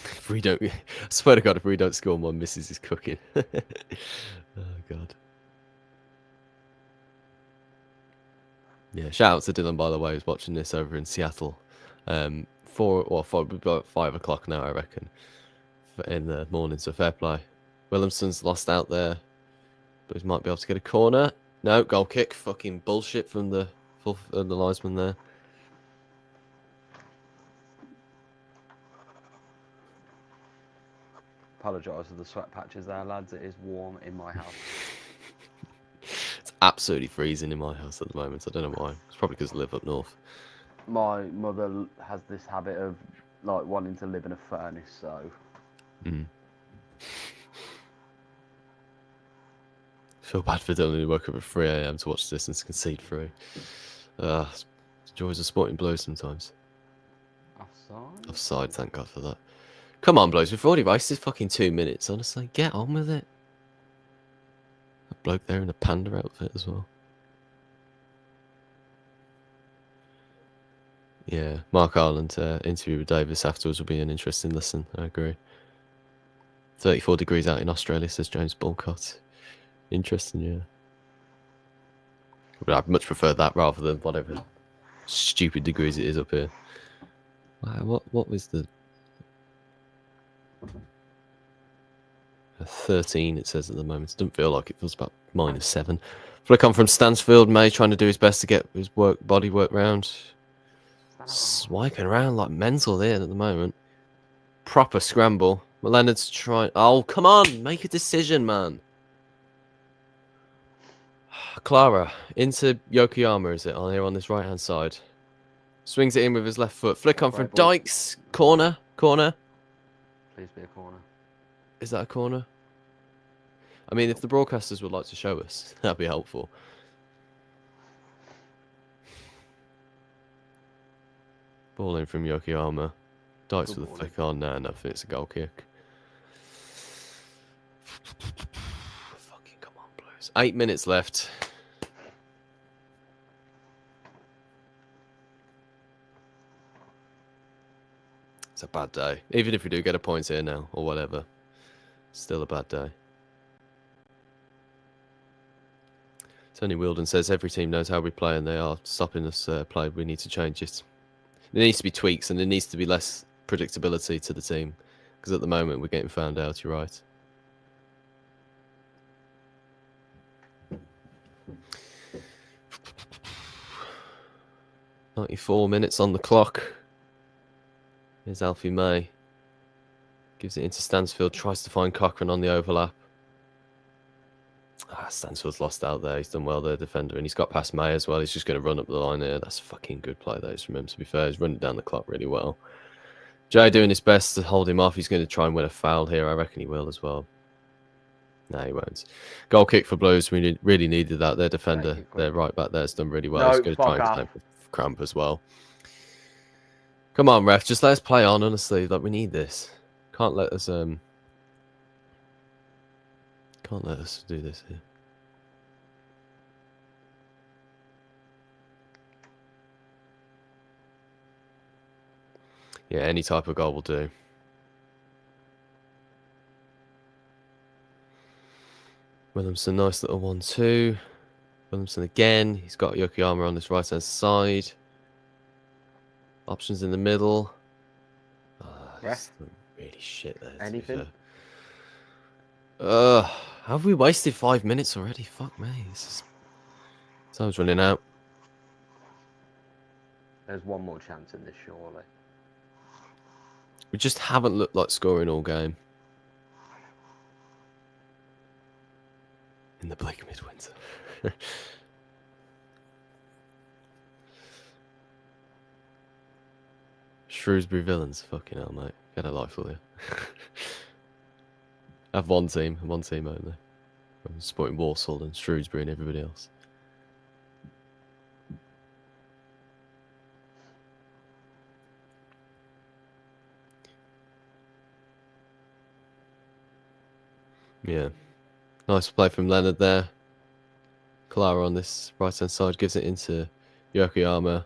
If we don't, I swear to God, if we don't score more, misses is cooking. Oh God. Yeah, shout out to Dylan, by the way, who's watching this over in Seattle. 5 o'clock now, I reckon, in the morning. So fair play. Williamson's lost out there, but he might be able to get a corner. No, goal kick. Fucking bullshit from the linesman there. Apologise for the sweat patches there, lads. It is warm in my house. It's absolutely freezing in my house at the moment. I don't know why. It's probably because I live up north. My mother has this habit of like wanting to live in a furnace, so. Feel bad for Dylan who woke up at 3 a.m. to watch this and concede 3. Joys of sporting Blues sometimes. Offside, thank God for that. Come on, Blues. We've already wasted fucking 2 minutes. Honestly, get on with it. A bloke there in a panda outfit as well. Yeah, Mark Ireland interview with Davis afterwards will be an interesting listen. I agree. 34 degrees out in Australia, says James Bulcott. Interesting, yeah. But I'd much prefer that rather than whatever stupid degrees it is up here. What was the 13 it says at the moment. It doesn't feel like it. Feels about -7. Flick on from Stansfield. May trying to do his best to get his body work round. Swiping around like mental there at the moment. Proper scramble. Leonard's trying. Oh, come on. Make a decision, man. Clara into Yokoyama, is it? On here on this right-hand side. Swings it in with his left foot. Flick on from Dykes. Corner. Please be a corner. Is that a corner? I mean, if the broadcasters would like to show us, that'd be helpful. Ball in from Yokoyama. Dykes with a flick on. No, nothing. It's a goal kick. Fucking come on, Blues. 8 minutes left. It's a bad day. Even if we do get a point here now, or whatever. Still a bad day. Tony Wilden says every team knows how we play and they are stopping us play. We need to change it. There needs to be tweaks and there needs to be less predictability to the team. Because at the moment we're getting found out, you're right. .94 on the clock. Here's Alfie May. Gives it into Stansfield. Tries to find Cochrane on the overlap. Stansfield's lost out there. He's done well there, defender. And he's got past May as well. He's just going to run up the line here. That's a fucking good play, though, from him, to be fair. He's running down the clock really well. Jay doing his best to hold him off. He's going to try and win a foul here. I reckon he will as well. No, he won't. Goal kick for Blues. We really needed that. Their defender, they're right back there. It's done really well. He's going to try and claim for cramp as well. Come on, ref. Just let us play on, honestly. Like, we need this. Can't let us do this here. Yeah, any type of goal will do. Williamson, nice little 1-2. Williamson again. He's got Yokoyama on this right-hand side. Options in the middle. Really shit there. Anything? Have we wasted 5 minutes already? Fuck me. Time's running out. There's one more chance in this, surely. We just haven't looked like scoring all game. In the bleak midwinter. Shrewsbury villains. Fucking hell, mate. Get a life, will you? I have one team only. I'm supporting Walsall and Shrewsbury and everybody else. Yeah. Nice play from Leonard there. Clara on this right-hand side gives it into Yokoyama.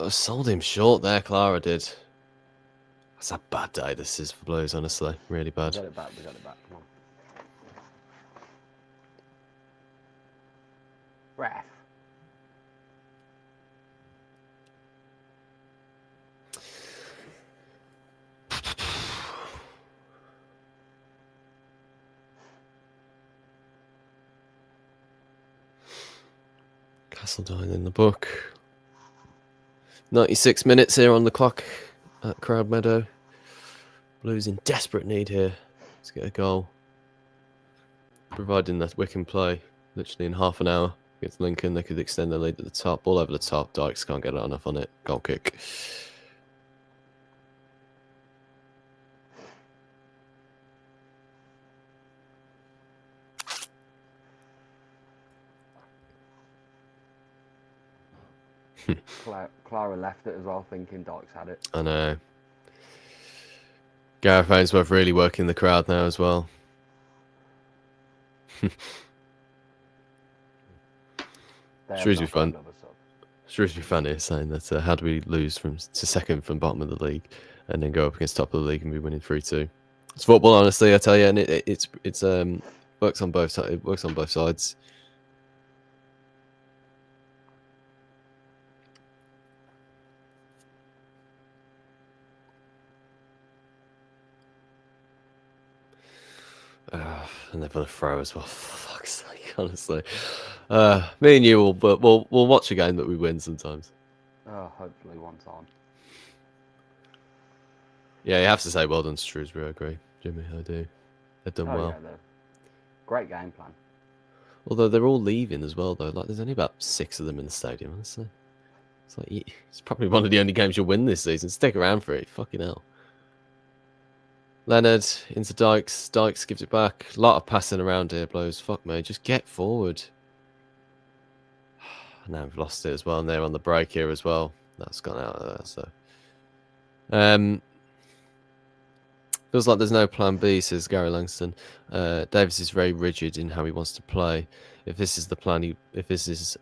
Sold him short there, Clara did. That's a bad day this is for Blues, honestly. Really bad. We got it back. Come on. Ref. Castledine in the book. 96 minutes here on the clock at Croud Meadow. Blues in desperate need here to get a goal. Providing that Wickham play literally in half an hour against Lincoln, they could extend their lead at the top. Ball over the top. Dykes can't get enough on it. Goal kick. Clara left it as well, thinking Dykes had it. I know. Gareth Ainsworth really working the crowd now as well. Shrewsbury fan is saying that how do we lose to second from bottom of the league and then go up against top of the league and be winning 3-2? It's football, honestly, I tell you, and it works on both sides. It works on both sides. And they've got a throw as well. For fuck's sake, honestly. Me and you we'll watch a game that we win sometimes. Hopefully one time. Yeah, you have to say well done to Shrewsbury. I agree, Jimmy. I do. They've done well. Yeah, great game plan. Although they're all leaving as well, though. Like, there's only about 6 of them in the stadium. Honestly, it's like it's probably one of the only games you'll win this season. Stick around for it. Fucking hell. Leonard into Dykes. Dykes gives it back. A lot of passing around here, Blues. Fuck me. Just get forward. Now we've lost it as well. And they're on the break here as well. That's gone out of there. So, feels like there's no plan B, says Gary Langston. Davies is very rigid in how he wants to play. If this is the plan, if this is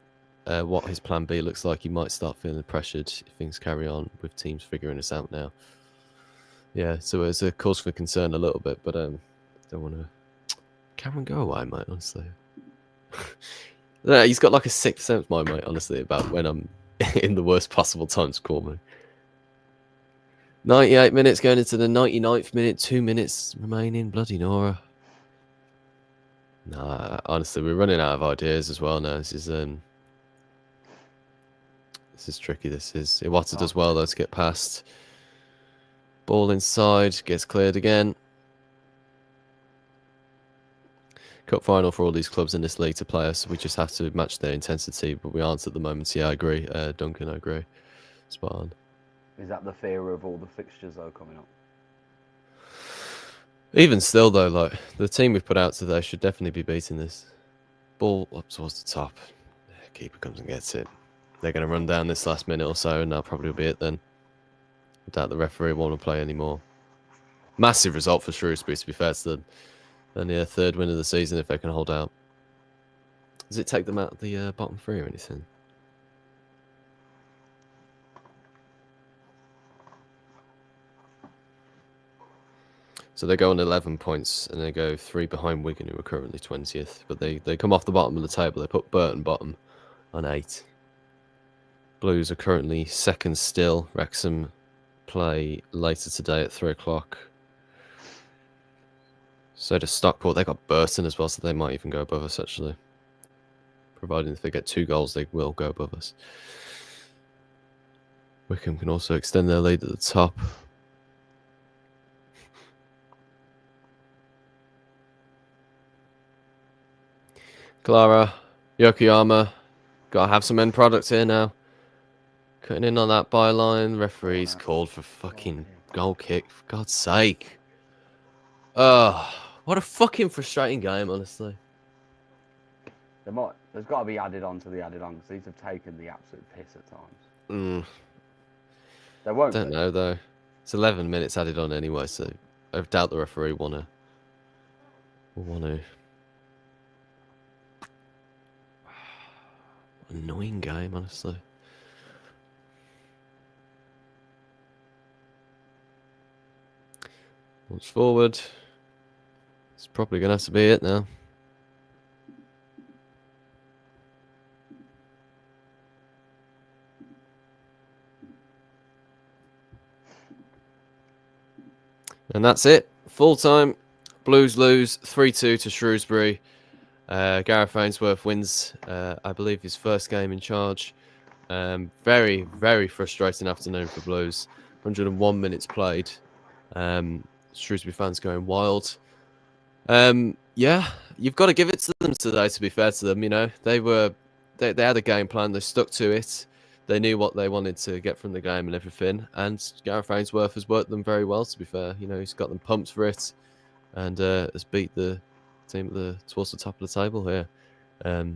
what his plan B looks like, he might start feeling pressured if things carry on with teams figuring this out now. Yeah, so it's a cause for concern a little bit, but don't want to. Cameron, go away, mate. Honestly, he's got like a sixth sense, my mate. Honestly, about when I'm in the worst possible time to call me. 98 minutes going into the 99th minute. 2 minutes remaining. Bloody Nora. Nah, honestly, we're running out of ideas as well now. This is tricky. This is Iwata does well though to get past. Ball inside, gets cleared again. Cup final for all these clubs in this league to play us. We just have to match their intensity, but we aren't at the moment. Yeah, I agree. Duncan, I agree. Spot on. Is that the fear of all the fixtures though coming up? Even still though, like the team we've put out today should definitely be beating this. Ball up towards the top. Keeper comes and gets it. They're going to run down this last minute or so, and that'll probably be it then. I doubt the referee won't want to play anymore. Massive result for Shrewsbury, to be fair to them. Only a third win of the season if they can hold out. Does it take them out of the bottom 3 or anything? So they go on 11 points and they go 3 behind Wigan, who are currently 20th. But they come off the bottom of the table. They put Burton bottom on 8. Blues are currently 2nd still. Wrexham play later today at 3 o'clock. So does Stockport. They got Burton as well, so they might even go above us actually. Providing if they get 2 goals, they will go above us. Wickham can also extend their lead at the top. Clara, Yokoyama, gotta have some end products here now. Cutting in on that byline. Referee's called for fucking goal kick. For God's sake. Oh, What a fucking frustrating game, honestly. There's got to be added on to the added on, because these have taken the absolute piss at times. There won't Don't know, though. It's 11 minutes added on anyway, so I doubt the referee will want to. Annoying game, honestly. Once forward. It's probably going to have to be it now. And that's it. Full time. Blues lose 3-2 to Shrewsbury. Gareth Ainsworth wins, I believe, his first game in charge. Very, very frustrating afternoon for Blues. 101 minutes played. Shrewsbury fans going wild. Yeah, you've got to give it to them today, to be fair to them. You know, they had a game plan. They stuck to it. They knew what they wanted to get from the game and everything. And Gareth Ainsworth has worked them very well, to be fair. You know, he's got them pumped for it and has beat the team towards the top of the table here. I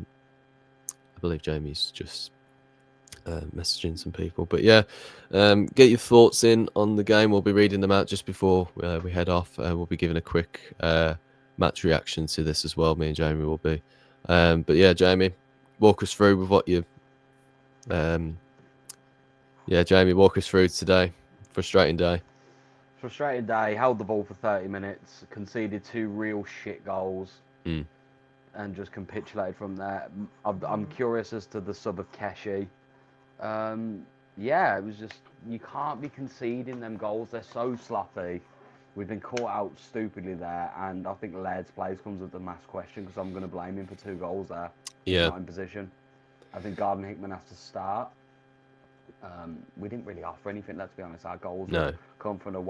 believe Jamie's just messaging some people. But yeah, get your thoughts in on the game. We'll be reading them out just before we head off. We'll be giving a quick match reaction to this as well. Me and Jamie will be. But yeah, Jamie, walk us through with what you... Jamie, walk us through today. Frustrating day. Frustrating day. Held the ball for 30 minutes. Conceded 2 real shit goals. And just capitulated from there. I'm curious as to the sub of Keshi. It was just... You can't be conceding them goals. They're so sloppy. We've been caught out stupidly there, and I think Laird's place comes with the mass question, because I'm going to blame him for 2 goals there. Yeah. He's not in position. I think Garden Hickman has to start. We didn't really offer anything, let's be honest. Our goals come from a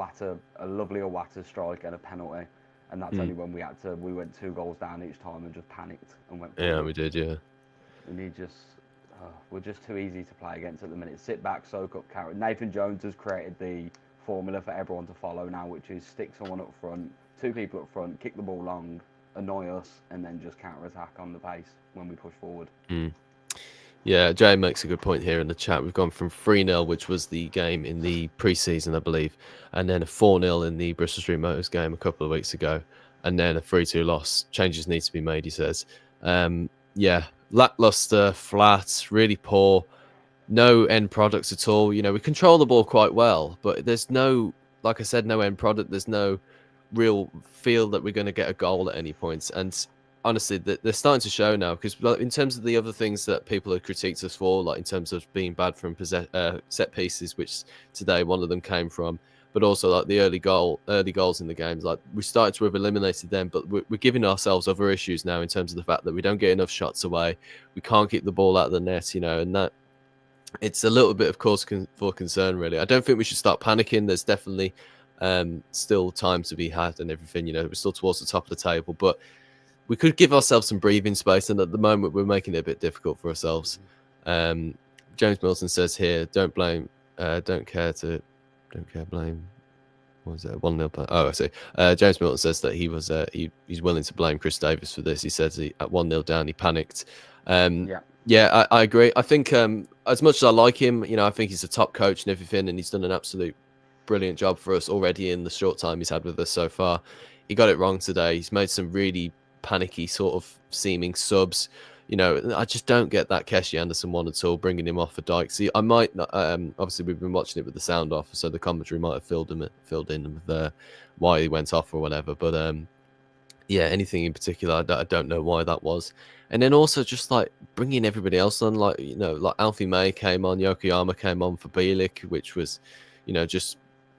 lovely Awata strike and a penalty, and that's only when we went 2 goals down each time and just panicked and went forward. Yeah, we did, yeah. We're just too easy to play against at the minute. Sit back, soak up carrot. Nathan Jones has created the formula for everyone to follow now, which is stick someone up front, 2 people up front, kick the ball long, annoy us, and then just counter-attack on the pace when we push forward. Yeah, Jay makes a good point here in the chat. We've gone from 3-0, which was the game in the pre-season, I believe, and then a 4-0 in the Bristol Street Motors game a couple of weeks ago, and then a 3-2 loss. Changes need to be made, he says. Lackluster, flat, really poor. No end products at all. You know, we control the ball quite well, but there's no, like I said, no end product. There's no real feel that we're going to get a goal at any point. And honestly, they're starting to show now, because in terms of the other things that people have critiqued us for, like in terms of being bad from set pieces, which today one of them came from, but also like the early goals in the games, like we started to have eliminated them, but we're giving ourselves other issues now in terms of the fact that we don't get enough shots away, we can't keep the ball out of the net, you know, and that it's a little bit of cause for concern, really. I don't think we should start panicking. There's definitely still time to be had and everything, you know, we're still towards the top of the table, but we could give ourselves some breathing space, and at the moment we're making it a bit difficult for ourselves. James Milton says here, don't blame, don't care, blame. What was it? 1-0. Oh, I see. James Milton says that he's willing to blame Chris Davies for this. He says at 1-0 down, he panicked. Yeah, I agree. I think as much as I like him, you know, I think he's a top coach and everything, and he's done an absolute brilliant job for us already in the short time he's had with us so far. He got it wrong today. He's made some really panicky sort of seeming subs. You know, I just don't get that Keshi Anderson one at all, bringing him off for Dyke. See, I might not, obviously we've been watching it with the sound off, so the commentary might have filled in with why he went off or whatever. But yeah, anything in particular, I don't know why that was. And then also just like bringing everybody else on, like, you know, like Alfie May came on, Yokoyama came on for Bielik, which was, you know, just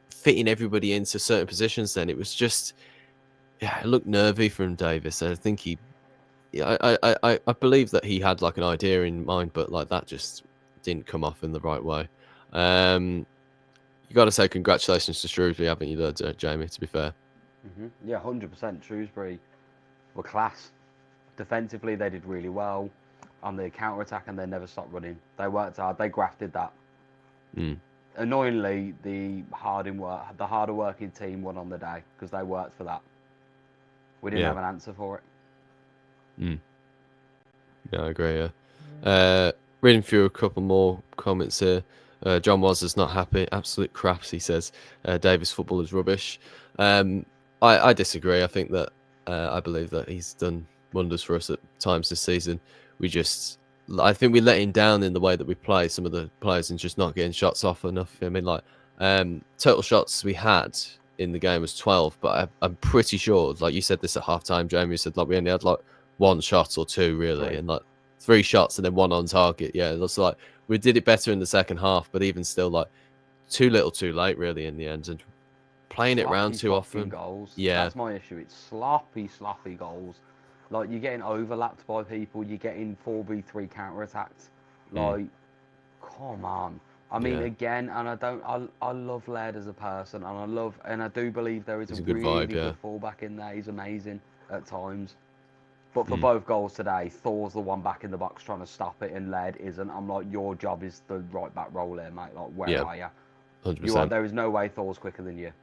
fitting everybody into certain positions. Then it was just, yeah, it looked nervy from Davis. I think I believe that he had like an idea in mind, but like that just didn't come off in the right way. You got to say congratulations to Shrewsbury, haven't you, Jamie, to be fair? Yeah, 100%. Shrewsbury were class. Defensively, they did really well on the counter-attack, and they never stopped running. They worked hard. They grafted that. Annoyingly, the harder working team won on the day, because they worked for that. We didn't have an answer for it. Yeah, I agree. Yeah. Reading through a couple more comments here. John was not happy. Absolute craps, he says. Davies football is rubbish. I disagree. I think that I believe that he's done wonders for us at times this season. I think we let him down in the way that we play some of the players and just not getting shots off enough. I mean, like total shots we had in the game was 12, but I'm pretty sure, like you said this at halftime, Jamie, you said like we only had like one shot or two really, and like 3 shots and then 1 on target. Yeah, that's like we did it better in the second half, but even still, like too little, too late, really in the end, and playing it round too often. Goals. Yeah, that's my issue. It's sloppy goals. Like you're getting overlapped by people. You're getting 4v3 counter attacks. Like, come on. I mean, again, and I love Laird as a person, and I do believe there is a good really vibe, good fullback in there. He's amazing at times. But for both goals today, Thor's the one back in the box trying to stop it, and Laird isn't. I'm like, your job is the right back role here, mate. Like, where are you? 100%. There is no way Thor's quicker than you.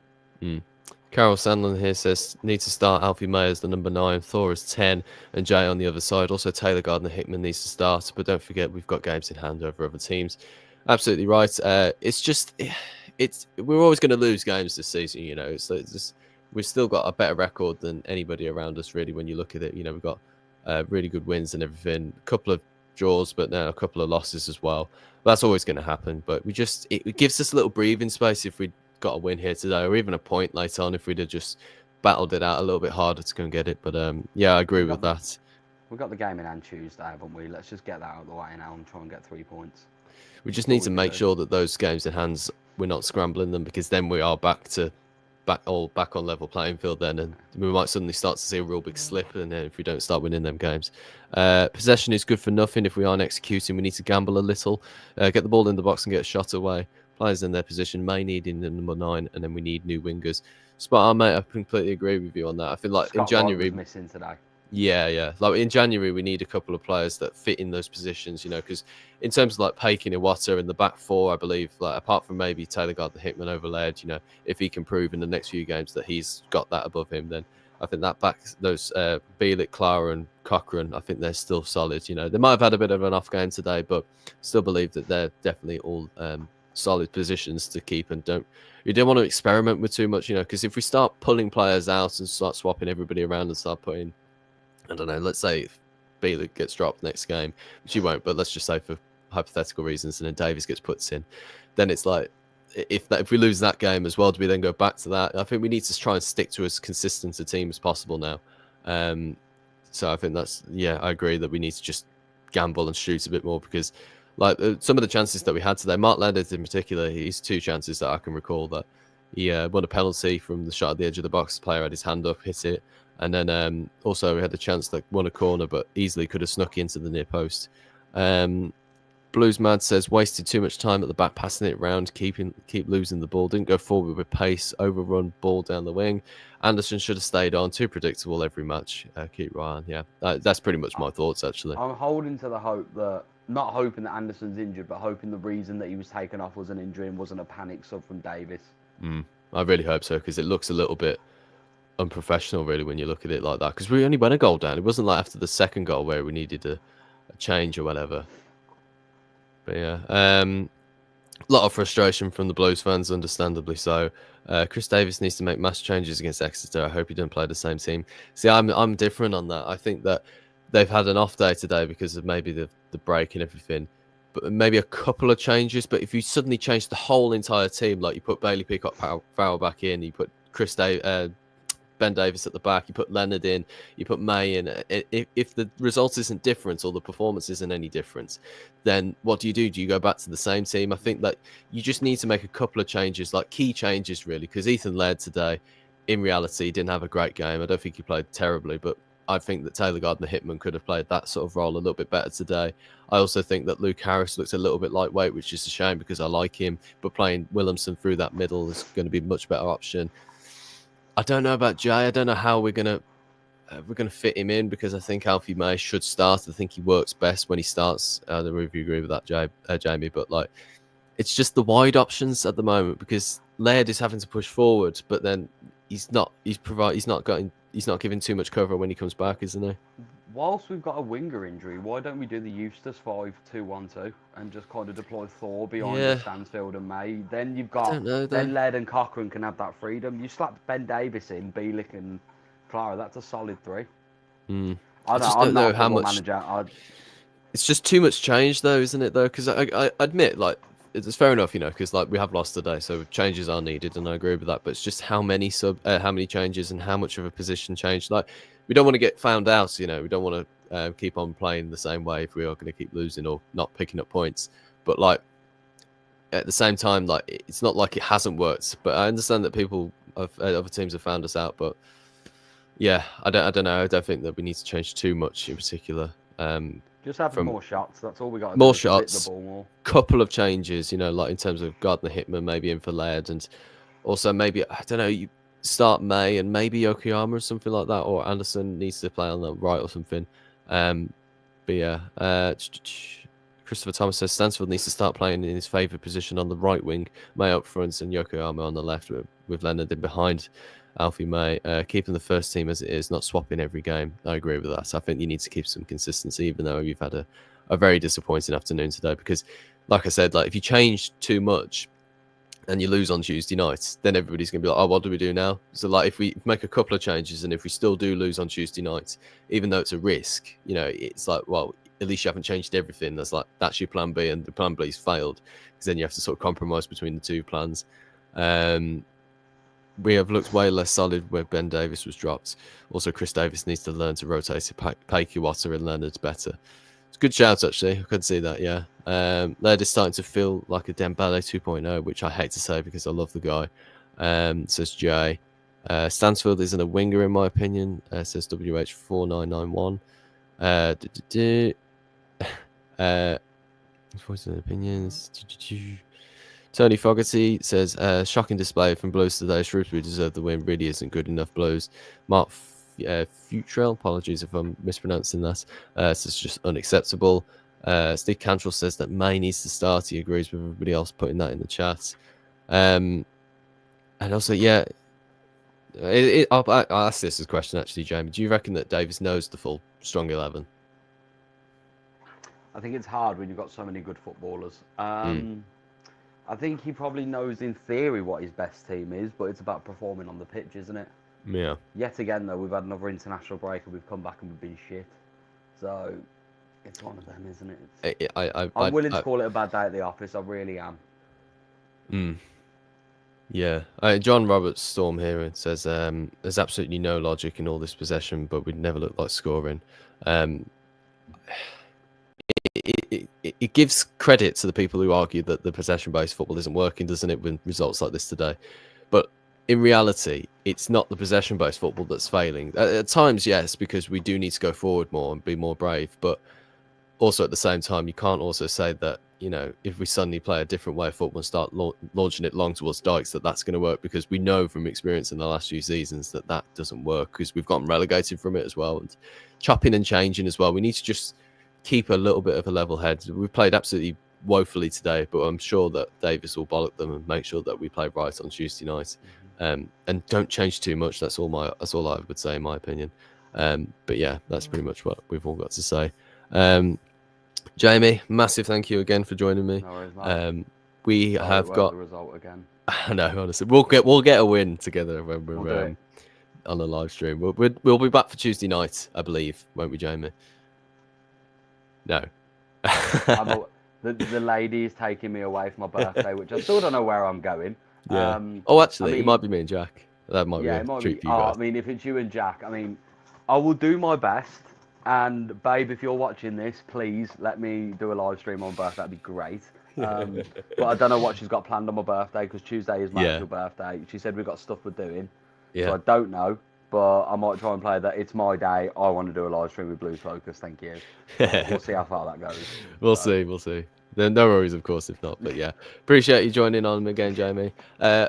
Carol Sandlin here says, need to start Alfie May as the number 9, Thor as 10, and Jay on the other side. Also, Taylor Gardner-Hickman needs to start, but don't forget we've got games in hand over other teams. Absolutely right. We're always going to lose games this season, you know. We've still got a better record than anybody around us, really, when you look at it. You know, we've got really good wins and everything, a couple of draws, but now a couple of losses as well. That's always going to happen, but it gives us a little breathing space if we got a win here today, or even a point later on if we'd have just battled it out a little bit harder to go and get it. But yeah, I agree with that. We've got the game in hand Tuesday, haven't we? Let's just get that out of the way now and try and get 3 points. We just need to make sure that those games in hands, we're not scrambling them, because then we are back on level playing field then, and we might suddenly start to see a real big slip, and then if we don't start winning them games. Possession is good for nothing if we aren't executing. We need to gamble a little, get the ball in the box and get a shot away. Players in their position may need in the number 9, and then we need new wingers. Spot on, mate. I completely agree with you on that. I feel like in January, was missing today. Yeah. Like in January, we need a couple of players that fit in those positions, you know, because in terms of like Pakin and Iwata in the back 4, I believe, like apart from maybe Taylor Gardner-Hickman over Laird, you know, if he can prove in the next few games that he's got that above him, then I think that those Bielik, Clara and Cochrane, I think they're still solid. You know, they might have had a bit of an off game today, but still believe that they're definitely all solid positions to keep, and you don't want to experiment with too much, you know, because if we start pulling players out and start swapping everybody around and start putting, I don't know, let's say if Bielik gets dropped next game, which he won't, but let's just say for hypothetical reasons, and then Davies gets put in, then it's like, if we lose that game as well, do we then go back to that? I think we need to try and stick to as consistent a team as possible now. So I think I agree that we need to just gamble and shoot a bit more, because like some of the chances that we had today, Mark Leonard in particular, he's 2 chances that I can recall that he won a penalty from the shot at the edge of the box. The player had his hand up, hit it, and then also we had a chance that won a corner, but easily could have snuck into the near post. Blues Mad says wasted too much time at the back, passing it around, keep losing the ball, didn't go forward with pace, overrun ball down the wing. Anderson should have stayed on, too predictable every match. Keep Ryan, yeah, that's pretty much my thoughts actually. I'm holding to the hope that, not hoping that Anderson's injured, but hoping the reason that he was taken off was an injury and wasn't a panic sub from Davis. I really hope so, because it looks a little bit unprofessional really when you look at it like that, because we only went a goal down. It wasn't like after the second goal where we needed a change or whatever. But yeah, a lot of frustration from the Blues fans, understandably so. Chris Davies needs to make mass changes against Exeter. I hope he doesn't play the same team. See, I'm different on that. I think that they've had an off day today because of maybe the break and everything, but maybe a couple of changes. But if you suddenly change the whole entire team, like you put Bailey Peacock Farrell back in, you put Ben Davis at the back, you put Leonard in, you put May in. If the result isn't different or the performance isn't any different, then what do? Do you go back to the same team? I think that you just need to make a couple of changes, like key changes really, because Ethan Laird today, in reality, didn't have a great game. I don't think he played terribly, but I think that Taylor Gardner-Hickman could have played that sort of role a little bit better today. I also think that Luke Harris looks a little bit lightweight, which is a shame because I like him, but playing Williamson through that middle is going to be a much better option. I don't know about Jay. I don't know how we're gonna fit him in, because I think Alfie May should start. I think he works best when he starts. I don't know if you agree with that, Jamie, but like it's just the wide options at the moment, because Laird is having to push forward, but then he's not he's not giving too much cover when he comes back, isn't he? Whilst we've got a winger injury, why don't we do the Eustace 5-2-1-2 and just kind of deploy Thor behind Stansfield and May? Then you've got then Laird and Cochrane can have that freedom. You slap Ben Davies in, Bielik and Clara. That's a solid 3. I just don't know how much. Manager. It's just too much change, though, isn't it? Though, because I admit, like, it's fair enough, because like we have lost today, so changes are needed, and I agree with that. But it's just how many changes and how much of a position change. Like, we don't want to get found out, We don't want to keep on playing the same way if we are going to keep losing or not picking up points. But like at the same time, like it's not like it hasn't worked. But I understand that people of other teams have found us out. But yeah, I don't know. I don't think that we need to change too much in particular. Just having more shots. That's all we got. More shots. Couple of changes, like in terms of Gardner Hitman maybe in for Laird, and also maybe I don't know. You start May and maybe Yokoyama or something like that, or Anderson needs to play on the right or something. But yeah, Christopher Thomas says Stansfield needs to start playing in his favoured position on the right wing, May up front and Yokoyama on the left with Leonard in behind Alfie May, keeping the first team as it is, not swapping every game. I agree with that. So I think you need to keep some consistency, even though you've had a very disappointing afternoon today. Because, like I said, like if you change too much and you lose on Tuesday night, then everybody's going to be like, oh, what do we do now? So, like, if we make a couple of changes and if we still do lose on Tuesday night, even though it's a risk, it's like, well, at least you haven't changed everything. That's your plan B, and the plan B's failed, because then you have to sort of compromise between the two plans. We have looked way less solid where Ben Davies was dropped. Also, Chris Davies needs to learn to rotate to Paikiwata and Leonard better. It's a good shout, actually. I could see that, yeah. Laird is starting to feel like a Dembele 2.0, which I hate to say because I love the guy, says Jay. Stansfield isn't a winger, in my opinion, says WH4991. Voice and opinions. Tony Fogarty says, shocking display from Blues today. Shrewsbury deserved the win. Really isn't good enough, Blues. Mark Futrell, apologies if I'm mispronouncing that, says just unacceptable. Steve Cantrell says that May needs to start. He agrees with everybody else putting that in the chat. And also, yeah, I'll ask this as a question, actually, Jamie. Do you reckon that Davies knows the full strong 11? I think it's hard when you've got so many good footballers. I think he probably knows in theory what his best team is, but it's about performing on the pitch, isn't it? Yeah. Yet again, though, we've had another international break and we've come back and we've been shit. So it's one of them, isn't it? I'm willing to call it a bad day at the office. I really am. Yeah. John Roberts Storm here says there's absolutely no logic in all this possession, but we'd never look like scoring. It gives credit to the people who argue that the possession-based football isn't working, doesn't it, with results like this today? But in reality, it's not the possession-based football that's failing. At times, yes, because we do need to go forward more and be more brave. But also at the same time, you can't also say that, if we suddenly play a different way of football and start launching it long towards Dykes, that's going to work, because we know from experience in the last few seasons that doesn't work, because we've gotten relegated from it as well. And chopping and changing as well. We need to just keep a little bit of a level head. We've played absolutely woefully today, but I'm sure that Davis will bollock them and make sure that we play right on Tuesday night. And don't change too much. That's all I would say, in my opinion. But yeah, that's pretty much what we've all got to say. Jamie, massive thank you again for joining me. No worries, we have got the result again. I know, honestly, we'll get a win together when we're on a live stream. We'll be back for Tuesday night, I believe, won't we, Jamie? No. The lady is taking me away for my birthday, which I still don't know where I'm going. Yeah. Actually, it might be me and Jack. That might be a treat for you guys. I mean, if it's you and Jack, I will do my best. And babe, if you're watching this, please let me do a live stream on birthday. That'd be great. But I don't know what she's got planned on my birthday, because Tuesday is my actual birthday. She said we've got stuff we're doing. Yeah. So I don't know. But I might try and play that. It's my day. I want to do a live stream with Blues Focus. Thank you. We'll see how far that goes. We'll see. Then no worries, of course, if not. But yeah, appreciate you joining on again, Jamie.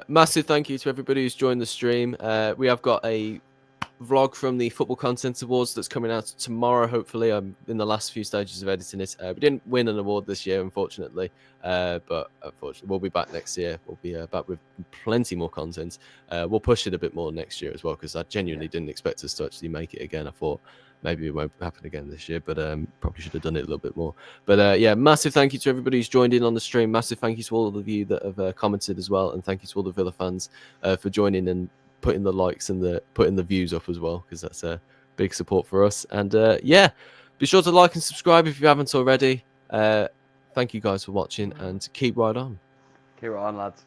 Massive thank you to everybody who's joined the stream. We have got a vlog from the Football Content Awards that's coming out tomorrow. Hopefully, I'm in the last few stages of editing it. We didn't win an award this year, unfortunately, but unfortunately, we'll be back next year. We'll be back with plenty more content. We'll push it a bit more next year as well, because I genuinely didn't expect us to actually make it again. I thought maybe it won't happen again this year, but probably should have done it a little bit more. But yeah, massive thank you to everybody who's joined in on the stream. Massive thank you to all of you that have commented as well, and thank you to all the Villa fans for joining and putting the likes and putting the views up as well, because that's a big support for us. And yeah, be sure to like and subscribe if you haven't already. Thank you guys for watching, and keep right on. Keep right on, lads.